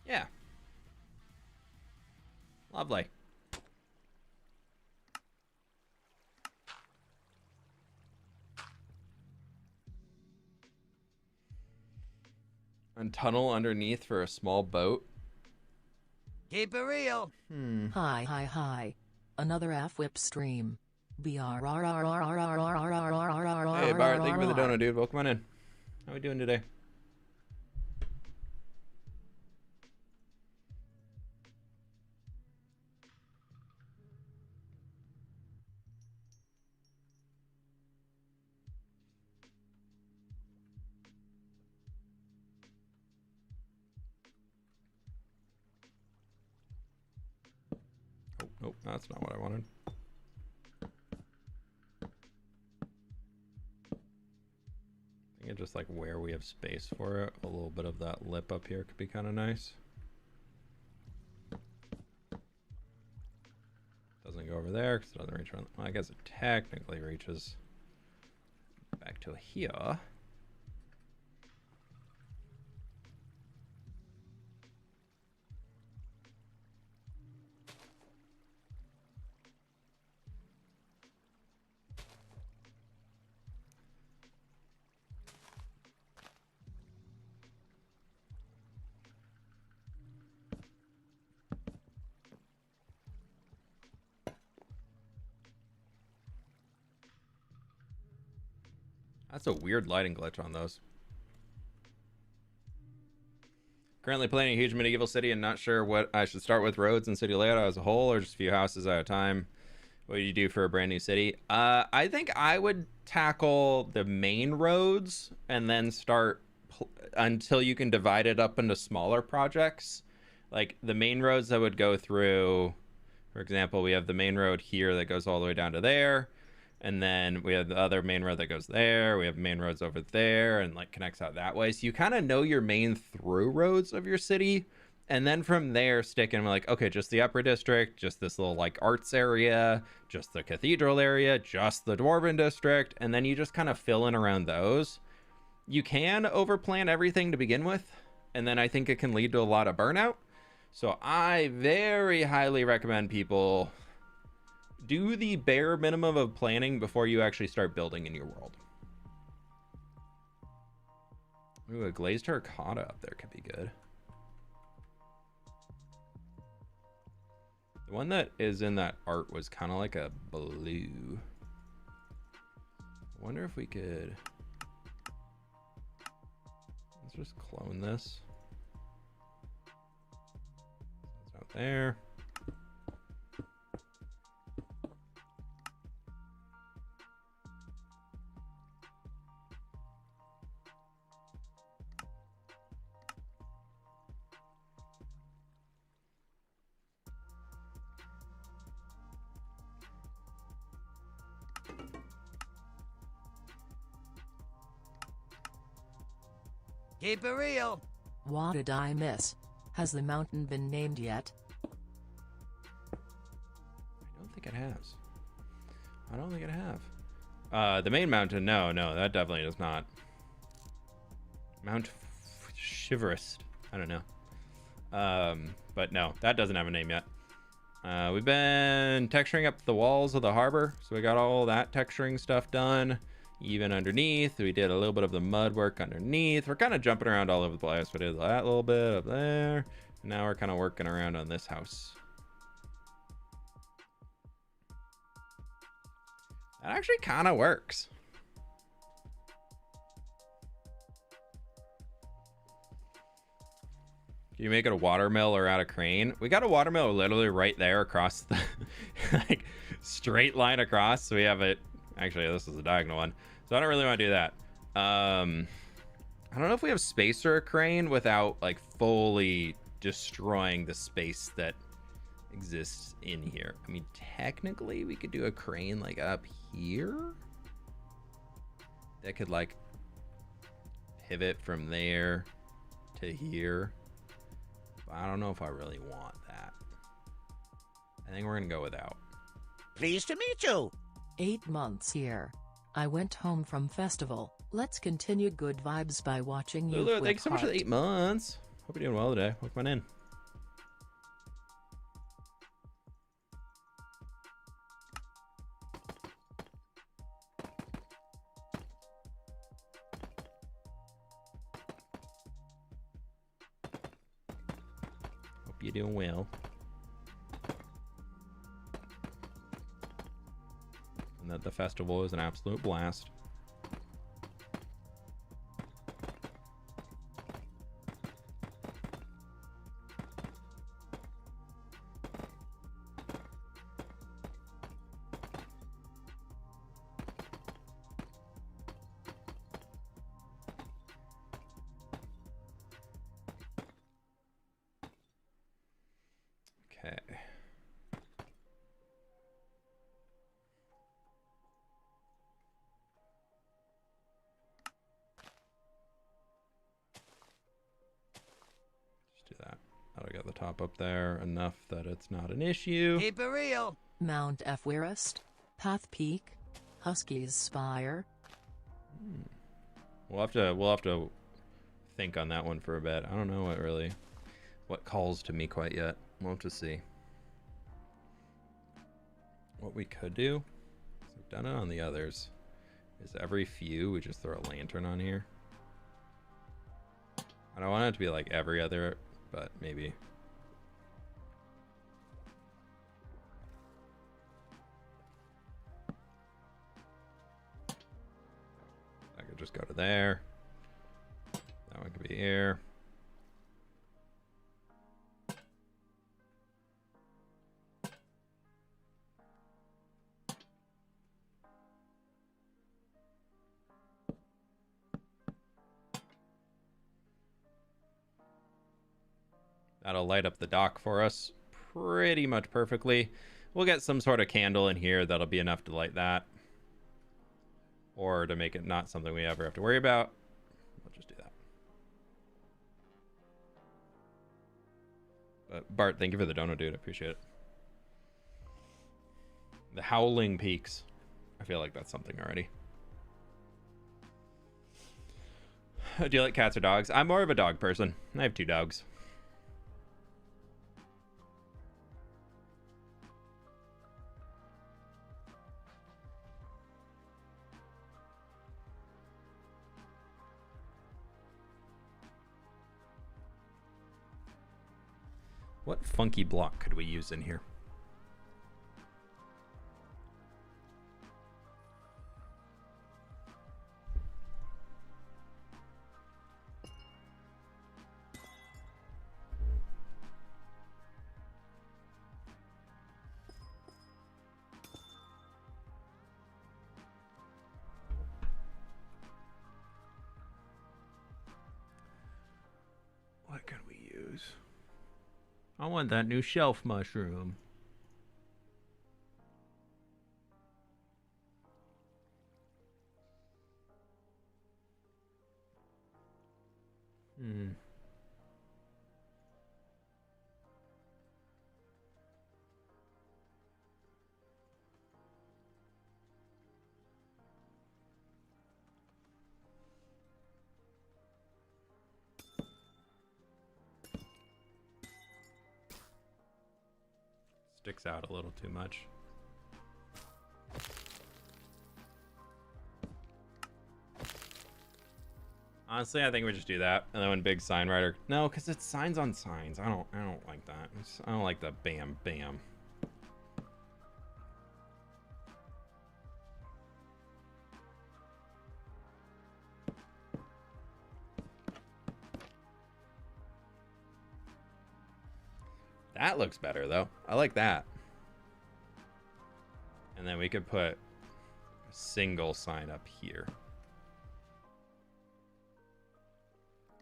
S1: Yeah. Lovely. And tunnel underneath for a small boat.
S3: Keep it real.
S2: Hi. Another fWhip stream.
S1: Hey Bart, thank you for the donut, dude. Welcome on in. How we doing today? Oh, nope, that's not what I wanted. I think just like where we have space for it, a little bit of that lip up here could be kind of nice. Doesn't go over there because it doesn't reach around. Well, I guess it technically reaches back to here. That's a weird lighting glitch on those. Currently planning a huge medieval city and not sure what I should start with, roads and city layout as a whole or just a few houses at a time. What do you do for a brand new city? I think I would tackle the main roads and then start until you can divide it up into smaller projects. Like the main roads that would go through, for example, we have the main road here that goes all the way down to there. And then we have the other main road that goes there. We have main roads over there and like connects out that way. So you kind of know your main through roads of your city. And then from there, stick in like, okay, just the upper district, just this little like arts area, just the cathedral area, just the dwarven district. And then you just kind of fill in around those. You can overplan everything to begin with. And then I think it can lead to a lot of burnout. So I very highly recommend people do the bare minimum of planning before you actually start building in your world. Ooh, a glazed terracotta up there could be good. The one that is in that art was kind of like a blue. I wonder if we could... Let's just clone this. It's out there.
S3: Keep it real.
S2: What did I miss? Has the mountain been named yet?
S1: I don't think it has. I don't think it have. The main mountain, no, that definitely does not. Mount Chiverist. I don't know. But no, that doesn't have a name yet. We've been texturing up the walls of the harbor, so we got all that texturing stuff done. Even underneath, we did a little bit of the mud work underneath. We're kind of jumping around all over the place. We did that little bit up there. And now we're kind of working around on this house. That actually kind of works. Can you make it a watermill or out of crane? We got a watermill literally right there across the like straight line across. So we have it. Actually, this is a diagonal one. So I don't really want to do that. I don't know if we have space for a crane without like fully destroying the space that exists in here. I mean, technically we could do a crane like up here that could like pivot from there to here. But I don't know if I really want that. I think we're gonna go without.
S3: Pleased to meet you.
S2: 8 months here. I went home from festival. Let's continue good vibes by watching you.
S1: Lulu, thanks so much for the 8 months. Hope you're doing well today. Welcome on in. Hope you're doing well. And that the festival is an absolute blast. Okay. Just do that. Oh, we got the top up there enough that it's not an issue.
S3: Keep it real.
S2: Mount fWhip, Path Peak, Husky's Spire.
S1: We'll have to think on that one for a bit. I don't know what calls to me quite yet. We'll have to see. What we could do, I've done it on the others, is every few we just throw a lantern on here. I don't want it to be like every other, but maybe. I could just go to there. That one could be here. That'll light up the dock for us pretty much perfectly. We'll get some sort of candle in here that'll be enough to light that. Or to make it not something we ever have to worry about. We'll just do that. But Bart, thank you for the donut, dude. I appreciate it. The Howling Peaks. I feel like that's something already. Do you like cats or dogs? I'm more of a dog person. I have 2 dogs. What funky block could we use in here? What can we use? I want that new shelf mushroom. Sticks out a little too much. Honestly, I think we just do that, and then when big sign writer. No, because it's signs on signs. I don't like that. I don't like the bam bam. That looks better though. I like that. And then we could put a single sign up here.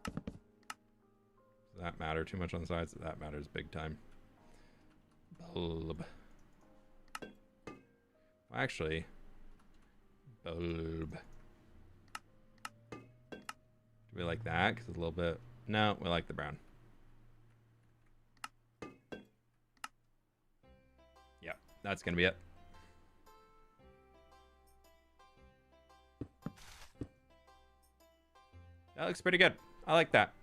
S1: Does that matter too much on the sides? That matters big time. Bulb. Well, actually, bulb. Do we like that? Because it's a little bit... No, we like the brown. Yeah, that's going to be it. That looks pretty good. I like that.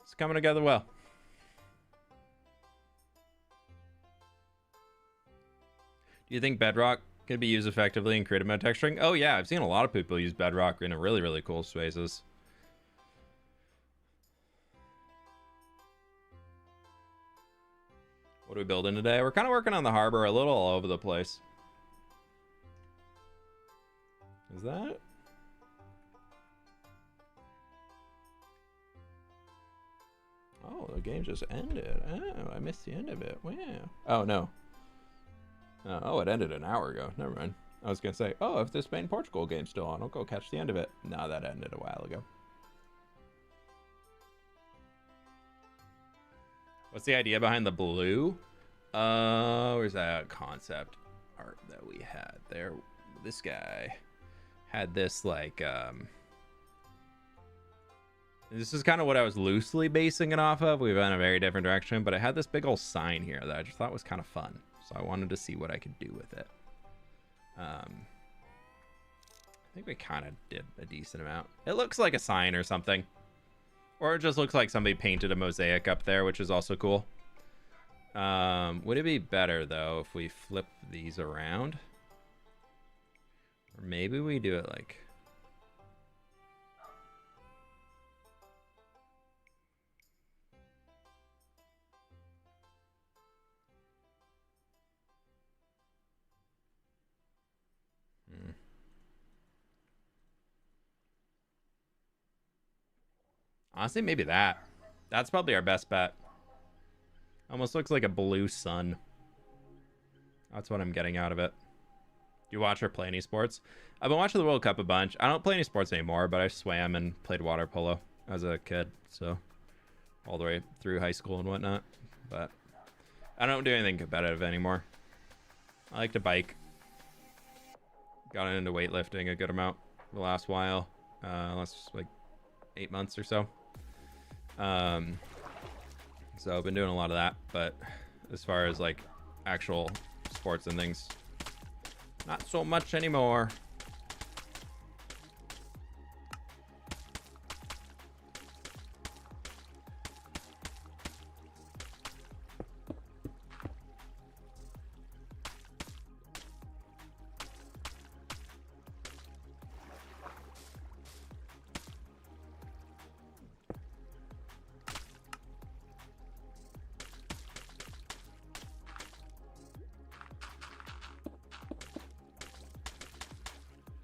S1: It's coming together well. Do you think Bedrock can be used effectively in creative mode texturing? Oh yeah, I've seen a lot of people use Bedrock in a really, really cool spaces. What are we building today? We're kind of working on the harbor a little all over the place. Is that? Oh, the game just ended. Oh, I missed the end of it. Wow. Oh, no. Oh, it ended an hour ago. Never mind. I was going to say, oh, if the Spain-Portugal game's still on, I'll go catch the end of it. No, that ended a while ago. What's the idea behind the blue? Where's that concept art that we had there? This guy had this, like, this is kind of what I was loosely basing it off of. We've been in a very different direction, but it had this big old sign here that I just thought was kind of fun. So I wanted to see what I could do with it. I think we kind of did a decent amount. It looks like a sign or something. Or it just looks like somebody painted a mosaic up there, which is also cool. Would it be better, though, if we flip these around? Or maybe we do it like... Honestly, maybe that. That's probably our best bet. Almost looks like a blue sun. That's what I'm getting out of it. Do you watch or play any sports? I've been watching the World Cup a bunch. I don't play any sports anymore, but I swam and played water polo as a kid. So all the way through high school and whatnot. But I don't do anything competitive anymore. I like to bike. Got into weightlifting a good amount the last while. Last like 8 months or so. So I've been doing a lot of that, but as far as like actual sports and things, not so much anymore.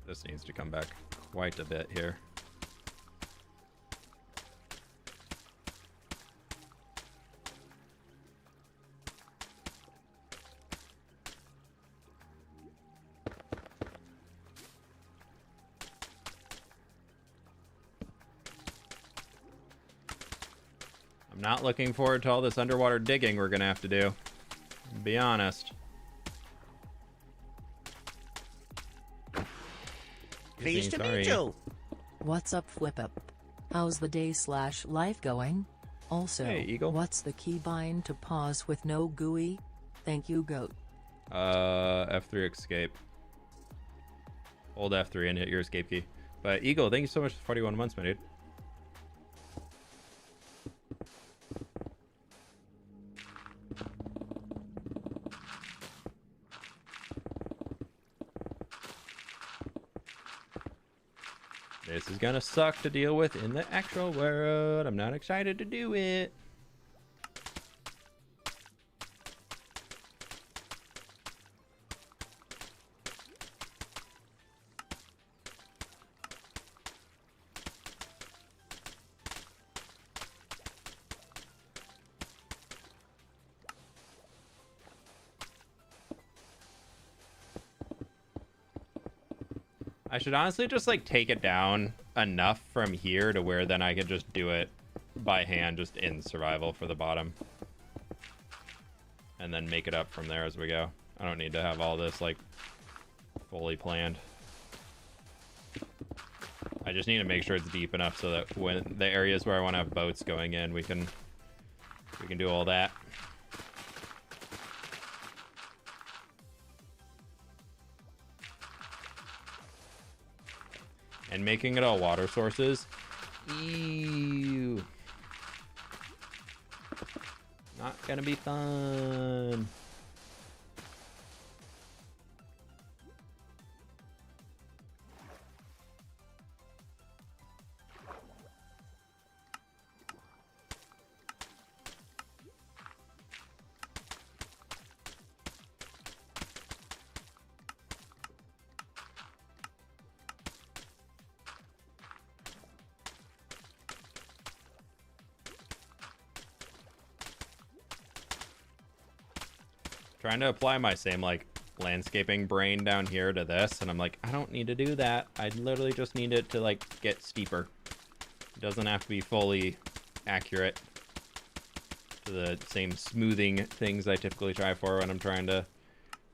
S1: This needs to come back quite a bit here. I'm not looking forward to all this underwater digging we're gonna have to do. To be honest.
S3: Pleased to meet you.
S2: What's up, fWhip? How's the day/life going? Also,
S1: Hey, Eagle.
S2: what's the keybind to pause with no GUI? Thank you, goat.
S1: F3 escape. Hold F3 and hit your escape key. But Eagle, thank you so much for 41 months, my dude. This is gonna suck to deal with in the actual world. I'm not excited to do it. I should honestly just like take it down enough from here to where then I could just do it by hand just in survival for the bottom. And then make it up from there as we go. I don't need to have all this like fully planned. I just need to make sure it's deep enough so that when the areas where I want to have boats going in, we can do all that. And making it all water sources. Ew. Not gonna be fun. Trying to apply my same, like, landscaping brain down here to this, and I'm like, I don't need to do that. I literally just need it to, like, get steeper. It doesn't have to be fully accurate to the same smoothing things I typically try for when I'm trying to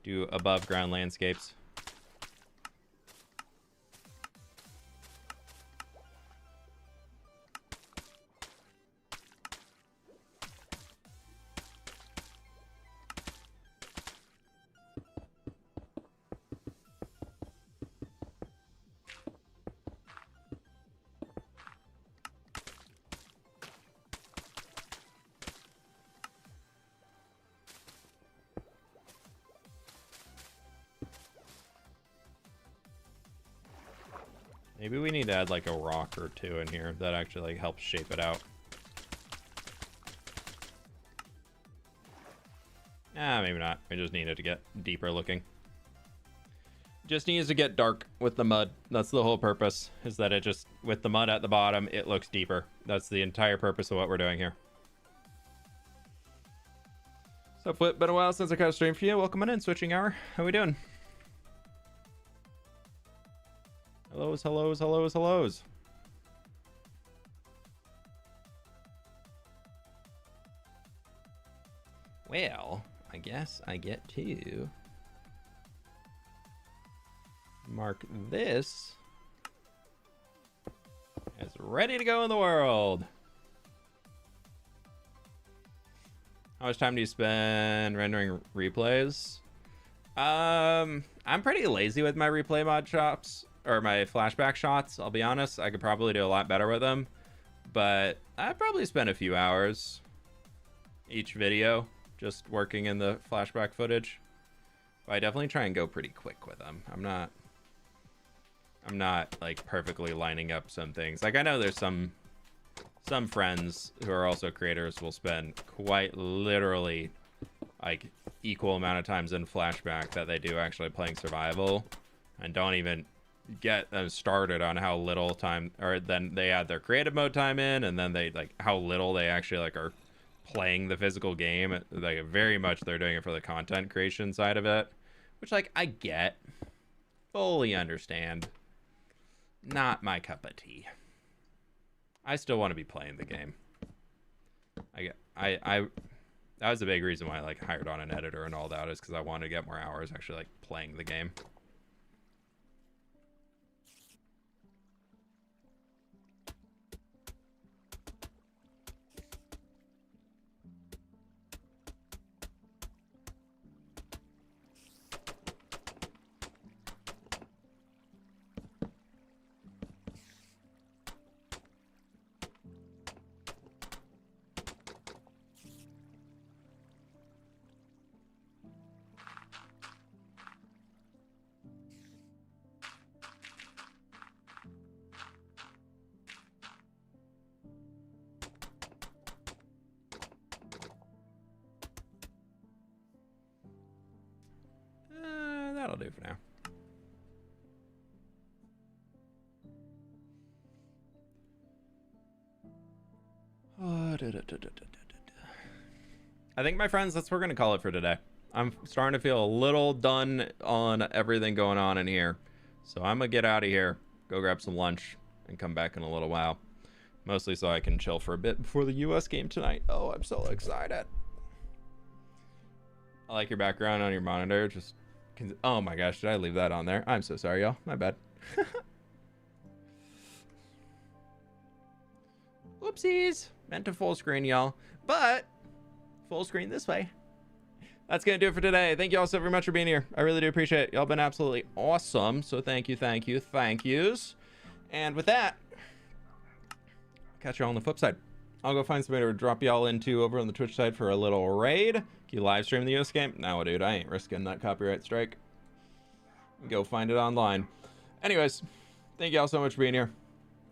S1: do above ground landscapes. Maybe we need to add like a rock or two in here that actually like helps shape it out. Maybe not. We just need it to get deeper looking. Just needs to get dark with the mud. That's the whole purpose, is that it just, with the mud at the bottom, it looks deeper. That's the entire purpose of what we're doing here. So, fWhip, been a while since I caught a stream for you. Welcome on in, switching hour. How we doing? Hellos, hellos, hellos, hellos. Well, I guess I get to mark this as ready to go in the world. How much time do you spend rendering replays? I'm pretty lazy with my replay mod shops. Or my flashback shots, I'll be honest. I could probably do a lot better with them. But I probably spend a few hours each video just working in the flashback footage. But I definitely try and go pretty quick with them. I'm not like perfectly lining up some things. Like I know there's some friends who are also creators will spend quite literally like equal amount of times in flashback that they do actually playing survival, and don't even get them started on how little time, or then they add their creative mode time in, and then they like how little they actually like are playing the physical game. Like very much they're doing it for the content creation side of it, which like I get, fully understand. Not my cup of tea. I still want to be playing the game. I that was a big reason why I like hired on an editor and all that, is because I wanted to get more hours actually like playing the game. That'll do for now. I think, my friends, that's what we're going to call it for today. I'm starting to feel a little done on everything going on in here. So I'm going to get out of here, go grab some lunch, and come back in a little while. Mostly so I can chill for a bit before the US game tonight. Oh, I'm so excited. I like your background on your monitor. Just, oh my gosh, did I leave that on there? I'm so sorry, y'all. My bad. Whoopsies. Meant to full screen, y'all. But full screen this way. That's going to do it for today. Thank you all so very much for being here. I really do appreciate it. Y'all been absolutely awesome. So thank you, thank you, thank yous. And with that, catch y'all on the flip side. I'll go find somebody to drop y'all into over on the Twitch side for a little raid. Can you live stream the US game? No, dude, I ain't risking that copyright strike. Go find it online. Anyways, thank y'all so much for being here.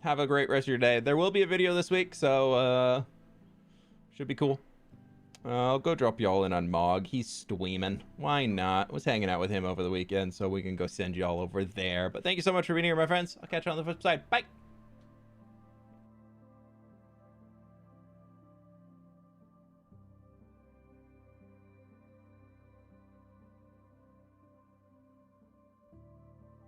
S1: Have a great rest of your day. There will be a video this week, so should be cool. I'll go drop y'all in on Mog. He's streaming. Why not? Was hanging out with him over the weekend, so we can go send y'all over there. But thank you so much for being here, my friends. I'll catch you on the flip side. Bye.